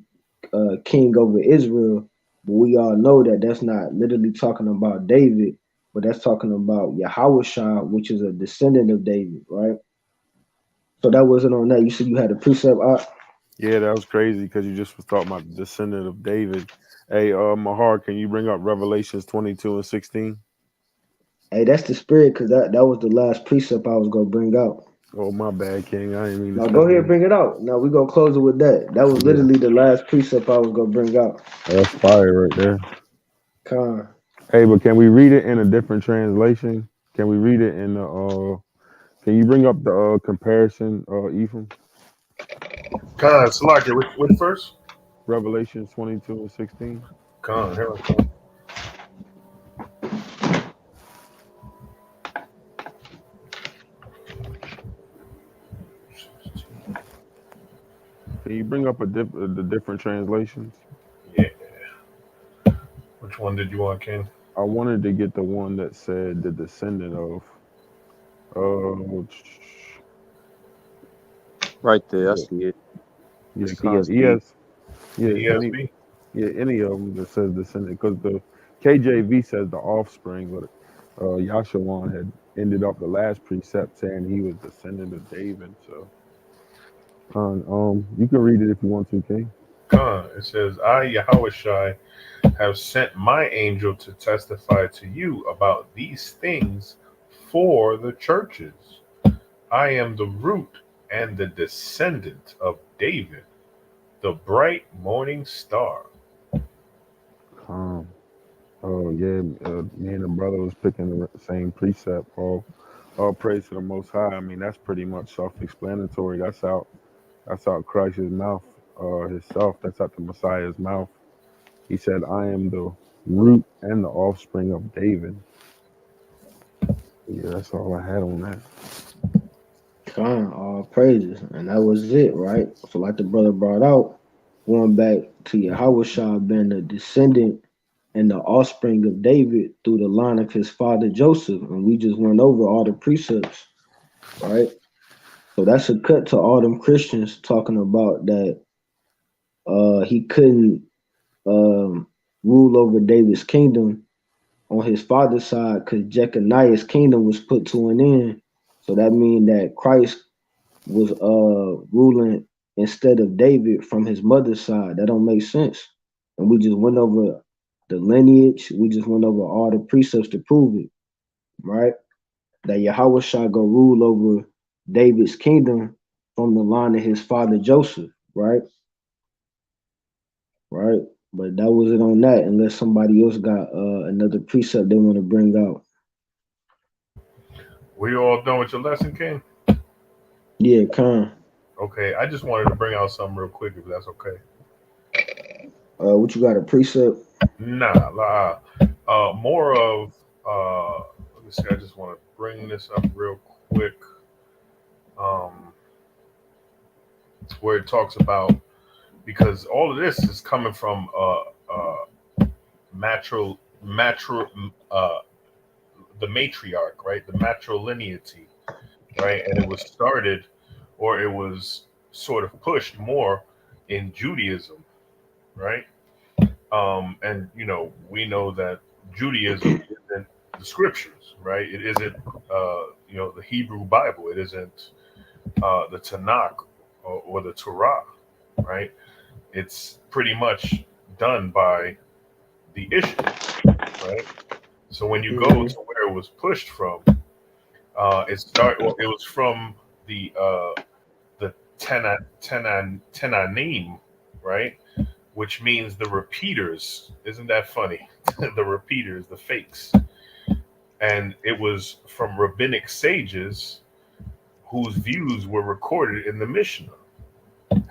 king over Israel. But we all know that that's not literally talking about David, but that's talking about YAHAWAHSHI, which is a descendant of David, right? So that wasn't on that. You said you had a precept. Yeah, that was crazy because you just was talking about the descendant of David. Hey, Mahar, can you bring up Revelations 22 and 16? Hey, that's the spirit, because that was the last precept I was gonna bring out. Oh, my bad, King. I didn't mean to Now step go ahead, on. bring it out. Now we gonna close it with that. That was Yeah, literally the last precept I was gonna bring out. that's fire right there. Con. Hey, but can we read it in a different translation? Can we read it in the can you bring up the comparison, Ephraim? Khan, Salaki, which verse? Revelations 22 and 16. Khan, here I come. Can you bring up the different translations? Yeah. Which one did you want, King? I wanted to get the one that said the descendant of. Uh, Right there, I yeah, see it. yeah, It's Con. CSB. Yeah, The ESV? any of them that says descendant, because the KJV says the offspring, but Yashawan had ended up the last precept saying he was descendant of David. So, Con, you can read it if you want to, King. Khan. It says, I, Yahushai, have sent my angel to testify to you about these things for the churches. I am the root and the descendant of David, the bright morning star. Con. Oh yeah, me and the brother was picking the same precept. All praise to the Most High. I mean, that's pretty much self-explanatory. That's out Christ's mouth, himself. That's out the Messiah's mouth. He said, "I am the root and the offspring of David." Yeah, that's all I had on that. Con, all praises. And that was it, right? So like the brother brought out, going back to Yahushua being the descendant and the offspring of David through the line of his father Joseph. And we just went over all the precepts, right? So that's a cut to all them Christians talking about that he couldn't rule over David's kingdom on his father's side because Jeconiah's kingdom was put to an end. So that means that Christ was ruling instead of David from his mother's side. That don't make sense. And we just went over the lineage. We just went over all the precepts to prove it, right? That Yahweh shall go rule over David's kingdom from the line of his father Joseph, right? Right. But that was it on that, unless somebody else got another precept they want to bring out. We all done with your lesson, King? Yeah, Con. Okay, I just wanted to bring out something real quick, if that's okay. What you got, a precept? Nah, more of, let me see, I just want to bring this up real quick. Where it talks about, because all of this is coming from uh, the matriarch, right? The matrilineality, right? And it was started, or it was sort of pushed more in Judaism, right? And we know that Judaism isn't the scriptures, right? It isn't, the Hebrew Bible. It isn't the Tanakh or the Torah, right? It's pretty much done by the issue, right? So when you go to where it was pushed from, it was from the Tenanim, right? Which means the repeaters. Isn't that funny? The repeaters, the fakes. And it was from rabbinic sages whose views were recorded in the Mishnah.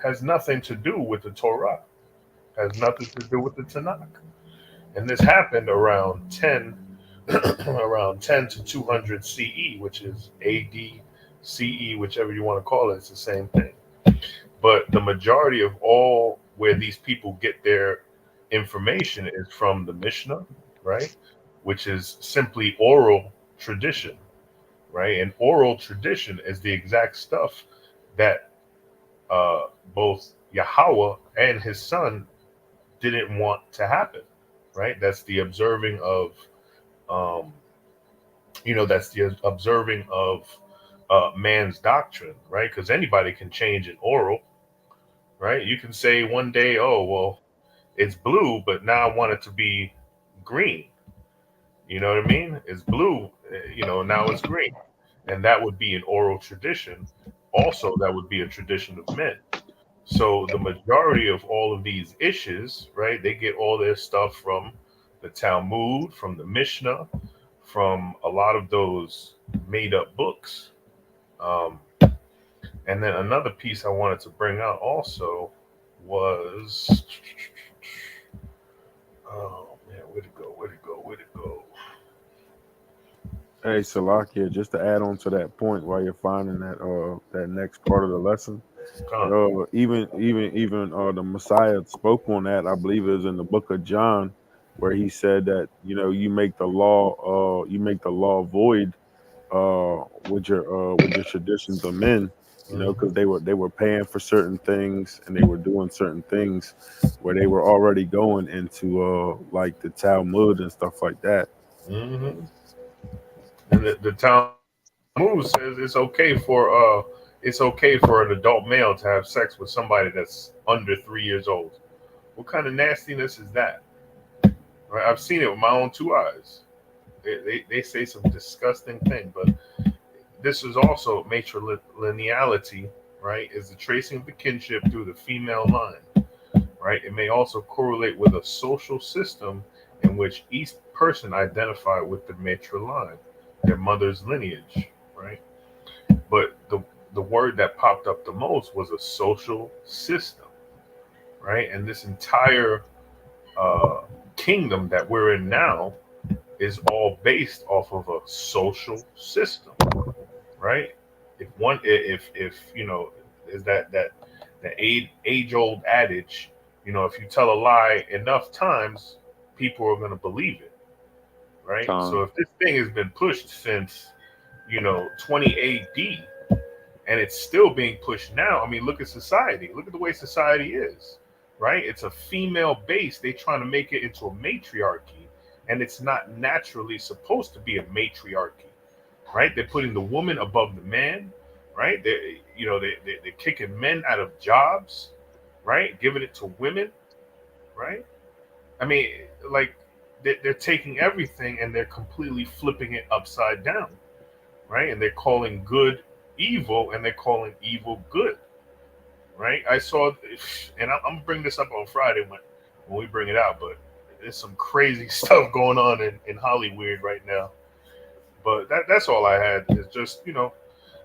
Has nothing to do with the Torah. Has nothing to do with the Tanakh. And this happened around 10 around 10 to 200 CE, which is AD, CE, whichever you want to call it. It's the same thing. But the majority of all where these people get their information is from the Mishnah, right? Which is simply oral tradition, right? And oral tradition is the exact stuff that both Yahweh and his son didn't want to happen, right? That's the observing of, that's the observing of man's doctrine, right? Because anybody can change an oral, right? You can say one day, oh, well, it's blue, but now I want it to be green. You know what I mean? It's blue, now it's green. And that would be an oral tradition. Also, that would be a tradition of men. So the majority of all of these issues, right, they get all their stuff from the Talmud, from the Mishnah, from a lot of those made up books. And then another piece I wanted to bring out also was, oh man, where'd it go? Hey, Salakia, just to add on to that point while you're finding that next part of the lesson, even the Messiah spoke on that. I believe it was in the book of John, where he said that you make the law void with your traditions of men, because they were paying for certain things and they were doing certain things where they were already going into like the Talmud and stuff like that. Mm-hmm. And the Talmud says it's okay for an adult male to have sex with somebody that's under 3 years old. What kind of nastiness is that? Right? I've seen it with my own two eyes. They say some disgusting thing, but this is also matrilineality, right? Is the tracing of the kinship through the female line, right? It may also correlate with a social system in which each person identified with the matriline, their mother's lineage, right? But the word that popped up the most was a social system, right? And this entire kingdom that we're in now is all based off of a social system, right? If is that the age old adage, if you tell a lie enough times, people are going to believe it, right? So if this thing has been pushed since 20 AD and it's still being pushed now, I mean, look at society. Look at the way society is, right? It's a female base. They trying to make it into a matriarchy, and it's not naturally supposed to be a matriarchy, right? They're putting the woman above the man, right? They're kicking men out of jobs, right? Giving it to women, right? I mean, like they're taking everything and they're completely flipping it upside down, right? And they're calling good evil and they're calling evil good, right? I saw, and I'm gonna bring this up on Friday when we bring it out, but there's some crazy stuff going on in Hollywood right now. But that's all I had is just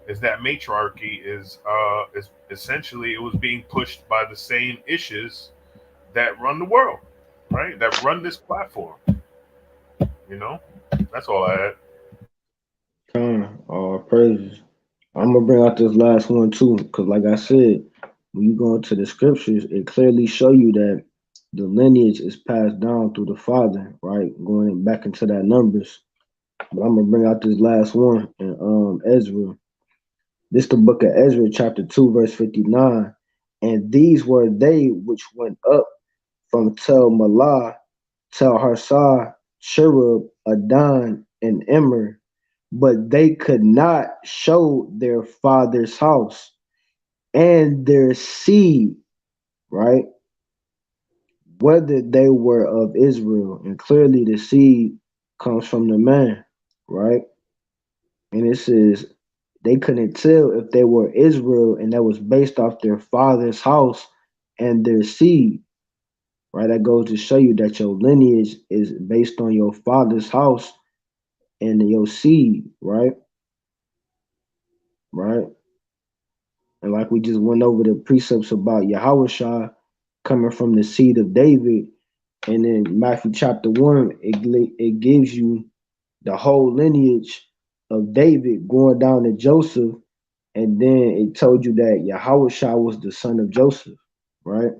is that matriarchy is essentially it was being pushed by the same issues that run the world, right? That run this platform. That's all I had. Praises. I'm gonna bring out this last one too, because like I said, when you go into the scriptures, it clearly show you that the lineage is passed down through the father, right? Going back into that Numbers. But I'm gonna bring out this last one in Ezra. This the book of Ezra, chapter 2, verse 59. And these were they which went up from Tel Malah, Tel Harsah, Cherub, Adon, and Immer, but they could not show their father's house and their seed, right? Whether they were of Israel. And clearly the seed comes from the man, right? And it says, they couldn't tell if they were Israel, and that was based off their father's house and their seed. Right? That goes to show you that your lineage is based on your father's house and your seed, right? Right? And like we just went over the precepts about YAHAWAHSHI coming from the seed of David, and in Matthew chapter 1, it gives you the whole lineage of David going down to Joseph, and then it told you that YAHAWAHSHI was the son of Joseph, right?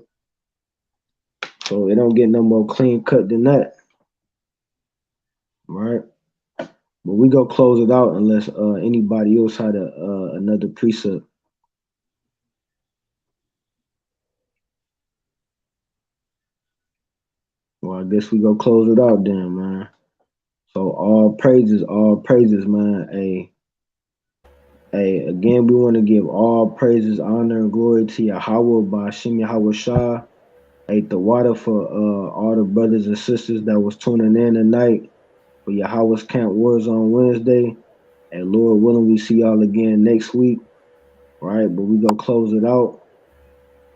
So it don't get no more clean cut than that, right? But we go close it out unless anybody else had another precept. Well, I guess we go close it out then, man. So all praises, man. Hey, again, we want to give all praises, honor, and glory to Yahweh by Hashem YAHAWAHSHI. Hey, the water for all the brothers and sisters that was tuning in tonight for Yahweh's Camp Wars on Wednesday. And Lord willing, we see y'all again next week. All right, but we gonna close it out.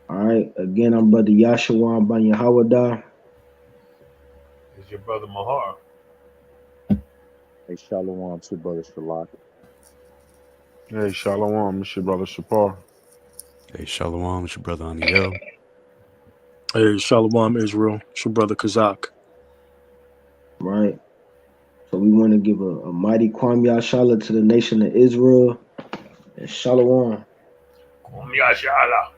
All right, again, I'm Brother Yahshua by Yahawah. It's your brother Mahar. Hey, shalom to brother Shalak. Hey, Shalom, it's your brother Shapar. Hey, Shalom, it's your brother Aniel. Hey, Shalom Israel. It's your brother Kazak. Right. So we want to give a mighty Kwam Yashala to the nation of Israel. And Shalom. Kum Yashala.